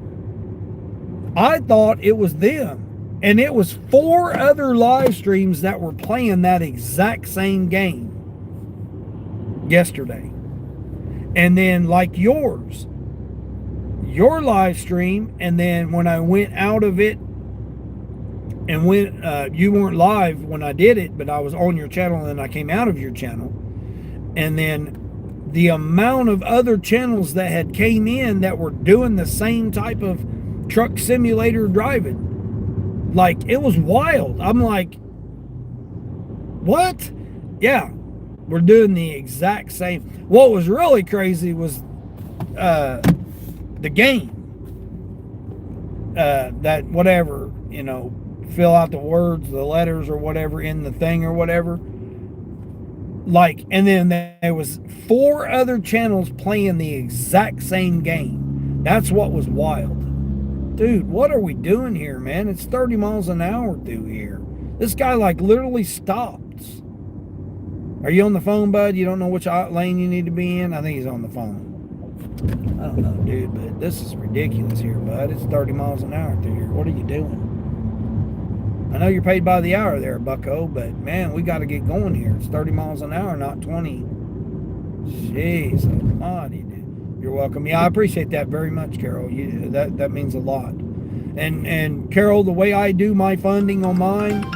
I thought it was them. And it was 4 other live streams that were playing that exact same game yesterday. And then like your live stream, and then when I went out of it and you weren't live when I did it, but I was on your channel, and then I came out of your channel, and then the amount of other channels that had came in that were doing the same type of truck simulator driving. Like, it was wild. I'm like, what? Yeah, we're doing the exact same. What was really crazy was the game. That whatever, you know, fill out the words, the letters or whatever in the thing or whatever. Like, and then there was 4 other channels playing the exact same game. That's what was wild. Dude, what are we doing here, man? It's 30 miles an hour through here. This guy, like, literally stops. Are you on the phone, bud? You don't know which lane you need to be in? I think he's on the phone. I don't know, dude, but this is ridiculous here, bud. It's 30 miles an hour through here. What are you doing? I know you're paid by the hour there, bucko, but man, we got to get going here. It's 30 miles an hour, not 20. Jeez, almighty, dude. You're welcome. Yeah, I appreciate that very much, Carol. That means a lot. And Carol, the way I do my funding on mine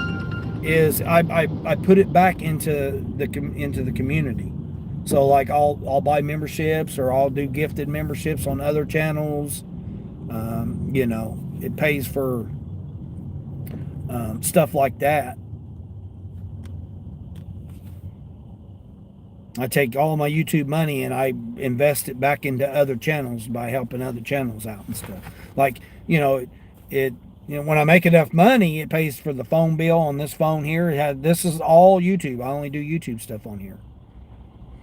is I put it back into the community. So like I'll buy memberships, or I'll do gifted memberships on other channels. You know, it pays for stuff like that. I take all my YouTube money and I invest it back into other channels by helping other channels out and stuff. Like, you know, when I make enough money, it pays for the phone bill on this phone here. This is all YouTube. I only do YouTube stuff on here.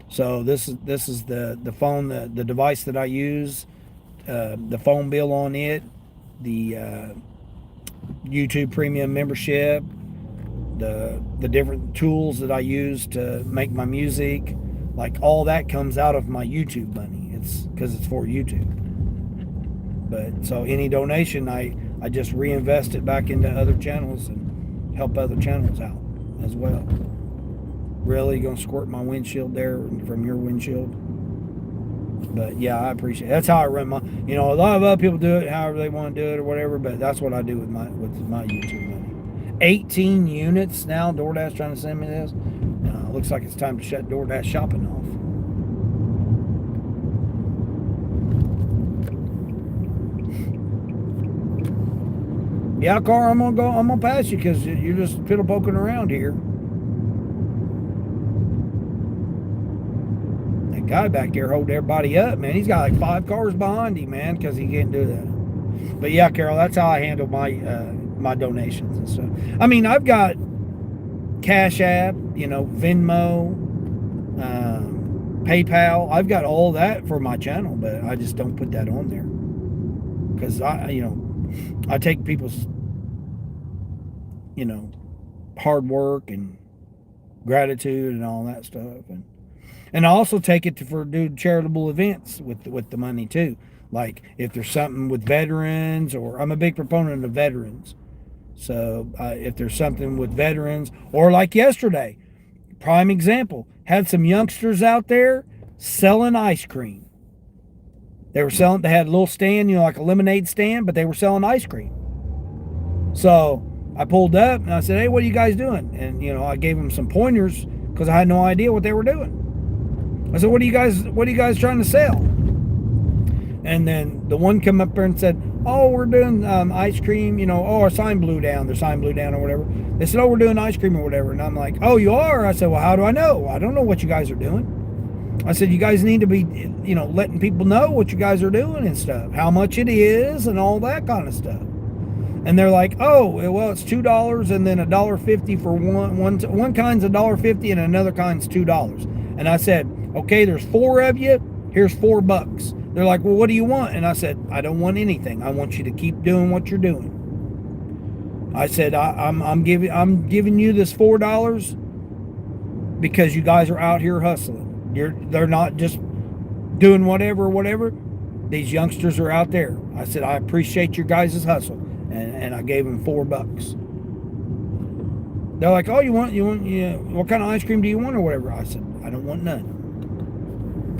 So this is the phone, the device that I use, the phone bill on it, the YouTube Premium membership, the different tools that I use to make my music, like all that comes out of my YouTube money. It's because it's for YouTube. But so any donation, I just reinvest it back into other channels and help other channels out as well. Really gonna squirt my windshield there from your windshield? But yeah, I appreciate it. That's how I run my, you know, a lot of other people do it however they want to do it or whatever, but that's what I do with my YouTube money. 18 units now. DoorDash trying to send me this. Looks like it's time to shut DoorDash shopping off. Yeah, car, I'm gonna pass you because you're just fiddle poking around here. That guy back there holding everybody up, man. He's got like 5 cars behind him, man, because he can't do that. But yeah, Carol, that's how I handle my my donations and stuff. I mean, I've got Cash App, you know, Venmo, PayPal. I've got all that for my channel, but I just don't put that on there because I take people's, you know, hard work and gratitude and all that stuff, and I also take it for do charitable events with the money too. Like if there's something with veterans, or I'm a big proponent of veterans. So if there's something with veterans, or like yesterday, prime example, had some youngsters out there selling ice cream. They had a little stand, you know, like a lemonade stand, but they were selling ice cream. So I pulled up and I said, hey, what are you guys doing? And, you know, I gave them some pointers because I had no idea what they were doing. I said, what are you guys trying to sell? And then the one come up there and said, oh, we're doing ice cream, you know, oh, our sign blew down. Their sign blew down or whatever. They said, oh, we're doing ice cream or whatever. And I'm like, oh, you are? I said, well, how do I know? I don't know what you guys are doing. I said, you guys need to be, you know, letting people know what you guys are doing and stuff, how much it is and all that kind of stuff. And they're like, oh, well, it's $2 and then $1.50 for one kind's $1.50 and another kind's $2. And I said, okay, there's 4 of you. Here's $4. They're like, well, what do you want? And I said, I don't want anything. I want you to keep doing what you're doing. I said, I'm giving you this $4 because you guys are out here hustling. They're not just doing whatever. These youngsters are out there. I said, I appreciate your guys' hustle. And I gave them $4. They're like, oh, you want what kind of ice cream do you want or whatever? I said, I don't want none.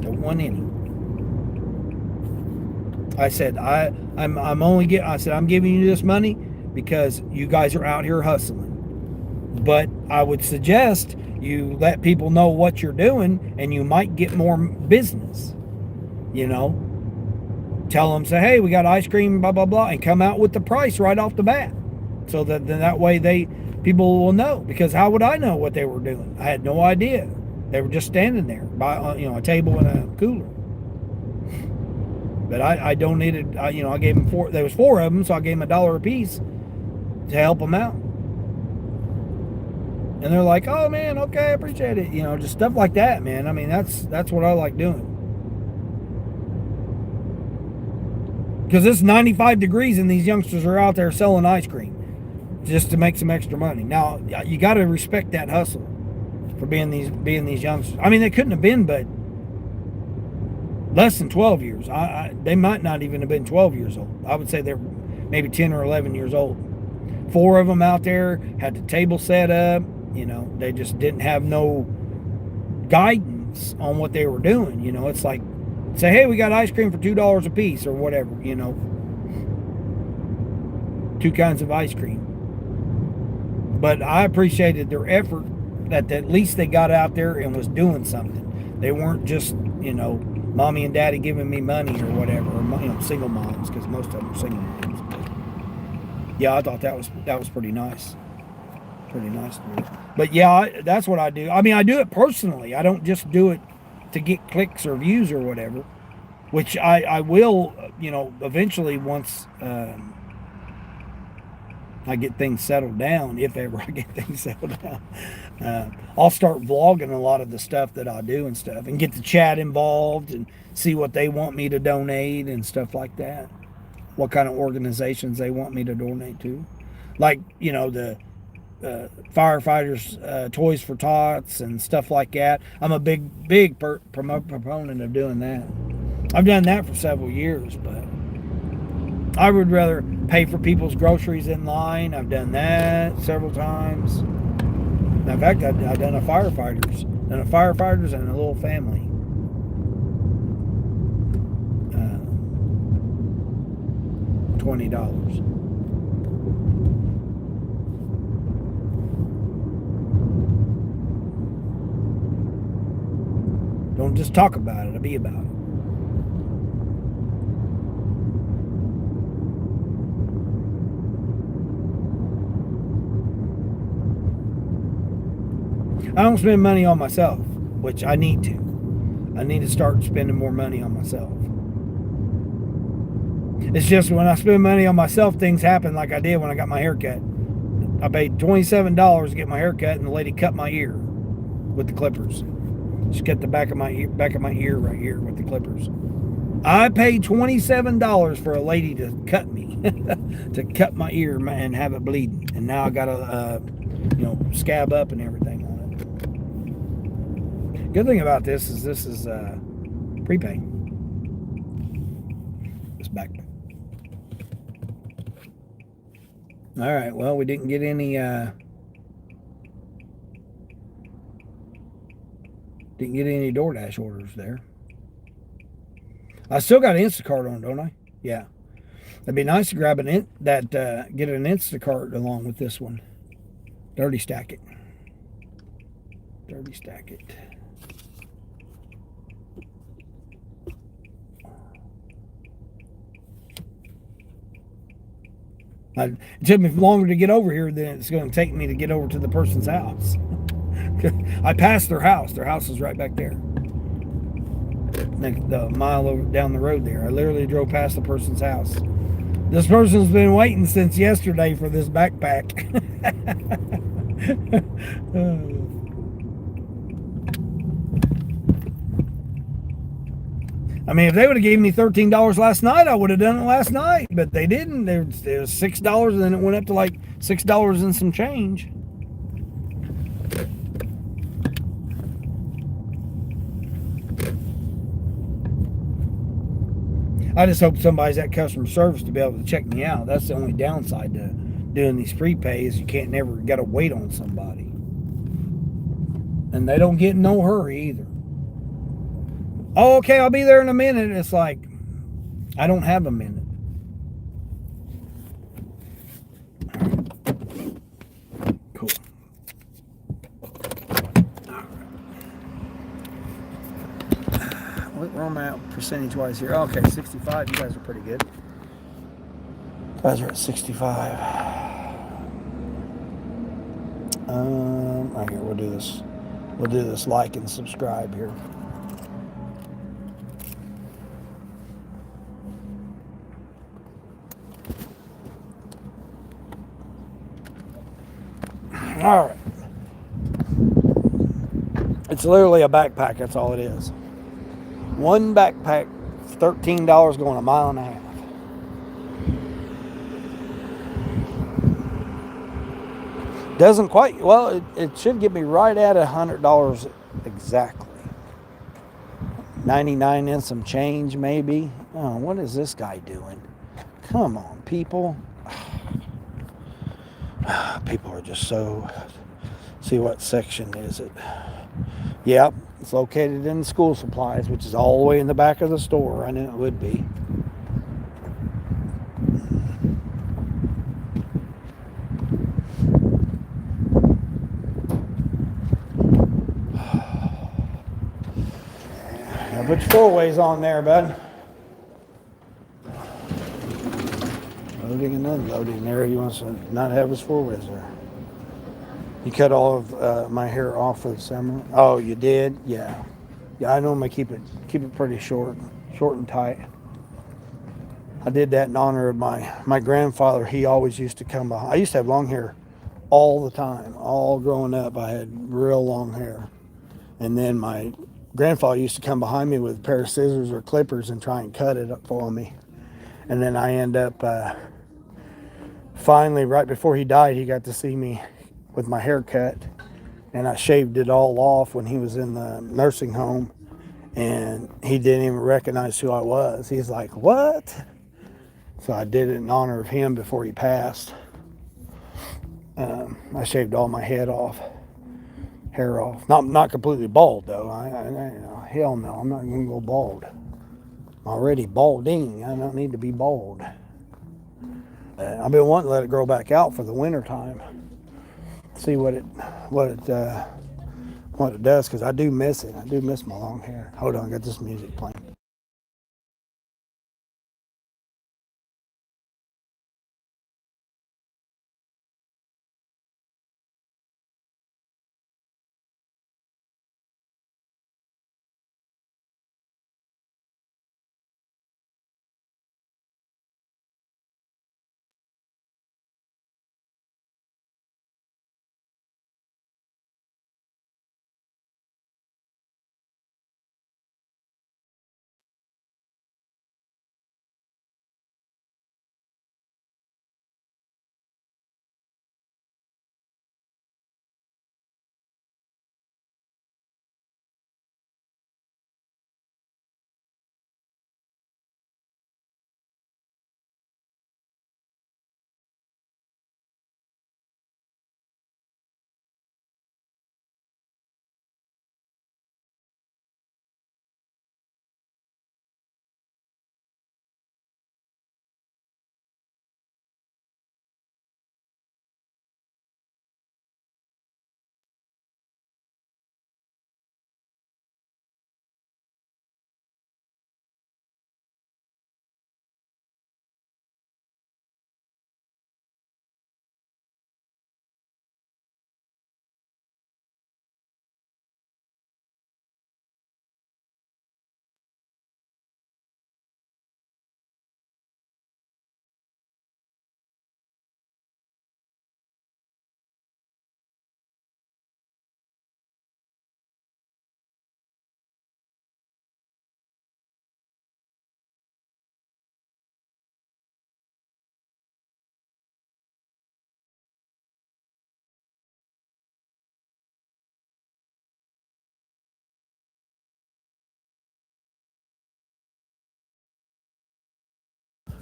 Don't want any. I said, I'm giving you this money because you guys are out here hustling. But I would suggest You let people know what you're doing, and you might get more business. You know, tell them, say, hey, we got ice cream, blah blah blah, and come out with the price right off the bat, so that then that way people will know. Because how would I know what they were doing? I had no idea. They were just standing there by a table and a cooler. But I donated. I gave them four. There was four of them, so I gave them $1 a piece to help them out. And they're like, "Oh man, okay, I appreciate it." Just stuff like that, man. I mean, that's what I like doing. Because it's 95 degrees and these youngsters are out there selling ice cream just to make some extra money. Now you got to respect that hustle for being these youngsters. I mean, they couldn't have been, but less than 12 years. They might not even have been 12 years old. I would say they're maybe 10 or 11 years old. 4 of them out there had the table set up. They just didn't have no guidance on what they were doing. It's like, say, hey, we got ice cream for $2 a piece or whatever, 2 kinds of ice cream. But I appreciated their effort that at least they got out there and was doing something. They weren't just, mommy and daddy giving me money or whatever, or single moms, because most of them are single moms. But yeah, I thought that was pretty nice. Pretty nice to me. But yeah, that's what I do. I mean, I do it personally. I don't just do it to get clicks or views or whatever, which I will, eventually once I get things settled down, if ever I get things settled down. I'll start vlogging a lot of the stuff that I do and stuff, and get the chat involved and see what they want me to donate and stuff like that. What kind of organizations they want me to donate to. Like, the firefighters, Toys for Tots and stuff like that. I'm a big proponent of doing that. I've done that for several years, but I would rather pay for people's groceries in line. I've done that several times. In fact, I've done a firefighters and a little family. $20. Don't just talk about it, be about it. I don't spend money on myself, which I need to. I need to start spending more money on myself. It's just when I spend money on myself, things happen like I did when I got my hair cut. I paid $27 to get my hair cut, and the lady cut my ear with the clippers. She cut the back of my ear right here with the clippers. I paid $27 for a lady to cut me, to cut my ear and have it bleeding. And now I got a, scab up and everything on it. Good thing about this is prepay. This backpack. All right. Well, we didn't get any. Didn't get any DoorDash orders there. I still got Instacart on, don't I? Yeah. It'd be nice to grab get an Instacart along with this one. Dirty stack it. It took me longer to get over here than it's going to take me to get over to the person's house. I passed their house. Their house is right back there. The mile over down the road there. I literally drove past the person's house. This person's been waiting since yesterday for this backpack. I mean, if they would have gave me $13 last night, I would have done it last night. But they didn't. It was $6, and then it went up to like $6 and some change. I just hope somebody's at customer service to be able to check me out. That's the only downside to doing these prepays. You can't never got to wait on somebody. And they don't get in no hurry either. Oh, okay, I'll be there in a minute. It's like, I don't have a minute. Cool. percentage-wise here. Okay, 65. You guys are pretty good. You guys are at 65. Right here, we'll do this. We'll do this like and subscribe here. All right. It's literally a backpack. That's all it is. One backpack, $13 going a mile and a half. Doesn't quite, well, it should get me right at $100 exactly. 99 and some change maybe. Oh, what is this guy doing? Come on, people. People are just so... See, what section is it? Yep, it's located in school supplies, which is all the way in the back of the store. I knew it would be. Now put your four-ways on there, bud. Loading and unloading there. He wants to not have his four-ways there. You cut all of my hair off for the summer. Oh, you did? Yeah. Yeah, I normally keep it pretty short and tight. I did that in honor of my grandfather. He always used to come by. I used to have long hair all the time. All growing up, I had real long hair. And then my grandfather used to come behind me with a pair of scissors or clippers and try and cut it up for me. And then I end up, finally, right before he died, he got to see me with my hair cut, and I shaved it all off when he was in the nursing home, and he didn't even recognize who I was. He's like, what? So I did it in honor of him before he passed. I shaved all my hair off. Not completely bald though. Hell no, I'm not gonna go bald. I'm already balding. I don't need to be bald. I've been wanting to let it grow back out for the winter time. See what it does, because I do miss it. I do miss my long hair. Hold on, I got this music playing.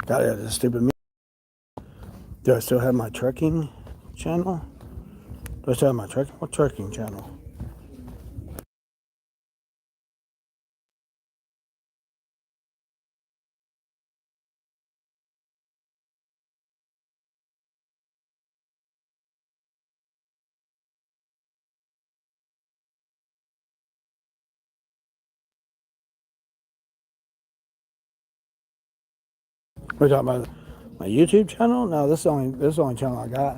Got it. This stupid music. Do I still have my trucking channel? Do I still have my trucking? What trucking channel? We're talking about my YouTube channel? No, this is the only channel I got.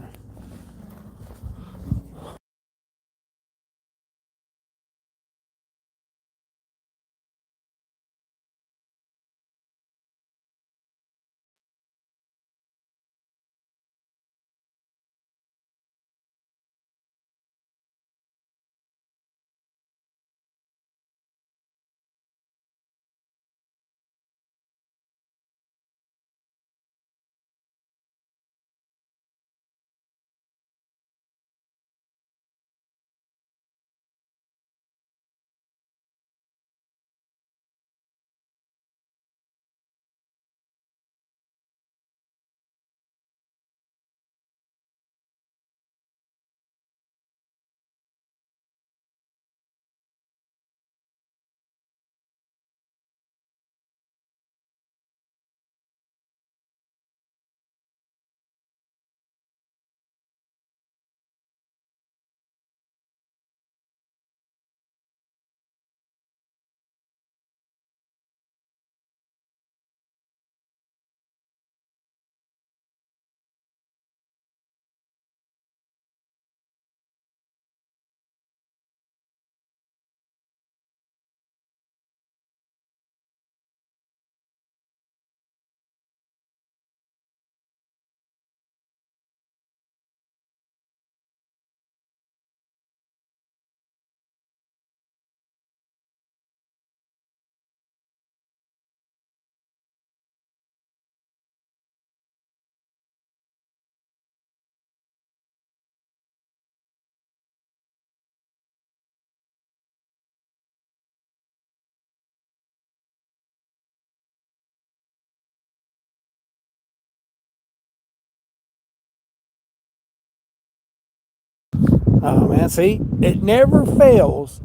Oh man, see, it never fails.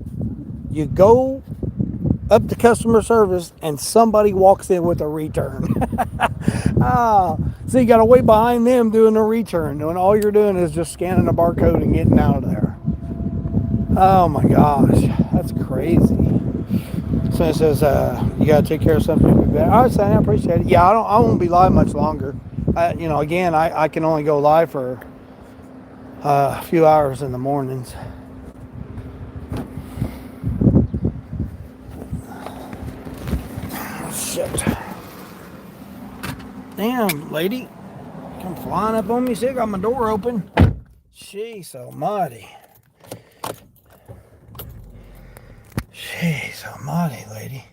You go up to customer service and somebody walks in with a return. So you got to wait behind them doing a return, when all you're doing is just scanning a barcode and getting out of there. Oh my gosh, that's crazy. So it says you got to take care of something. All right, Sonny, I appreciate it. Yeah, I won't be live much longer. Again, I can only go live for a few hours in the mornings. Shit. Damn, lady. Come flying up on me. See, I got my door open. Jeez almighty. Jeez almighty, lady.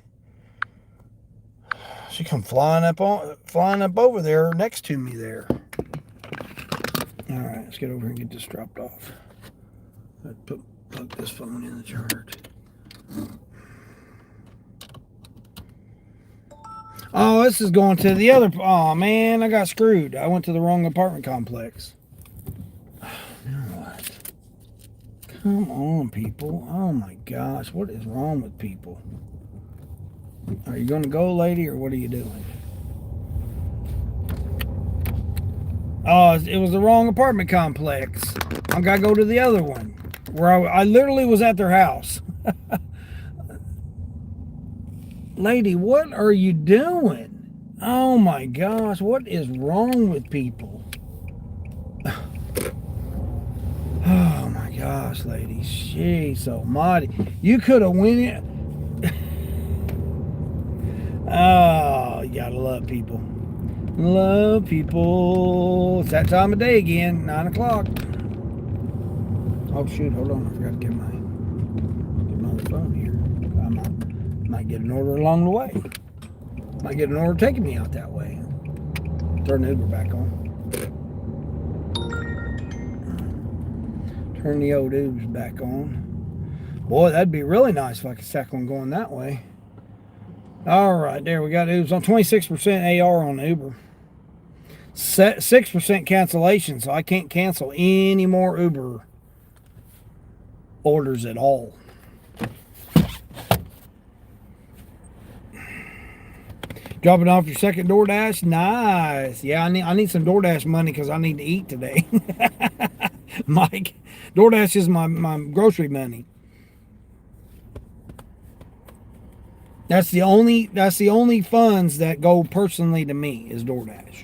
She come flying up over there next to me there. All right, let's get over here and get this dropped off. Let's plug this phone in the charge. Oh, this is going to the other. Oh man, I got screwed. I went to the wrong apartment complex. Now what? Come on, people. Oh my gosh, what is wrong with people? Are you going to go, lady, or what are you doing? Oh, it was the wrong apartment complex. I gotta go to the other one where I literally was at their house. Lady, what are you doing? Oh my gosh, what is wrong with people? Oh my gosh, lady, jeez almighty. You could have went in. Oh, you gotta love people. Love people. It's that time of day again, 9 o'clock. Oh shoot, hold on, I forgot to get my other phone here. Might get an order along the way. Might get an order taking me out that way. Turn the Uber back on. Turn the old Ubers back on. Boy, that'd be really nice if I could stack one going that way. All right, there we got Ubers on 26% AR on Uber. 6% cancellation, so I can't cancel any more Uber orders at all. Dropping off your second DoorDash? Nice. Yeah, I need some DoorDash money because I need to eat today. Mike, DoorDash is my grocery money. That's the only funds that go personally to me is DoorDash.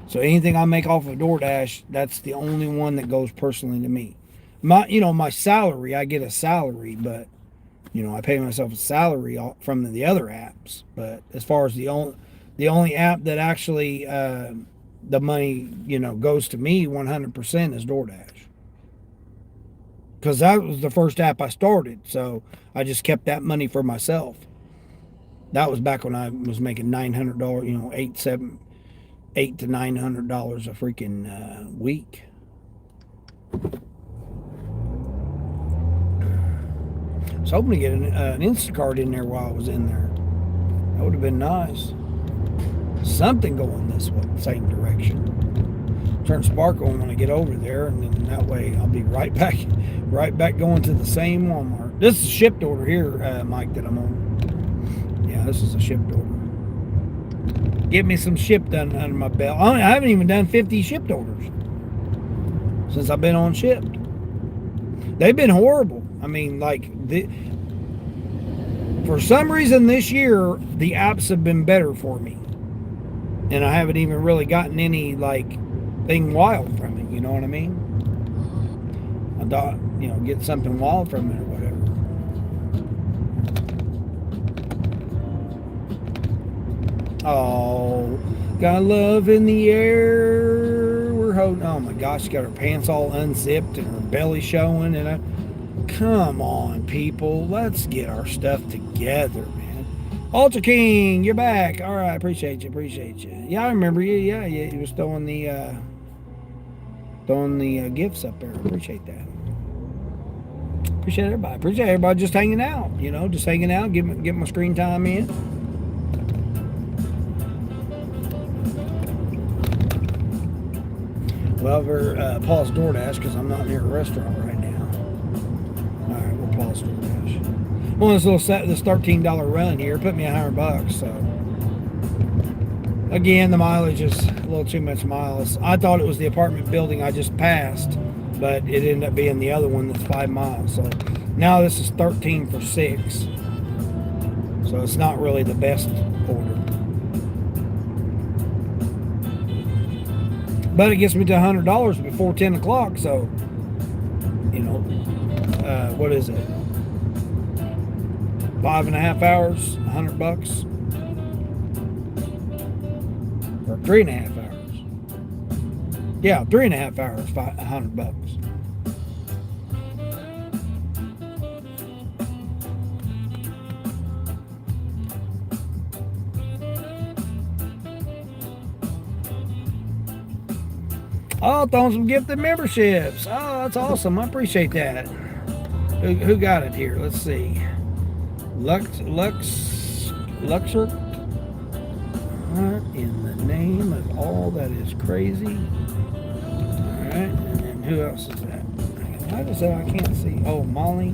So anything I make off of DoorDash, that's the only one that goes personally to me. My salary, I get a salary, but I pay myself a salary from the other apps. But as far as the only app that actually the money goes to me 100% is DoorDash. Because that was the first app I started, so I just kept that money for myself. That was back when I was making $900, $800 to $900 a freaking week. I was hoping to get an Instacart in there while I was in there. That would have been nice. Something going this way, same direction. Turn Spark on when I get over there, and then that way I'll be right back going to the same Walmart. This is a shipped order here, Mike, that I'm on. Yeah, this is a shipped order. Get me some shipped done under my belt. I haven't even done 50 shipped orders since I've been on shipped. They've been horrible. I mean, for some reason this year, the apps have been better for me. And I haven't even really gotten any, thing wild from it. You know what I mean? I thought, get something wild from it or whatever. Oh, got love in the air. We're holding. Oh my gosh, she got her pants all unzipped and her belly showing. And come on, people, let's get our stuff together, man. Ultra King, you're back. All right, appreciate you. Yeah, I remember you. Yeah, you was throwing the gifts up there. Appreciate that. Appreciate everybody just hanging out. Just hanging out, getting my screen time in. Well, we're pause DoorDash because I'm not near a restaurant right now. All right, we'll pause DoorDash. Well, this $13 run here put me $100. So again, the mileage is a little too much miles. I thought it was the apartment building I just passed, but it ended up being the other one that's 5 miles. So now this is 13 for 6. So it's not really the best order. But it gets me to $100 before 10 o'clock, so, what is it? 5.5 hours, $100? Or 3.5 hours. Yeah, 3.5 hours, $100. Oh, throwing some gifted memberships. Oh, that's awesome. I appreciate that. Who got it here? Let's see. Luxor. In the name of all that is crazy. All right. And then who else is that? I just said I can't see. Oh, Molly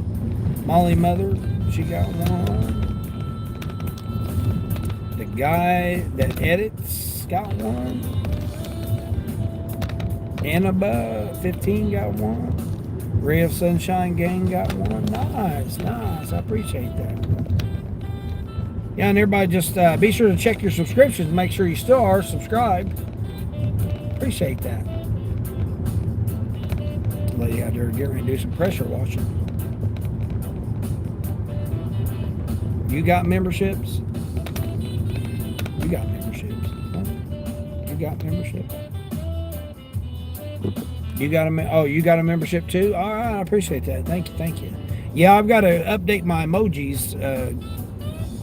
Mother. She got one. The guy that edits got one. Annaba 15 got one. Ray of Sunshine Gang got one. Nice. I appreciate that. Yeah, and everybody just be sure to check your subscriptions. Make sure you still are subscribed. Appreciate that. Lady out there getting ready to do some pressure washing. You got memberships? You got memberships. Huh? You got memberships? You got a membership too? All right, I appreciate that. Thank you. Yeah, I've got to update my emojis.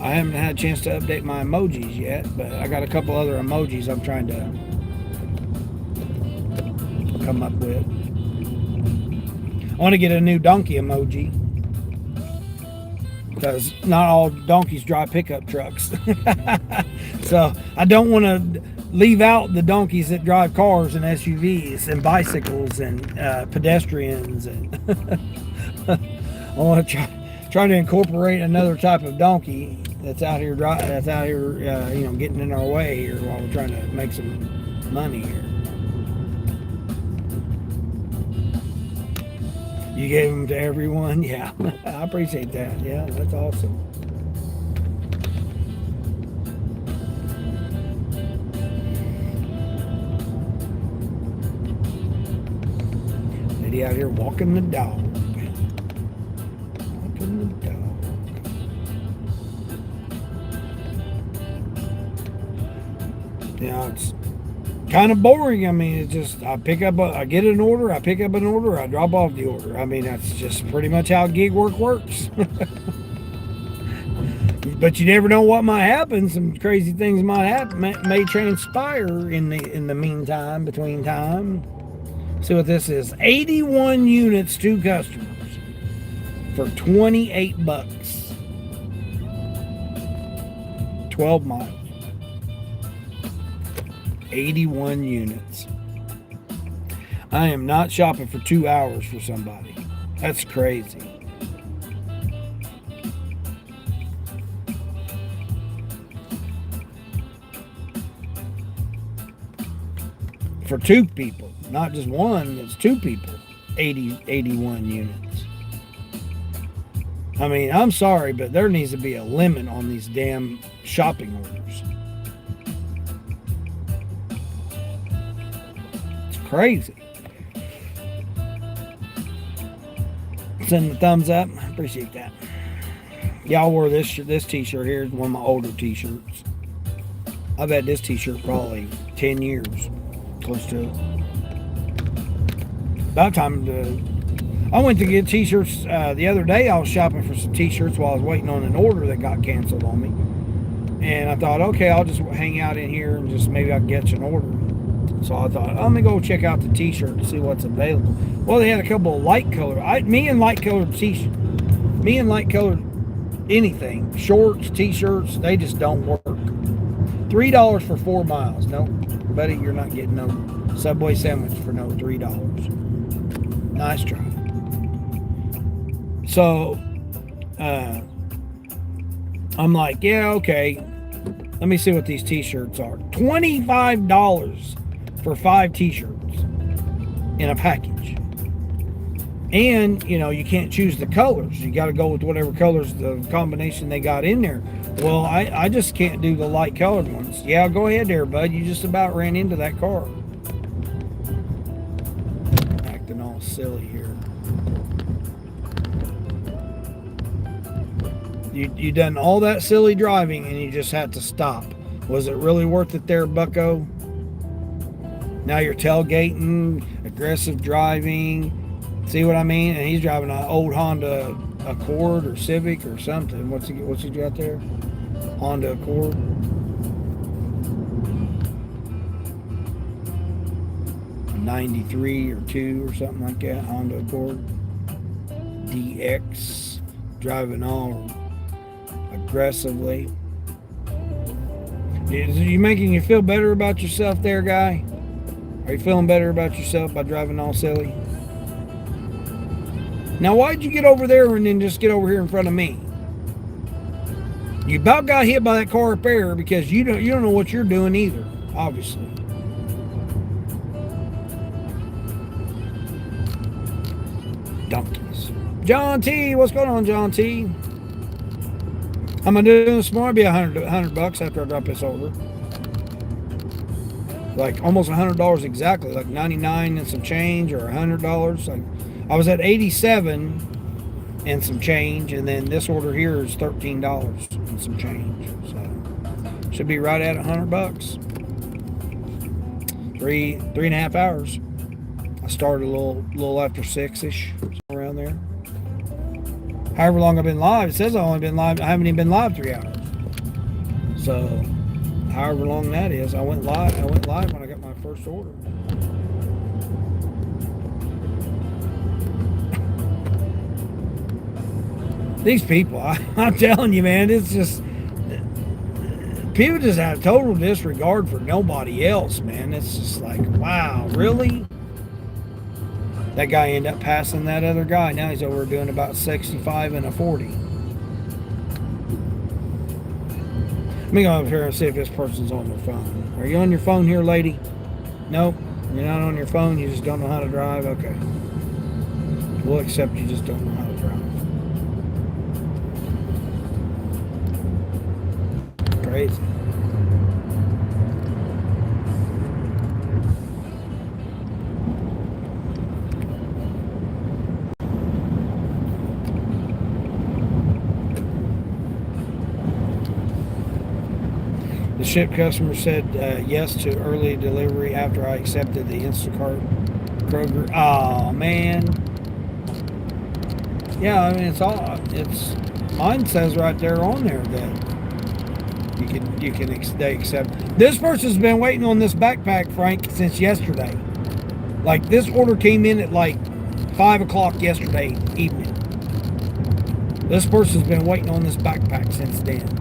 I haven't had a chance to update my emojis yet, but I got a couple other emojis I'm trying to come up with. I want to get a new donkey emoji because not all donkeys drive pickup trucks. So I don't want to leave out the donkeys that drive cars and SUVs and bicycles and pedestrians, and I want to try to incorporate another type of donkey that's out here getting in our way here while we're trying to make some money here. You gave them to everyone? Yeah, I appreciate that. Yeah, that's awesome. lady out here walking the dog. Walking the dog. You know, it's kind of boring. I mean, it's just I get an order, I pick up an order, I drop off the order. I mean, that's just pretty much how gig work works. But you never know what might happen. Some crazy things might happen, may transpire in the meantime, between time. See what this is. 81 units to customers for $28. 12 miles. 81 units. I am not shopping for 2 hours for somebody. That's crazy. For 2 people, not just one, it's 2 people. 81 units. I mean, I'm sorry, but there needs to be a limit on these damn shopping orders. It's crazy. Send the thumbs up. I appreciate that. Y'all wore this t-shirt here. It's one of my older t-shirts. I've had this t-shirt probably 10 years. Close to it. About time I went to get t-shirts the other day. I was shopping for some t-shirts while I was waiting on an order that got canceled on me. And I thought, okay, I'll just hang out in here and just maybe I can get you an order. So I thought, let me go check out the t-shirt to see what's available. Well, they had a couple of light colored. Me and light colored anything, shorts, t-shirts, they just don't work. $3 for 4 miles. Nope, buddy, you're not getting no Subway sandwich for no $3. Nice try. So, I'm like, yeah, okay. Let me see what these t-shirts are. $25 for 5 t-shirts in a package. And, you know, you can't choose the colors. You got to go with whatever colors, the combination they got in there. Well, I just can't do the light colored ones. Yeah, go ahead there, bud. You just about ran into that car. Acting all silly here. You done all that silly driving and you just had to stop. Was it really worth it there, bucko? Now you're tailgating, aggressive driving. See what I mean? And he's driving an old Honda Accord or Civic or something. What's he got there? Honda Accord. A 93 or 2 or something like that. Honda Accord. DX. Driving all aggressively. Is you making you feel better about yourself there, guy? Are you feeling better about yourself by driving all silly? Now, why'd you get over there and then just get over here in front of me? You about got hit by that car up there because you don't know what you're doing either, obviously. Donkeys. John T, what's going on, John T? How am I doing this morning? It'll be $100 after I drop this order. Like almost $100 exactly, like 99 and some change, or $100. Like I was at 87 and some change, and then this order here is $13 and some change. So should be right at $100. 3.5 hours. I started a little after 6ish, around there. However long I've been live, it says I haven't even been live 3 hours. So however long that is, I went live when I got my first order. These people, I'm telling you, man, it's just, people just have total disregard for nobody else, man. It's just like, wow, really? That guy ended up passing that other guy. Now he's over doing about 65 and a 40. Let me go over here and see if this person's on their phone. Are you on your phone here, lady? Nope. You're not on your phone. You just don't know how to drive? Okay. We'll accept you just don't know how to drive. Crazy. ship customer said yes to early delivery after I accepted the Instacart Kroger. Oh man. Yeah, I mean it's mine says right there on there that they accept. This person's been waiting on this backpack, Frank, since yesterday. Like this order came in at like 5 o'clock yesterday evening. This person's been waiting on this backpack since then.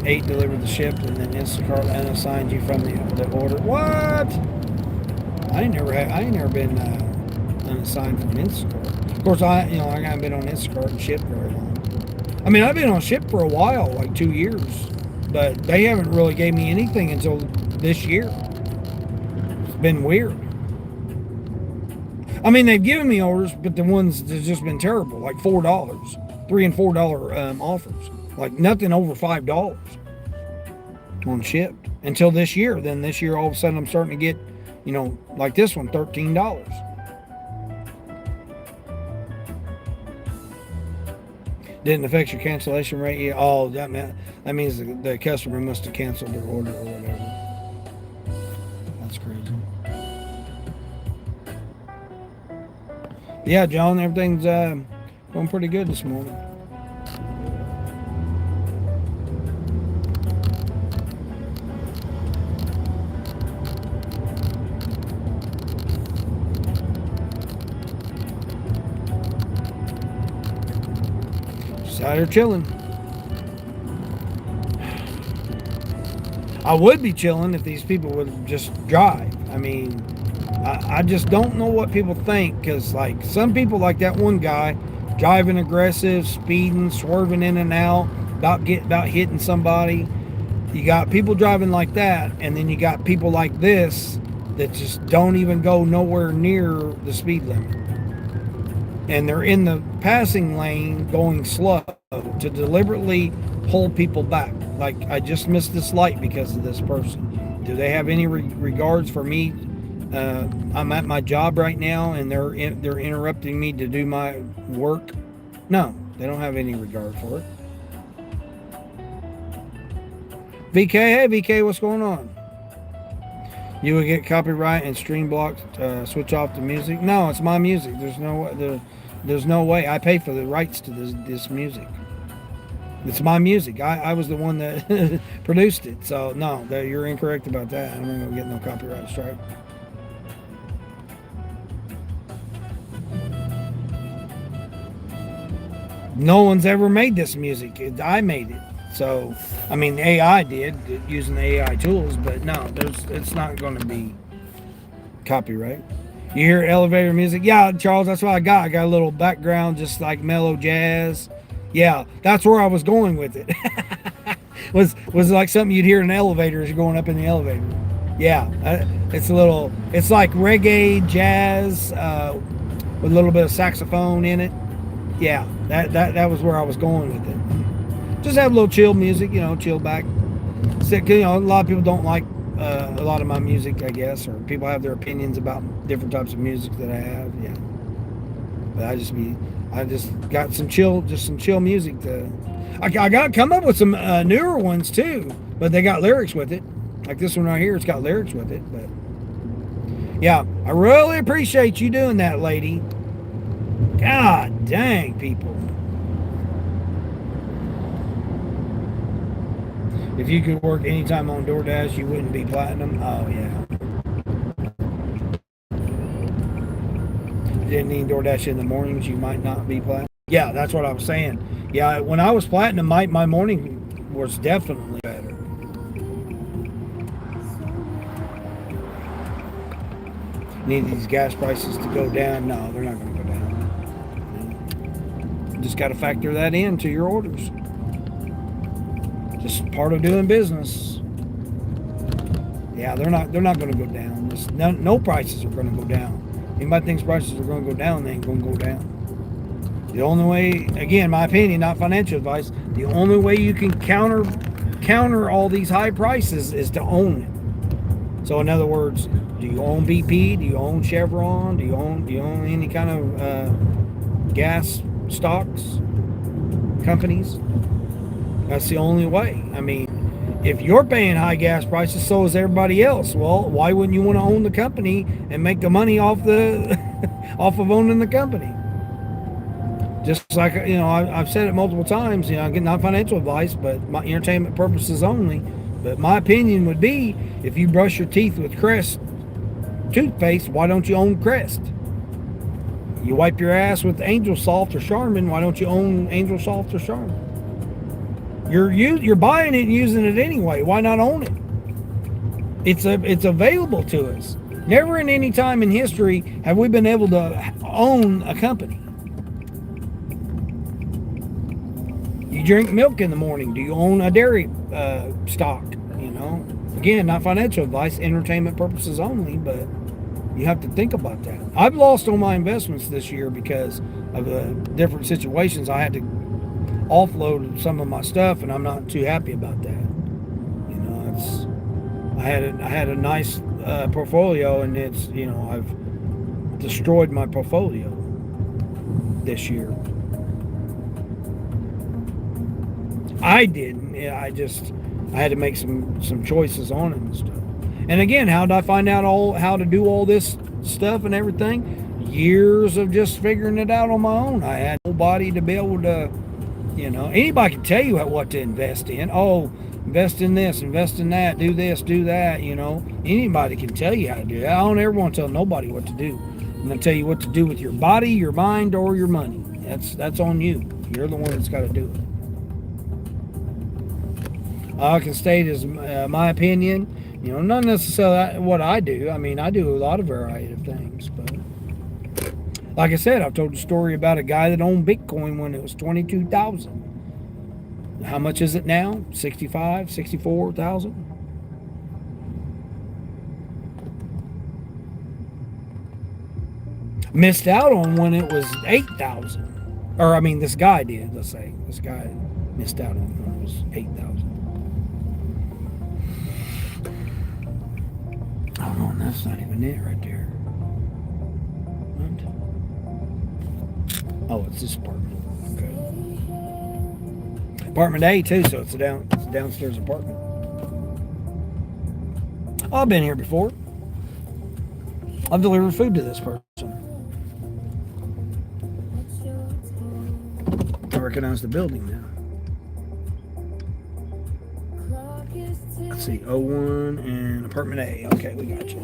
8 delivered the ship, and then Instacart unassigned you from the order. What? I ain't never been unassigned from Instacart. Of course, I haven't been on Instacart and Ship very long. I mean, I've been on Ship for a while, like 2 years, but they haven't really gave me anything until this year. It's been weird. I mean, they've given me orders, but the ones that's just been terrible, like $4, $3 and $4 offers, like nothing over $5 on Ship until this year. Then this year, all of a sudden, I'm starting to get, like this one, $13. Didn't affect your cancellation rate yet. Oh, that means the customer must have canceled their order or whatever. That's crazy. Yeah, John, everything's going pretty good this morning. Out here chilling. I would be chilling if these people would just drive. I mean, I just don't know what people think, because like some people, like that one guy driving aggressive, speeding, swerving in and out, about hitting somebody. You got people driving like that, and then you got people like this that just don't even go nowhere near the speed limit. And they're in the passing lane going slow to deliberately hold people back. Like, I just missed this light because of this person. Do they have any regards for me? I'm at my job right now, and they're interrupting me to do my work. No, they don't have any regard for it. VK, hey VK, what's going on? You would get copyright and stream blocked, switch off the music? No, it's my music. There's no way. I pay for the rights to this music. It's my music. I was the one that produced it. So no, you're incorrect about that. I'm not gonna get no copyright strike. No one's ever made this music. I made it. So, I mean, the AI did using the AI tools, but no, it's not going to be copyright. You hear elevator music? Yeah, Charles, that's what I got. I got a little background, just like mellow jazz. Yeah, that's where I was going with it. was like something you'd hear in an elevator as you're going up in the elevator. Yeah, it's like reggae, jazz, with a little bit of saxophone in it. Yeah, that was where I was going with it. Just have a little chill music, chill back. A lot of people don't like a lot of my music, I guess, or people have their opinions about different types of music that I have. Yeah, but I just got some chill music. I got to come up with some newer ones too, but they got lyrics with it. Like this one right here, it's got lyrics with it. But yeah, I really appreciate you doing that, lady. God dang, people. If you could work anytime on DoorDash, you wouldn't be platinum. Oh, yeah. You didn't need DoorDash in the mornings, you might not be platinum. Yeah, that's what I was saying. Yeah, when I was platinum, my morning was definitely better. Need these gas prices to go down? No, they're not going to go down. Just got to factor that into your orders. Just part of doing business. Yeah, they're not going to go down. No prices are going to go down. Anybody thinks prices are going to go down, they ain't going to go down. The only way, again, my opinion, not financial advice, the only way you can counter all these high prices is to own it. So in other words, do you own BP? Do you own Chevron? Do you own any kind of gas stocks? companies. That's the only way. I mean, if you're paying high gas prices, so is everybody else. Well, why wouldn't you want to own the company and make the money off the off of owning the company? Just like, I've said it multiple times. Not financial advice, but my entertainment purposes only. But my opinion would be, if you brush your teeth with Crest toothpaste, why don't you own Crest? You wipe your ass with Angel Salt or Charmin, why don't you own Angel Salt or Charmin? You're buying it and using it anyway. Why not own it? It's available to us. Never in any time in history have we been able to own a company. You drink milk in the morning. Do you own a dairy stock? Again, not financial advice, entertainment purposes only, but you have to think about that. I've lost all my investments this year because of the different situations. I had to offload some of my stuff, and I'm not too happy about that. I had a nice portfolio, and I've destroyed my portfolio this year. I didn't. I had to make some choices on it and stuff. And again, how did I find out how to do all this stuff and everything? Years of just figuring it out on my own. I had nobody to be able to, anybody can tell you what to invest in. Oh, invest in this, invest in that, do this, do that, Anybody can tell you how to do it. I don't ever want to tell nobody what to do. I'm going to tell you what to do with your body, your mind, or your money. That's on you. You're the one that's got to do it. All I can state is my opinion. Not necessarily what I do. I mean, I do a lot of variety of things. But like I said, I've told a story about a guy that owned Bitcoin when it was 22,000. How much is it now? 65, 64,000? Missed out on when it was 8,000. Or, I mean, this guy did, let's say. This guy missed out on when it was 8,000. Oh, no, that's not even it right there. What? Oh, it's this apartment. Okay. Apartment A, too, so it's a downstairs apartment. Oh, I've been here before. I've delivered food to this person. I recognize the building now. Let's see, 01 and apartment A. Okay, we got you.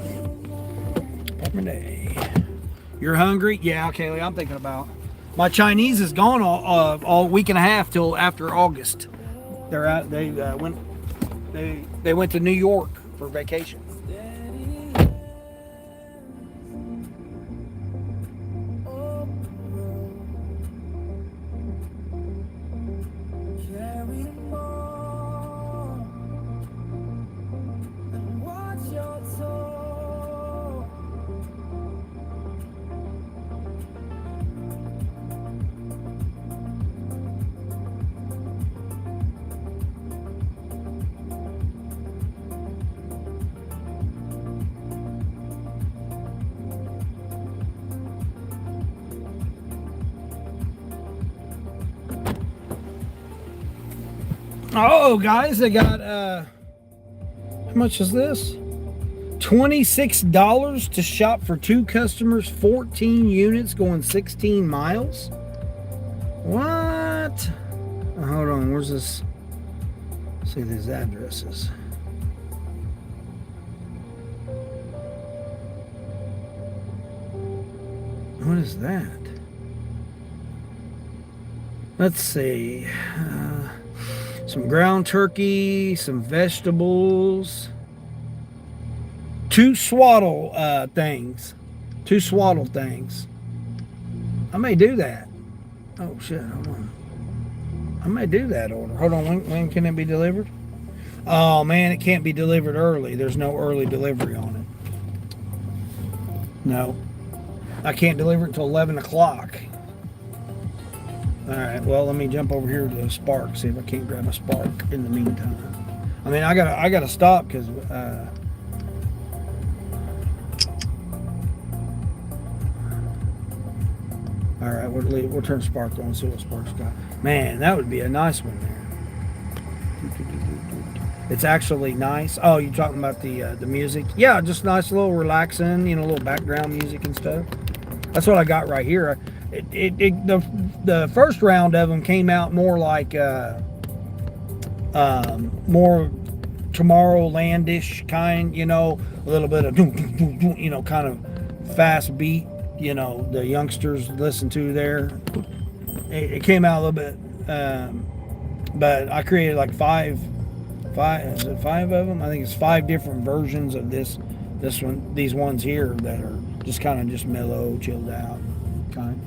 Apartment A. You're hungry? Yeah, Kaylee, I'm thinking about. My Chinese is gone all week and a half till after August. They're out. They went to New York for vacation. Oh, guys, they got, how much is this? $26 to shop for 2 customers, 14 units going 16 miles? What? Oh, hold on, where's this? Let's see these addresses. What is that? Let's see. Some ground turkey, some vegetables, 2 swaddle things. 2 swaddle things. I may do that. Oh shit, hold on. I may do that order. Hold on, when can it be delivered? Oh man, it can't be delivered early. There's no early delivery on it. No. I can't deliver it until 11 o'clock. Alright, well, let me jump over here to Spark, see if I can't grab a Spark in the meantime. I mean, I gotta stop because alright, we'll turn Spark on and see what Spark's got. Man, that would be a nice one there. It's actually nice. Oh, you're talking about the music? Yeah, just nice little relaxing, you know, little background music and stuff. That's what I got right here. The first round of them came out more like more Tomorrowlandish kind, you know, a little bit of you know, kind of fast beat, you know, the youngsters listen to there. It came out a little bit, but I created like five is it five of them? I think it's 5 different versions of this one, these ones here that are just kind of just mellow, chilled out kind.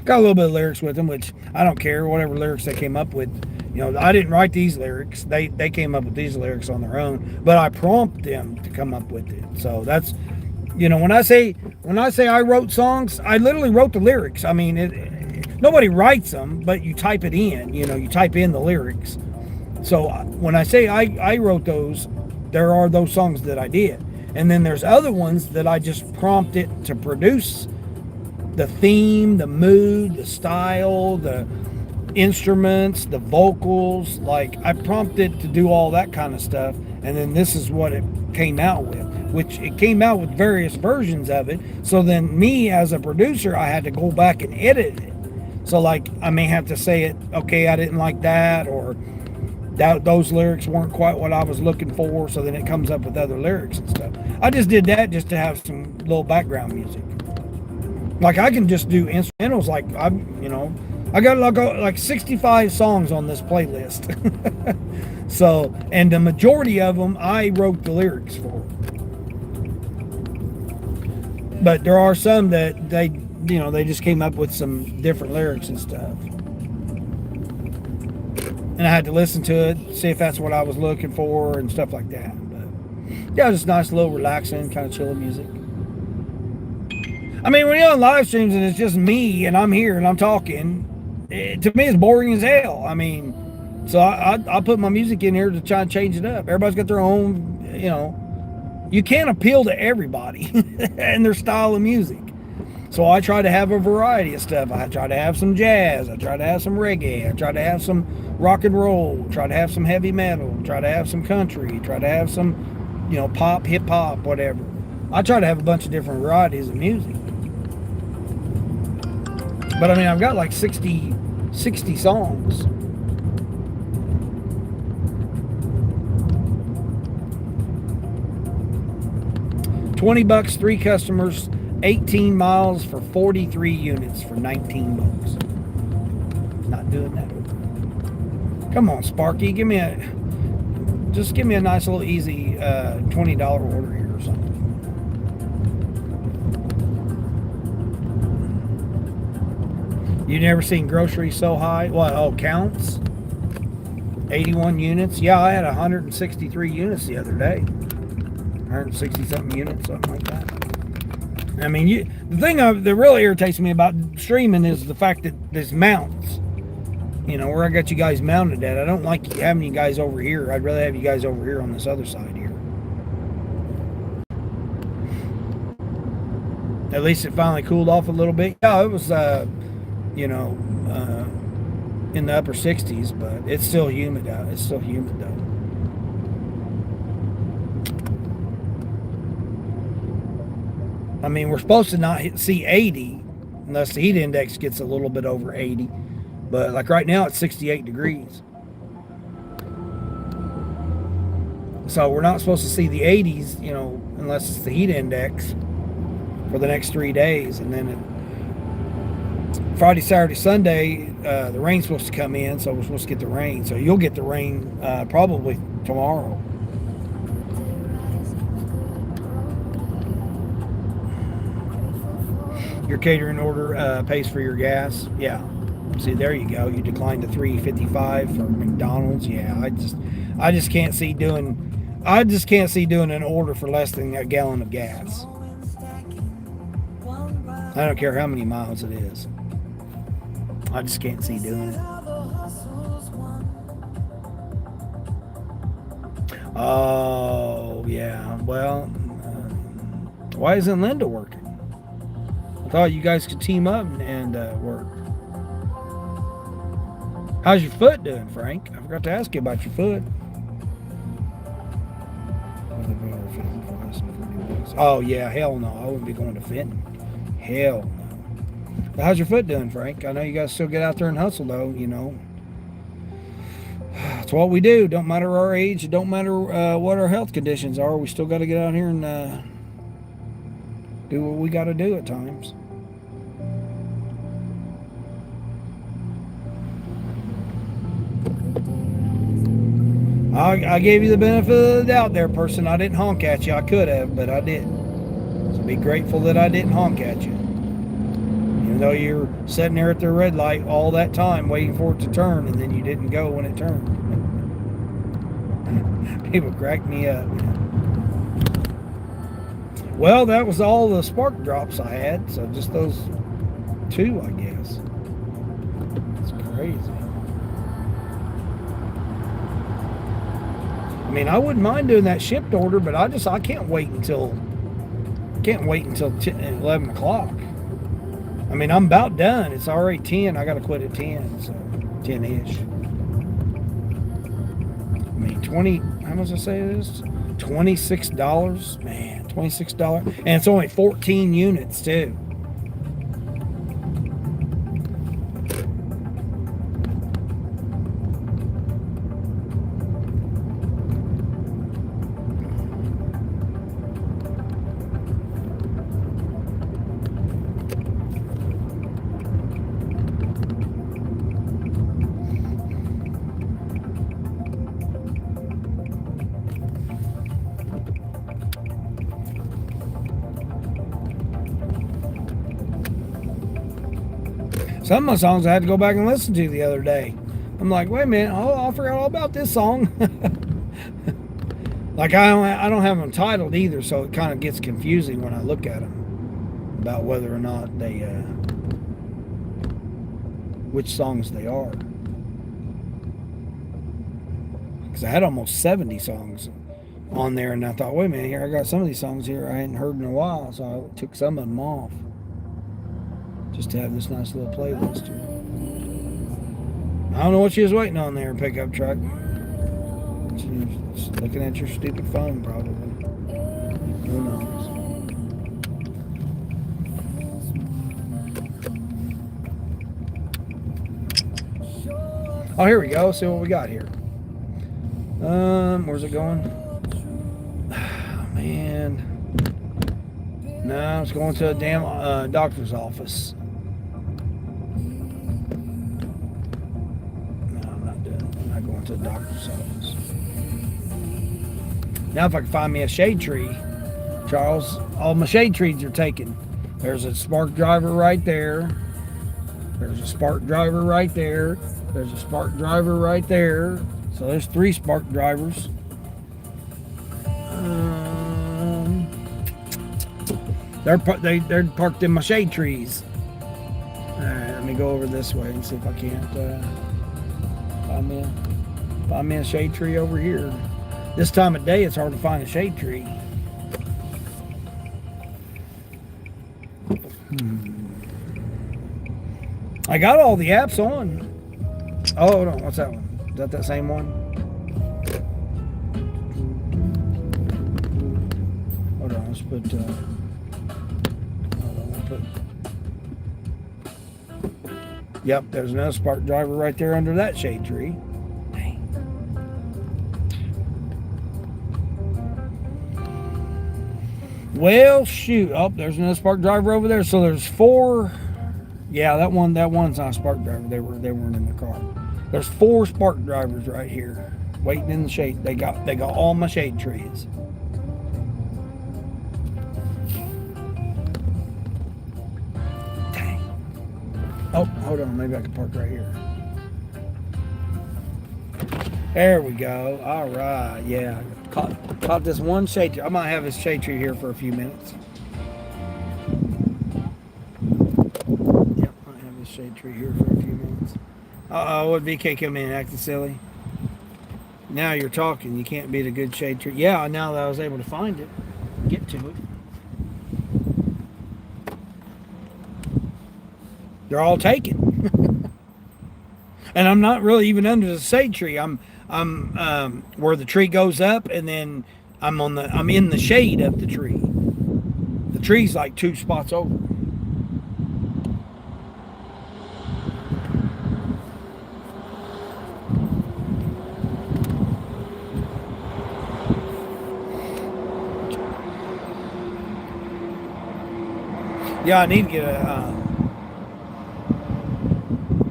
Got a little bit of lyrics with them, which I don't care, whatever lyrics they came up with. You know, I didn't write these lyrics. They came up with these lyrics on their own, but I prompt them to come up with it. So that's, you know, when I say I wrote songs, I literally wrote the lyrics. I mean, nobody writes them, but you type it in. You know, you type in the lyrics. So when I say I wrote those, there are those songs that I did, and then there's other ones that I just prompted to produce the theme, the mood, the style, the instruments, the vocals. Like, I prompted to do all that kind of stuff, and then this is what it came out with, which it came out with various versions of it. So then me as a producer, I had to go back and edit it. So like, I may have to say it, okay, I didn't like that, or that those lyrics weren't quite what I was looking for, so then it comes up with other lyrics and stuff. I just did that just to have some little background music. Like, I can just do instrumentals. Like, I got like 65 songs on this playlist. So, and the majority of them I wrote the lyrics for. But there are some that they just came up with some different lyrics and stuff. And I had to listen to it, see if that's what I was looking for and stuff like that. But yeah, just nice little relaxing, kind of chill music. I mean, when you're on live streams and it's just me and I'm here and I'm talking, to me it's boring as hell. I mean, so I put my music in here to try and change it up. Everybody's got their own, you know. You can't appeal to everybody and their style of music. So I try to have a variety of stuff. I try to have some jazz. I try to have some reggae. I try to have some rock and roll. Try to have some heavy metal. Try to have some country. Try to have some, you know, pop, hip hop, whatever. I try to have a bunch of different varieties of music. But I mean, I've got like 60 songs. $20, 3 customers, 18 miles for 43 units for $19. Not doing that. Come on, Sparky, give me a nice little easy $20 order here or something. You never seen groceries so high? What? Oh, counts? 81 units. Yeah, I had 163 units the other day. 160 something units, something like that. I mean, the thing that really irritates me about streaming is the fact that there's mounts. You know, where I got you guys mounted at. I don't like having you guys over here. I'd rather have you guys over here on this other side here. At least it finally cooled off a little bit. Yeah, it was, you know, in the upper 60s, but it's still humid out. It's still humid though. I mean, we're supposed to not see 80 unless the heat index gets a little bit over 80. But like right now, it's 68 degrees. So we're not supposed to see the 80s, you know, unless it's the heat index for the next 3 days. And then Friday, Saturday, Sunday, the rain's supposed to come in, so we're supposed to get the rain. So you'll get the rain probably tomorrow. Your catering order pays for your gas. Yeah. See, there you go. You declined to $3.55 for McDonald's. Yeah, I just can't see doing an order for less than a gallon of gas. I don't care how many miles it is. I just can't see doing it. Oh, yeah. Well, why isn't Linda working? I thought you guys could team up and work. How's your foot doing, Frank? I forgot to ask you about your foot. Oh, yeah, hell no. I wouldn't be going to Fenton. Hell no. But how's your foot doing, Frank? I know you guys still get out there and hustle, though, you know. It's what we do. Don't matter our age. It don't matter what our health conditions are. We still got to get out here and do what we got to do at times. I gave you the benefit of the doubt there, person. I didn't honk at you. I could have, but I didn't. So be grateful that I didn't honk at you. Even though you're sitting there at the red light all that time waiting for it to turn, and then you didn't go when it turned. People crack me up. Well, that was all the spark drops I had. So just those two, I guess. It's crazy. I mean, I wouldn't mind doing that shipped order, but I can't wait until 11 o'clock. I mean, I'm about done. It's already 10. I got to quit at 10, so 10-ish. I mean, 20, how much I say it is? $26. Man, $26. And it's only 14 units, too. Some of my songs I had to go back and listen to the other day. I'm like, wait a minute, I forgot all about this song. Like I don't have them titled either, so it kind of gets confusing when I look at them about whether or not they, which songs they are. Because I had almost 70 songs on there, and I thought, wait a minute, here I got some of these songs here I hadn't heard in a while, so I took some of them off. Just to have this nice little playlist here. I don't know what she was waiting on there, pickup truck. She was looking at your stupid phone, probably. Who knows? Oh, here we go. Let's see what we got here. Where's it going? Oh, man. No, it's going to a damn doctor's office. To the doctor's office. Now if I can find me a shade tree, Charles, all my shade trees are taken. There's a spark driver right there. There's a spark driver right there. There's a spark driver right there. So there's 3 spark drivers. They're parked in my shade trees. Alright, let me go over this way and see if I can't find me a shade tree over here. This time of day, it's hard to find a shade tree. I got all the apps on. Oh, hold on. What's that one? Is that same one? Hold on. Let's put... Yep, there's another spark driver right there under that shade tree. Well, shoot. Oh, there's another spark driver over there. So there's 4. Yeah, that one's not a spark driver. They weren't in the car. There's 4 spark drivers right here, waiting in the shade. They got all my shade trees. Dang. Oh, hold on. Maybe I can park right here. There we go. All right. Yeah. Caught this one shade tree. I might have this shade tree here for a few minutes. Yep, I might have this shade tree here for a few minutes. Uh-oh, what VK come in acting silly? Now you're talking. You can't beat a good shade tree. Yeah, now that I was able to find it, get to it. They're all taken. And I'm not really even under the shade tree. I'm where the tree goes up, and then I'm in the shade of the tree. The tree's like 2 spots over. Yeah, I need to get a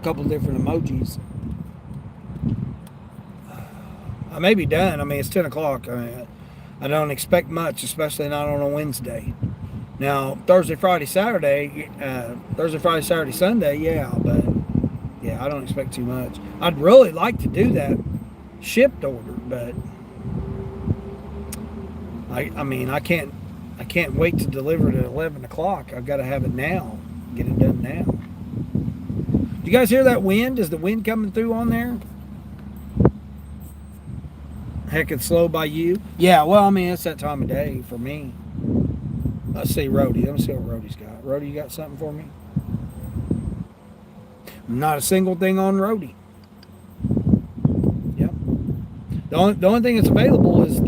couple different emojis. I may be done. I mean, it's 10 o'clock. I don't expect much, especially not on a Wednesday. Now, Thursday, Friday, Saturday, Sunday, yeah, but yeah, I don't expect too much. I'd really like to do that shipped order, but I mean, I can't wait to deliver it at 11 o'clock. I've got to have it now, get it done now. Do you guys hear that wind? Is the wind coming through on there? Heck, it's slow by you. Yeah, well, I mean, it's that time of day for me. Let's see, Rhodey. Let me see what Rhodey's got. Rhodey, you got something for me? Not a single thing on Rhodey. Yep. The only thing that's available is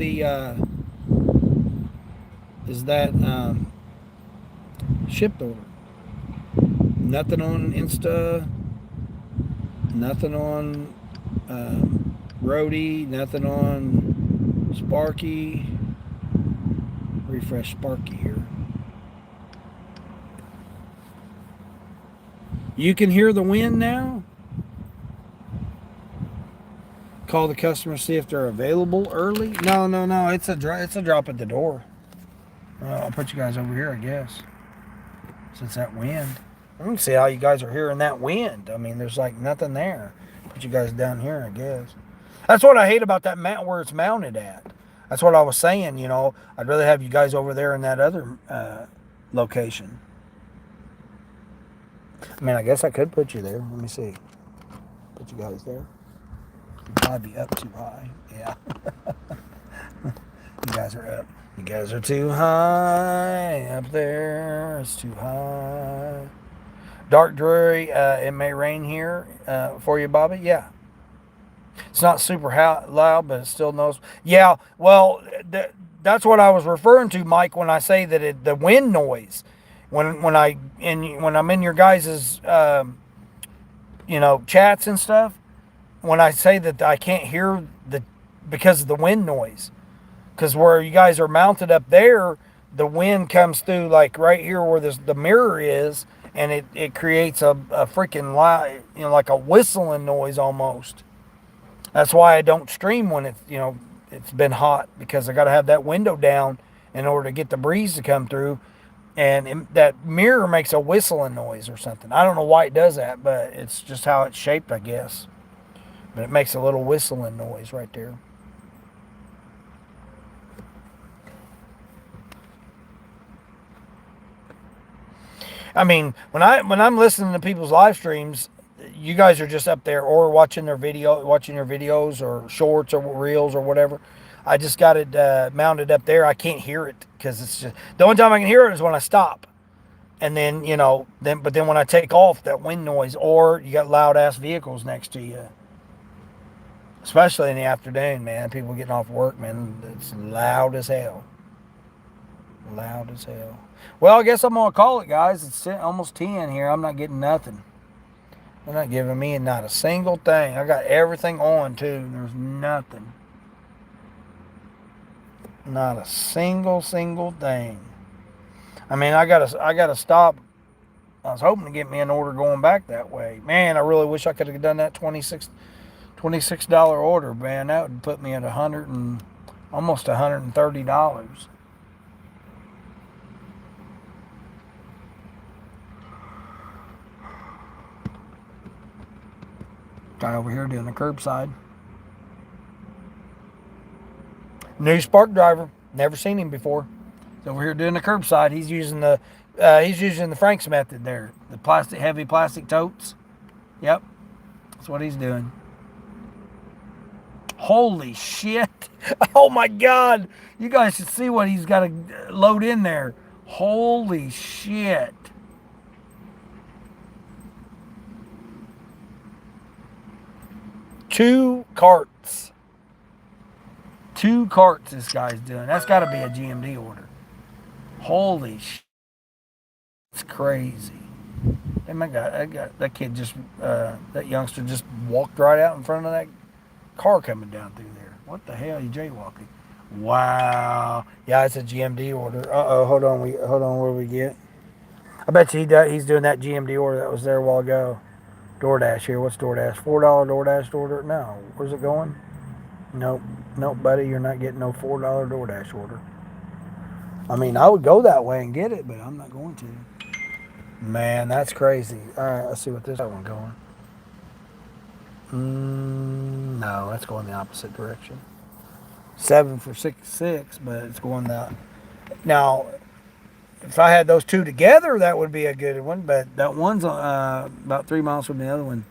that shipped order. Nothing on Insta. Nothing on Rhodey. Nothing on Sparky. Refresh Sparky here. You can hear the wind now. Call the customer, see if they're available early. No. It's a drop at the door. I'll put you guys over here, I guess. Since that wind. I don't see how you guys are hearing that wind. I mean, there's like nothing there. Put you guys down here, I guess. That's what I hate about that mount where it's mounted at. That's what I was saying, you know. I'd rather have you guys over there in that other location. I mean, I guess I could put you there. Let me see. Put you guys there. You'd probably be up too high. Yeah. You guys are up. You guys are too high up there. It's too high. Dark, dreary. It may rain here for you, Bobby. Yeah. It's not super loud, but it still knows. Yeah. Well, that's what I was referring to, Mike, when I say that the wind noise. When I'm in your guys' chats and stuff. When I say that I can't hear because of the wind noise. Because where you guys are mounted up there, the wind comes through like right here where the mirror is, and it creates a freaking loud, like a whistling noise almost. That's why I don't stream when it's been hot, because I got to have that window down in order to get the breeze to come through, and that mirror makes a whistling noise or something. I don't know why it does that, but it's just how it's shaped, I guess. But it makes a little whistling noise right there. I mean, when I'm listening to people's live streams, you guys are just up there or watching your videos or shorts or reels or whatever. I just got it mounted up there. I can't hear it because it's just the only time I can hear it is when I stop, and then but then when I take off, that wind noise, or you got loud ass vehicles next to you, especially in the afternoon, man. People getting off work, man. It's loud as hell. Loud as hell. Well, I guess I'm going to call it, guys. It's almost 10 here. I'm not getting nothing. They're not giving me not a single thing. I got everything on, too. There's nothing. Not a single thing. I mean, I gotta stop. I was hoping to get me an order going back that way. Man, I really wish I could have done that $26 order, man. That would put me at almost $130. Guy over here doing the curbside. New Spark driver. Never seen him before. He's over here doing the curbside. He's using the Frank's method there. The heavy plastic totes. Yep. That's what he's doing. Holy shit. Oh my God. You guys should see what he's got to load in there. Holy shit. 2 carts. 2 carts this guy's doing. That's got to be a GMD order. Holy shit. It's crazy. And my God, that kid just, that youngster just walked right out in front of that car coming down through there. What the hell are you jaywalking? Wow. Yeah, it's a GMD order. Uh-oh, hold on, where we get? I bet you he's doing that GMD order that was there a while ago. DoorDash here. What's DoorDash? $4 DoorDash order? No. Where's it going? Nope, buddy, you're not getting no $4 DoorDash order. I mean, I would go that way and get it, but I'm not going to. Man, that's crazy. All right, let's see what this one going. No, that's going the opposite direction. 7 for 6, but it's going that. Now, if I had those 2 together, that would be a good one. But that one's about 3 miles from the other one.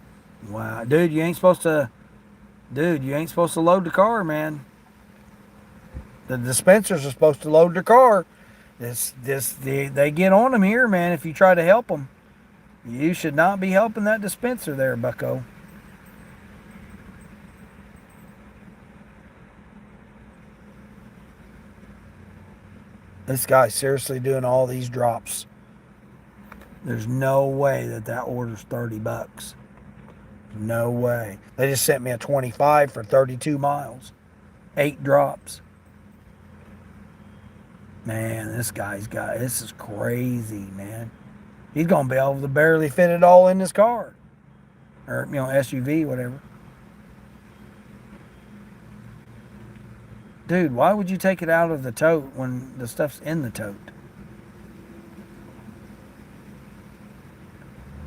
Wow, dude, you ain't supposed to load the car, man. The dispensers are supposed to load the car. They get on them here, man. If you try to help them, you should not be helping that dispenser there, bucko. This guy's seriously doing all these drops. There's no way that order's $30. No way. They just sent me a 25 for 32 miles. 8 drops. Man, this is crazy, man. He's going to be able to barely fit it all in his car. Or, SUV, whatever. Dude, why would you take it out of the tote when the stuff's in the tote?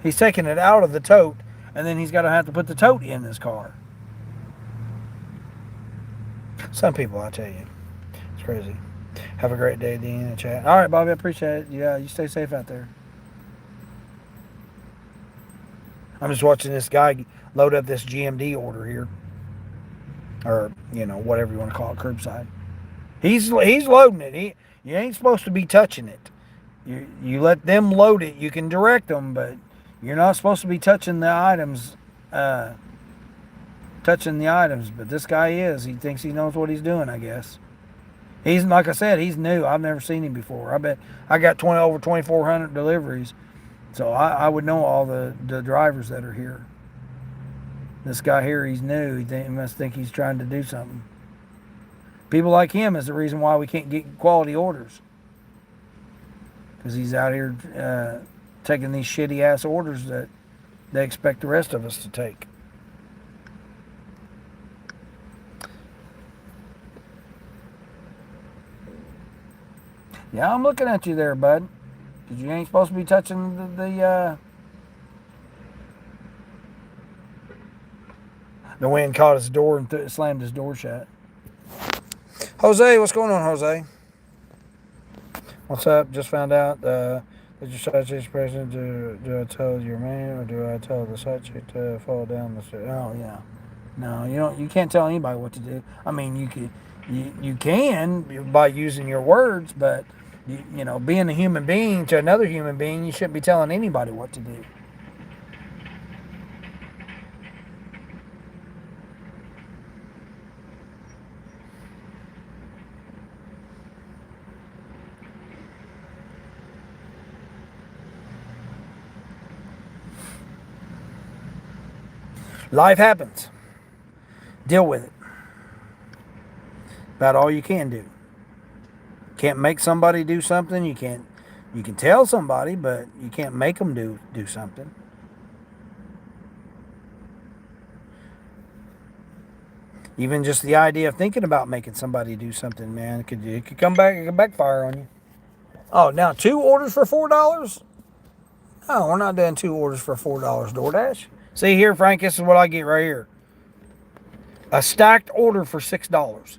He's taking it out of the tote, and then he's got to have to put the tote in his car. Some people, I tell you. It's crazy. Have a great day, Dean, in the chat. All right, Bobby, I appreciate it. Yeah, you stay safe out there. I'm just watching this guy load up this GMD order here. Or, whatever you want to call it, curbside. He's loading it. You ain't supposed to be touching it. You let them load it. You can direct them, but you're not supposed to be touching the items. But this guy is. He thinks he knows what he's doing, I guess. He's, like I said, he's new. I've never seen him before. I bet I got over 2,400 deliveries. So I would know all the drivers that are here. This guy here, he's new. He must think he's trying to do something. People like him is the reason why we can't get quality orders. Because he's out here taking these shitty-ass orders that they expect the rest of us to take. Yeah, I'm looking at you there, bud. Because you ain't supposed to be touching the wind caught his door and slammed his door shut. Jose, what's going on, Jose? What's up? Just found out that your side chick's pregnant. Do I tell your man or do I tell the side chick to fall down the stairs? Oh, yeah. No, you can't tell anybody what to do. I mean, you can by using your words, but being a human being to another human being, you shouldn't be telling anybody what to do. Life happens. Deal with it. About all you can do. Can't make somebody do something. You can tell somebody, but you can't make them do something. Even just the idea of thinking about making somebody do something, man, it could come back, it could backfire on you. Oh, now 2 orders for $4? No, we're not doing 2 orders for $4 DoorDash. See here, Frank, this is what I get right here. A stacked order for $6.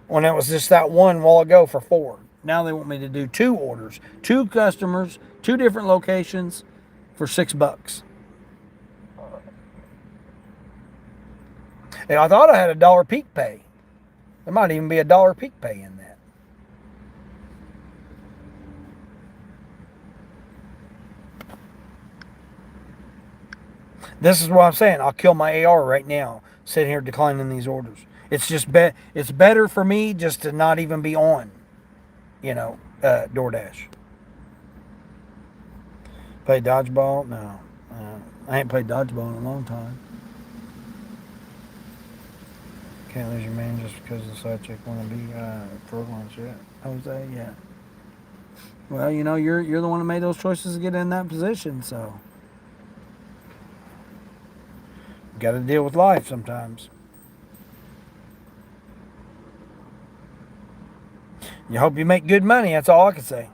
When it was just that one while ago for $4. Now they want me to do 2 orders. 2 customers, 2 different locations for $6. And I thought I had $1 peak pay. There might even be $1 peak pay in that. This is what I'm saying. I'll kill my AR right now sitting here declining these orders. It's just it's better for me just to not even be on, DoorDash. Play dodgeball? No. I ain't played dodgeball in a long time. Can't lose your man just because the side chick want to be for lunch yet. Jose, yeah. Well, you're the one that made those choices to get in that position, so got to deal with life sometimes. You hope you make good money. That's all I can say.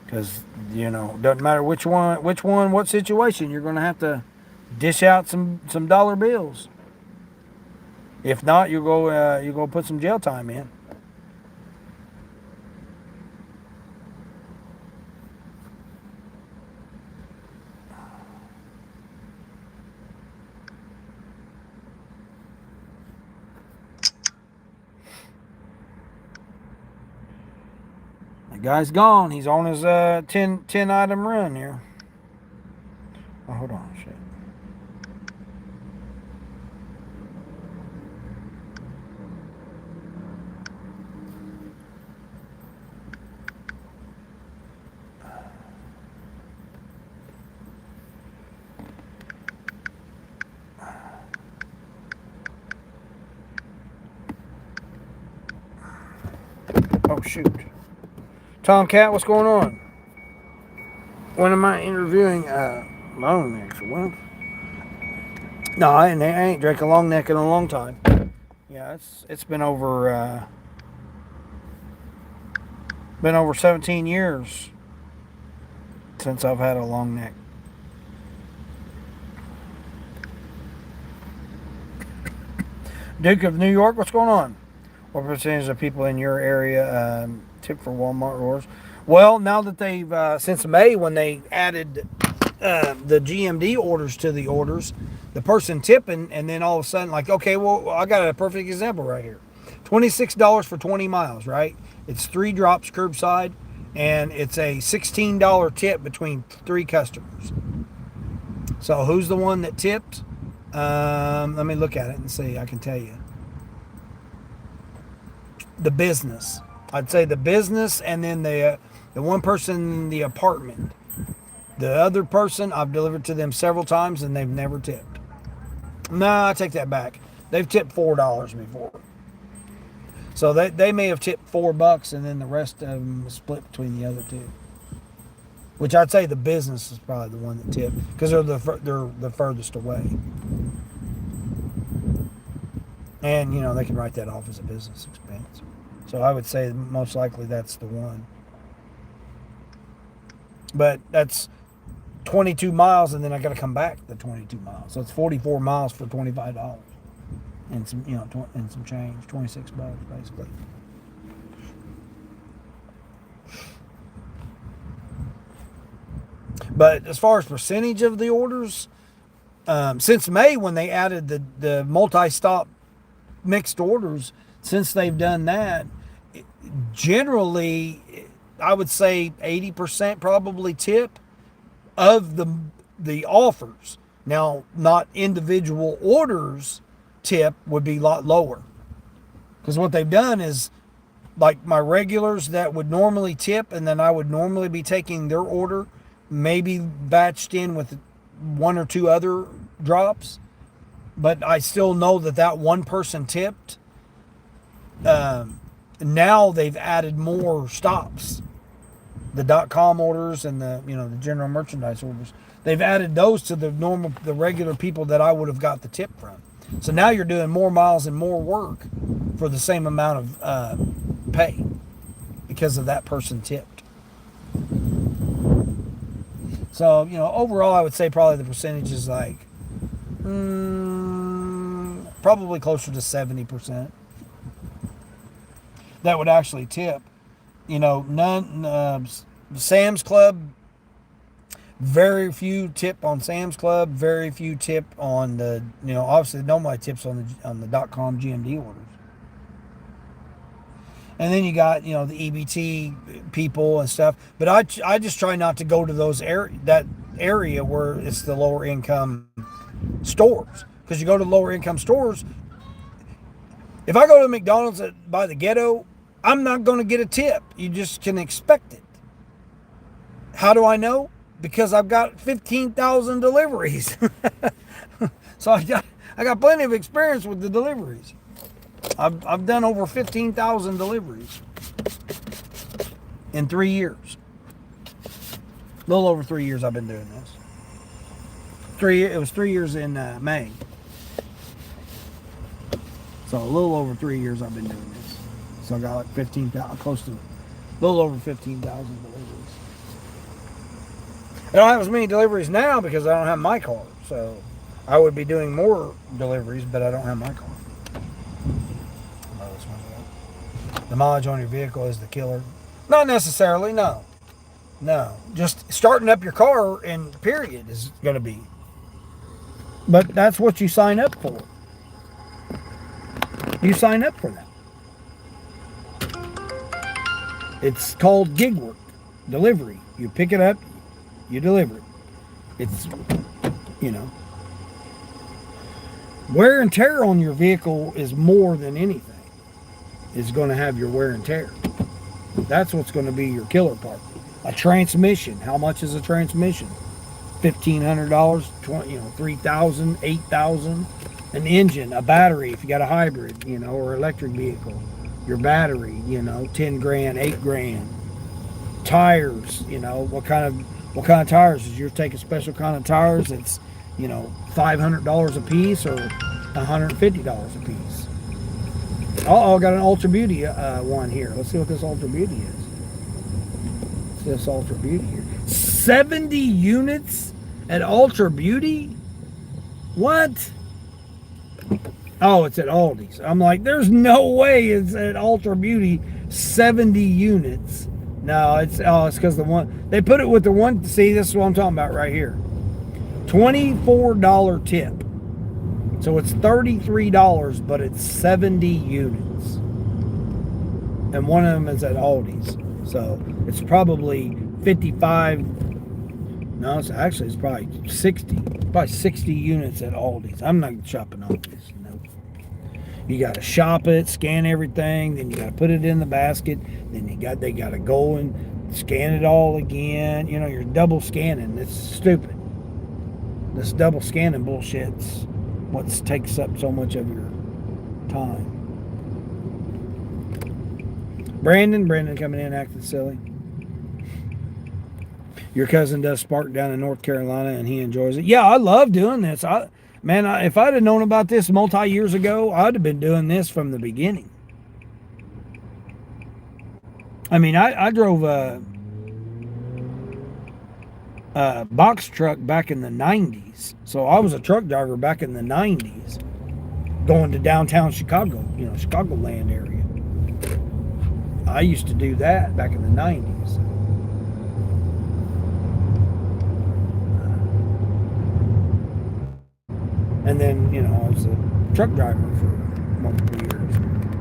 Because doesn't matter which one, what situation, you're going to have to dish out some dollar bills. If not, you'll go put some jail time in. The guy's gone. He's on his 10 item run here. Oh, hold on, shit. Oh, shoot. Tomcat, what's going on? When am I interviewing long necks? Well, no, I ain't drank a long neck in a long time. Yeah, it's been over 17 years since I've had a long neck. Duke of New York, what's going on? What percentage of people in your area tip for Walmart orders? Well, now that they've, since May, when they added the GMD orders to the orders, the person tipping, and then all of a sudden, like, okay, well, I got a perfect example right here. $26 for 20 miles, right? It's 3 drops curbside, and it's a $16 tip between 3 customers. So who's the one that tipped? Let me look at it and see. I can tell you. The business. I'd say the business, and then the one person in the apartment. The other person, I've delivered to them several times, and they've never tipped. No, I take that back. They've tipped $4 before. So they may have tipped $4, and then the rest of them split between the other two. Which I'd say the business is probably the one that tipped, because they're the furthest away. And, they can write that off as a business expense. So I would say most likely that's the one. But that's 22 miles, and then I got to come back the 22 miles. So it's 44 miles for $25. And some, and some change, $26 basically. But as far as percentage of the orders, since May, when they added the multi-stop mixed orders, since they've done that, generally, I would say 80% probably tip of the offers. Now, not individual orders tip would be a lot lower. Because what they've done is, like my regulars that would normally tip, and then I would normally be taking their order, maybe batched in with 1 or 2 other drops, but I still know that one person tipped. Now they've added more stops, the .com orders and the general merchandise orders. They've added those to the regular people that I would have got the tip from. So now you're doing more miles and more work for the same amount of pay because of that person tipped. So, overall, I would say probably the percentage is like probably closer to 70% that would actually tip. Sam's Club, very few tip on Sam's Club, very few tip on the, obviously nobody tips on the .com GMD orders. And then you got, the EBT people and stuff. But I just try not to go to that area where it's the lower income stores. because you go to lower income stores. If I go to McDonald's by the ghetto, I'm not going to get a tip. You just can expect it. How do I know? Because I've got 15,000 deliveries. So I got plenty of experience with the deliveries. I've done over 15,000 deliveries in 3 years. A little over 3 years I've been doing this. It was 3 years in May. So a little over 3 years I've been doing this. So I got like 15,000, close to a little over 15,000 deliveries. I don't have as many deliveries now because I don't have my car. So I would be doing more deliveries, but I don't have my car. The mileage on your vehicle is the killer. Not necessarily, no. No. Just starting up your car and period is going to be. But that's what you sign up for. You sign up for that. It's called gig work, delivery. You pick it up, you deliver it. It's, you know. Wear and tear on your vehicle is more than anything. It's going to have your wear and tear. That's what's going to be your killer part. A transmission. How much is a transmission? $1,500, $3,000, $8,000. An engine, a battery. If you got a hybrid, or electric vehicle, your battery, 10 grand, 8 grand. Tires, what kind of tires? Is yours take a special kind of tires? It's, $500 a piece or $150 a piece. Oh, I got an Ultra Beauty one here. Let's see what this Ultra Beauty is. What's this Ultra Beauty here? 70 units at Ultra Beauty? What? Oh, it's at Aldi's. I'm like, there's no way it's at Ultra Beauty 70 units. No, it's because they put it with the one. See, this is what I'm talking about right here. $24 tip. So it's $33, but it's 70 units. And one of them is at Aldi's. So it's probably 55. No, it's probably 60. Probably 60 units at Aldi's. I'm not shopping Aldi's. Nope. You got to shop it, scan everything, then you got to put it in the basket. Then they got to go and scan it all again. You're double scanning. It's stupid. This double scanning bullshit's what takes up so much of your time. Brandon coming in acting silly. Your cousin does Spark down in North Carolina and he enjoys it. Yeah, I love doing this. If I'd have known about this multi-years ago, I'd have been doing this from the beginning. I drove a box truck back in the 90s. So I was a truck driver back in the 90s going to downtown Chicago, Chicagoland area. I used to do that back in the 90s. And then, I was a truck driver for multiple years.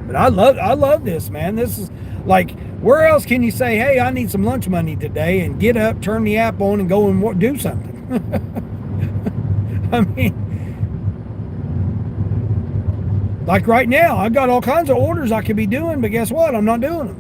But I love this, man. This is like, where else can you say, hey, I need some lunch money today, and get up, turn the app on, and go and do something? Like right now, I've got all kinds of orders I could be doing, but guess what? I'm not doing them.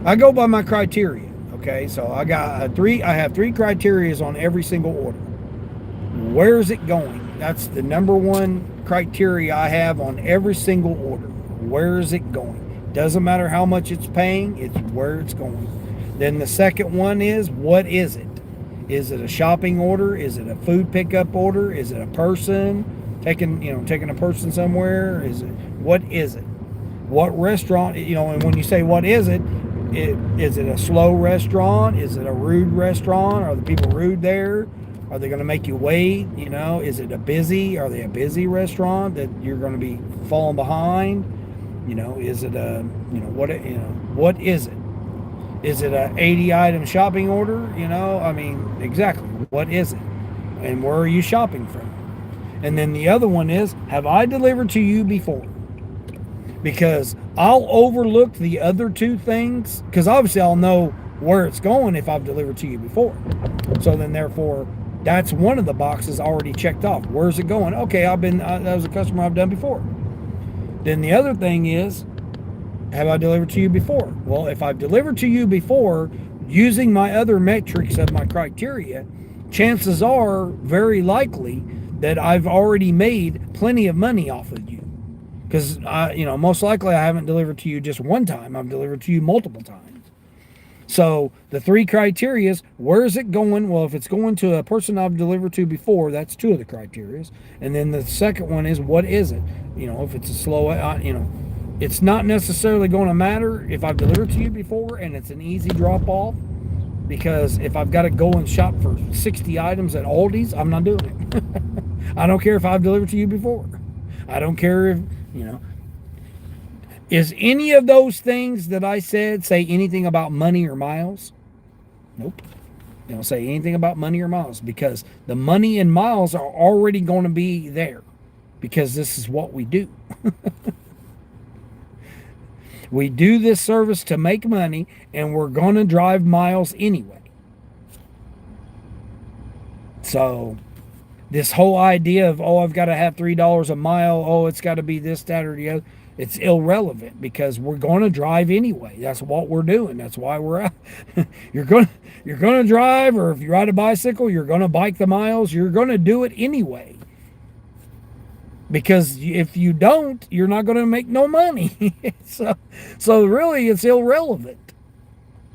I go by my criteria. Okay, so I have three criterias on every single order. Where is it going? That's the number one criteria I have on every single order. Where is it going? Doesn't matter how much it's paying, it's where it's going. Then the second one is, what is it? Is it a shopping order? Is it a food pickup order? Is it a person taking a person somewhere? What is it? What restaurant? And when you say what is it? Is it a slow restaurant? Is it a rude restaurant? Are the people rude there? Are they going to make you wait? Is it are they a busy restaurant that you're going to be falling behind? Is it what is it? Is it a 80 item shopping order? Exactly. What is it? And where are you shopping from? And then the other one is, have I delivered to you before? Because I'll overlook the other two things, because obviously I'll know where it's going if I've delivered to you before. So then therefore, that's one of the boxes already checked off. Where's it going? Okay, that was a customer I've done before. Then the other thing is, have I delivered to you before? Well, if I've delivered to you before using my other metrics of my criteria, chances are very likely that I've already made plenty of money off of you. Because, most likely I haven't delivered to you just one time. I've delivered to you multiple times. So the 3 criteria is, where is it going? Well, if it's going to a person I've delivered to before, that's 2 of the criteria. And then the second one is, what is it? If it's a slow, it's not necessarily going to matter if I've delivered to you before and it's an easy drop off, because if I've got to go and shop for 60 items at Aldi's, I'm not doing it. I don't care if I've delivered to you before. I don't care if, is any of those things that I said say anything about money or miles? Nope. They don't say anything about money or miles, because the money and miles are already going to be there, because this is what we do. We do this service to make money, and we're going to drive miles anyway. So this whole idea of, I've got to have $3 a mile, it's got to be this, that, or the other, it's irrelevant, because we're going to drive anyway. That's what we're doing. That's why we're out. You're going to drive, or if you ride a bicycle, you're going to bike the miles. You're going to do it anyway. Because if you don't, you're not going to make no money. So really, it's irrelevant.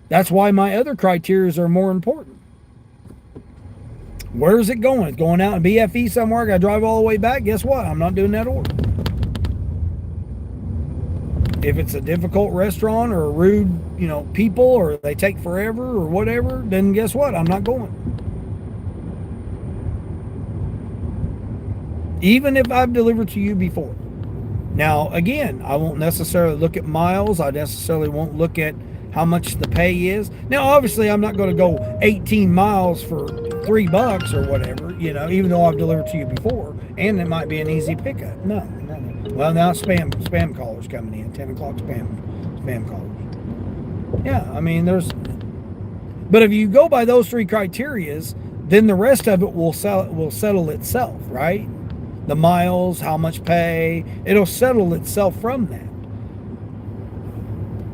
That's why my other criteria are more important. Where is it going? It's going out in BFE somewhere. I got to drive all the way back. Guess what? I'm not doing that order. If it's a difficult restaurant or rude, people, or they take forever or whatever, then guess what? I'm not going. Even if I've delivered to you before. Now, again, I won't necessarily look at miles. I necessarily won't look at how much the pay is. Now, obviously, I'm not going to go 18 miles for $3 or whatever, even though I've delivered to you before, and it might be an easy pickup. No. Well, now spam callers coming in, 10 o'clock spam callers. Yeah, but if you go by those 3 criterias, then the rest of it will settle itself, right? The miles, how much pay, it'll settle itself from that.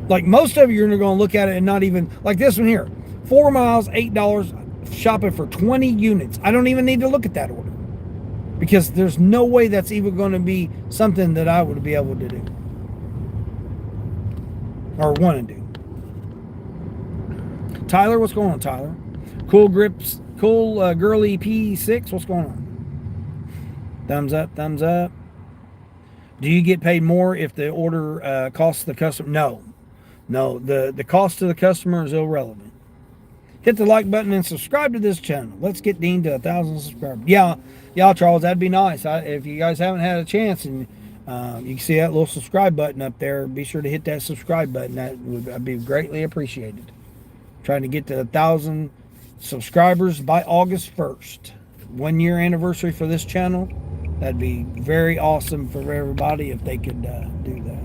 Like most of you are going to look at it and not even, like this one here, 4 miles, $8, shopping for 20 units. I don't even need to look at that order, because there's no way that's even going to be something that I would be able to do or want to do. Tyler, what's going on, Tyler? Cool Grips, Cool Girly P6, what's going on? Thumbs up, thumbs up. Do you get paid more if the order costs the customer? No, the cost to the customer is irrelevant. Hit the like button and subscribe to this channel. Let's get Dean to 1,000 subscribers. Yeah, Charles, that'd be nice. If you guys haven't had a chance, and you can see that little subscribe button up there, be sure to hit that subscribe button. That would be greatly appreciated. Trying to get to 1,000 subscribers by August 1st. 1 year anniversary for this channel. That'd be very awesome for everybody if they could do that.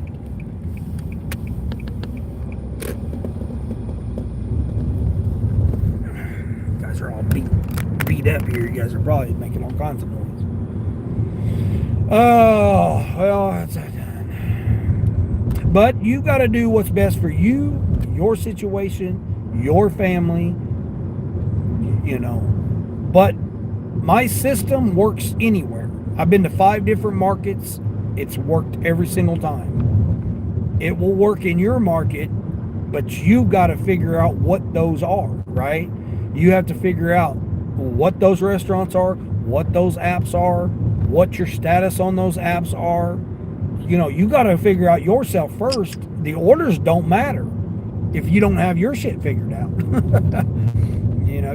You guys are all beat up here. You guys are probably making all kinds of noise. Oh, well, that's done. But you got to do what's best for you, your situation, your family, But my system works anywhere. I've been to 5 different markets. It's worked every single time. It will work in your market, but you've got to figure out what those are, right? You have to figure out what those restaurants are, what those apps are, what your status on those apps are. You got to figure out yourself first. The orders don't matter if you don't have your shit figured out.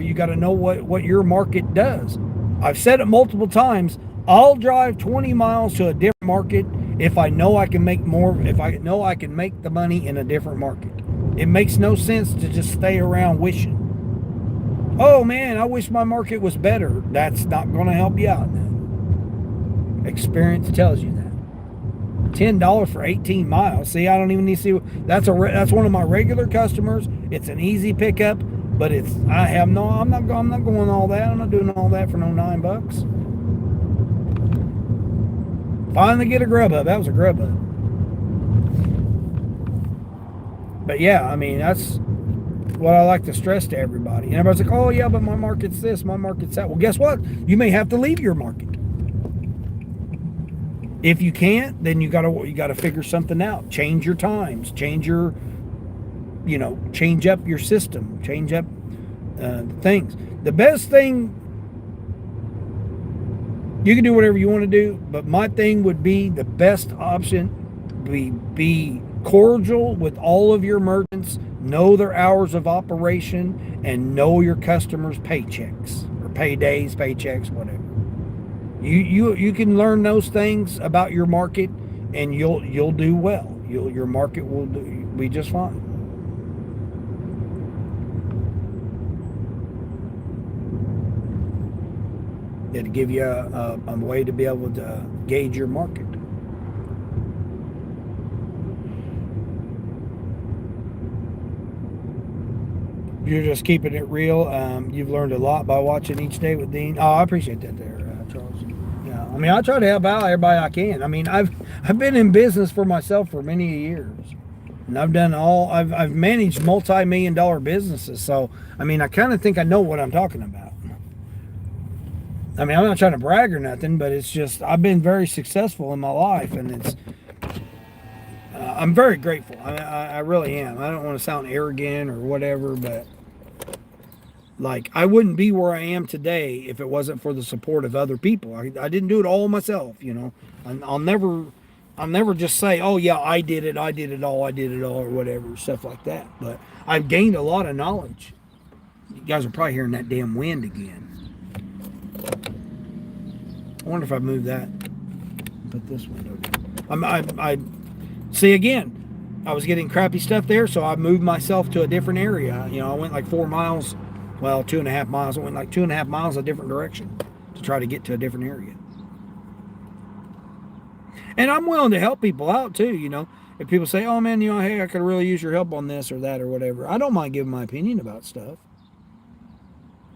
You got to know what your market does. I've said it multiple times. I'll drive 20 miles to a different market if I know I can make more, if I know I can make the money in a different market. It makes no sense to just stay around wishing. Oh man, I wish my market was better. That's not going to help you out now. Experience tells you that. $10 for 18 miles. See, I don't even need to see. That's one of my regular customers. It's an easy pickup, but I'm not going all that. I'm not doing all that for no $9. Finally get a Grubhub. That was a Grubhub. But yeah, I mean, that's what I like to stress to everybody. And everybody's like, oh yeah, but my market's this, my market's that. Well, guess what? You may have to leave your market. If you can't, then you gotta figure something out. Change your times, change up your system, change up things. The best thing, you can do whatever you want to do, but my thing would be the best option be cordial with all of your merchants, know their hours of operation, and know your customers' paychecks or paydays, paychecks, whatever. You can learn those things about your market, and you'll do well. Your market will be just fine. It'll give you a way to be able to gauge your market. You're just keeping it real. You've learned a lot by watching Each Day with Dean. Oh, I appreciate that there, Charles. Yeah, I mean, I try to help out everybody I can. I mean, I've been in business for myself for many years, and I've managed multi-million-dollar businesses. So, I mean, I kind of think I know what I'm talking about. I mean, I'm not trying to brag or nothing, but it's just I've been very successful in my life, and I'm very grateful. I really am. I don't want to sound arrogant or whatever, but like I wouldn't be where I am today if it wasn't for the support of other people. I didn't do it all myself, I'll never just say, oh yeah, I did it all, or whatever, stuff like that. But I've gained a lot of knowledge. You guys are probably hearing that damn wind again. I wonder if I move that. Put this window down. I see again. I was getting crappy stuff there, so I moved myself to a different area. I went like 4 miles, well, 2.5 miles. I went like 2.5 miles a different direction to try to get to a different area. And I'm willing to help people out too. If people say, "Oh man, hey, I could really use your help on this or that or whatever," I don't mind giving my opinion about stuff.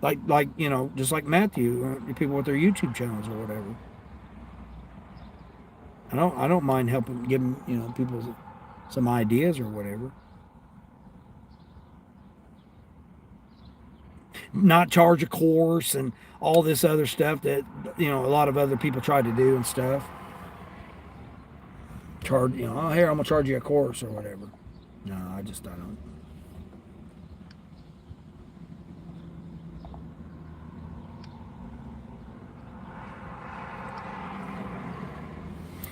Like just like Matthew, people with their YouTube channels or whatever. I don't mind helping, giving people some ideas or whatever. Not charge a course and all this other stuff that a lot of other people try to do and stuff. Charge, oh here, I'm gonna charge you a course or whatever. No, I don't.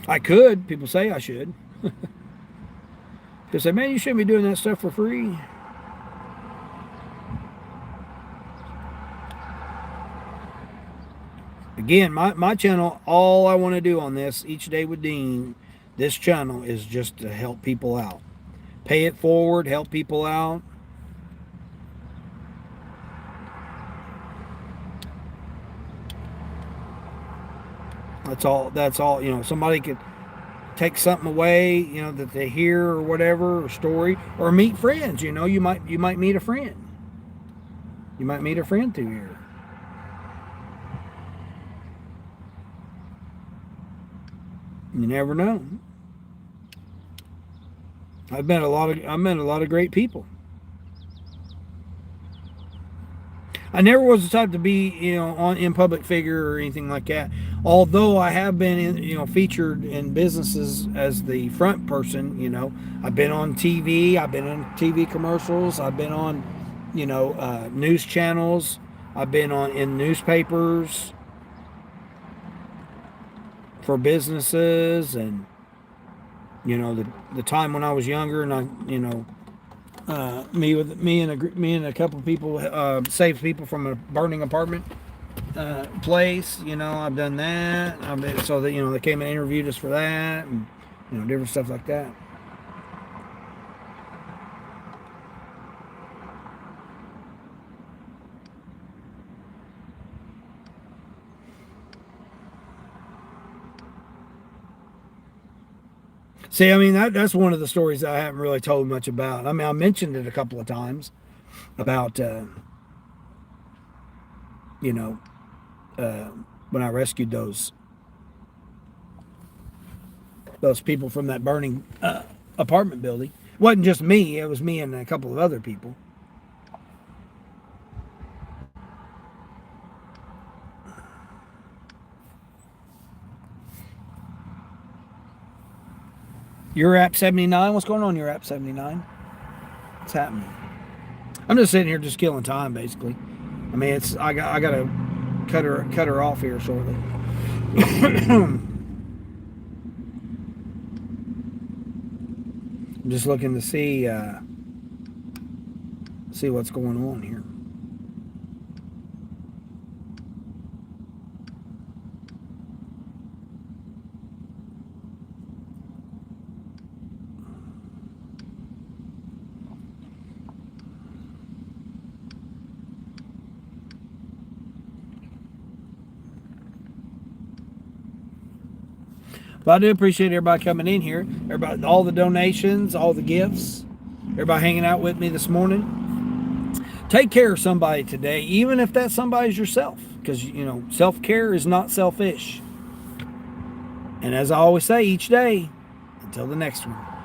I could. People say I should. People say, man, you shouldn't be doing that stuff for free. Again, my channel, all I want to do on this, Each Day with Dean, this channel is just to help people out. Pay it forward, help people out. That's all, somebody could take something away, that they hear or whatever, or story, or meet friends, you might meet a friend. You might meet a friend through here. You never know. I've met a lot of great people. I never was the type to be, in public figure or anything like that. Although I have been, featured in businesses as the front person. I've been on TV. I've been on TV commercials. I've been on, news channels. I've been in newspapers for businesses, and the time when I was younger, and me and a couple of people saved people from a burning apartment place. I've done that. So that they came and interviewed us for that, and different stuff like that. See, I mean, that's one of the stories that I haven't really told much about. I mean, I mentioned it a couple of times about, you know, when I rescued those people from that burning apartment building. It wasn't just me, it was me and a couple of other people. Your app 79, what's going on your app 79? What's happening? I'm just sitting here just killing time, basically. I mean, I gotta cut her off here shortly. I'm just looking to see what's going on here. But I do appreciate everybody coming in here. Everybody, all the donations, all the gifts. Everybody hanging out with me this morning. Take care of somebody today, even if that somebody's yourself. Because, you know, self-care is not selfish. And as I always say each day, until the next one.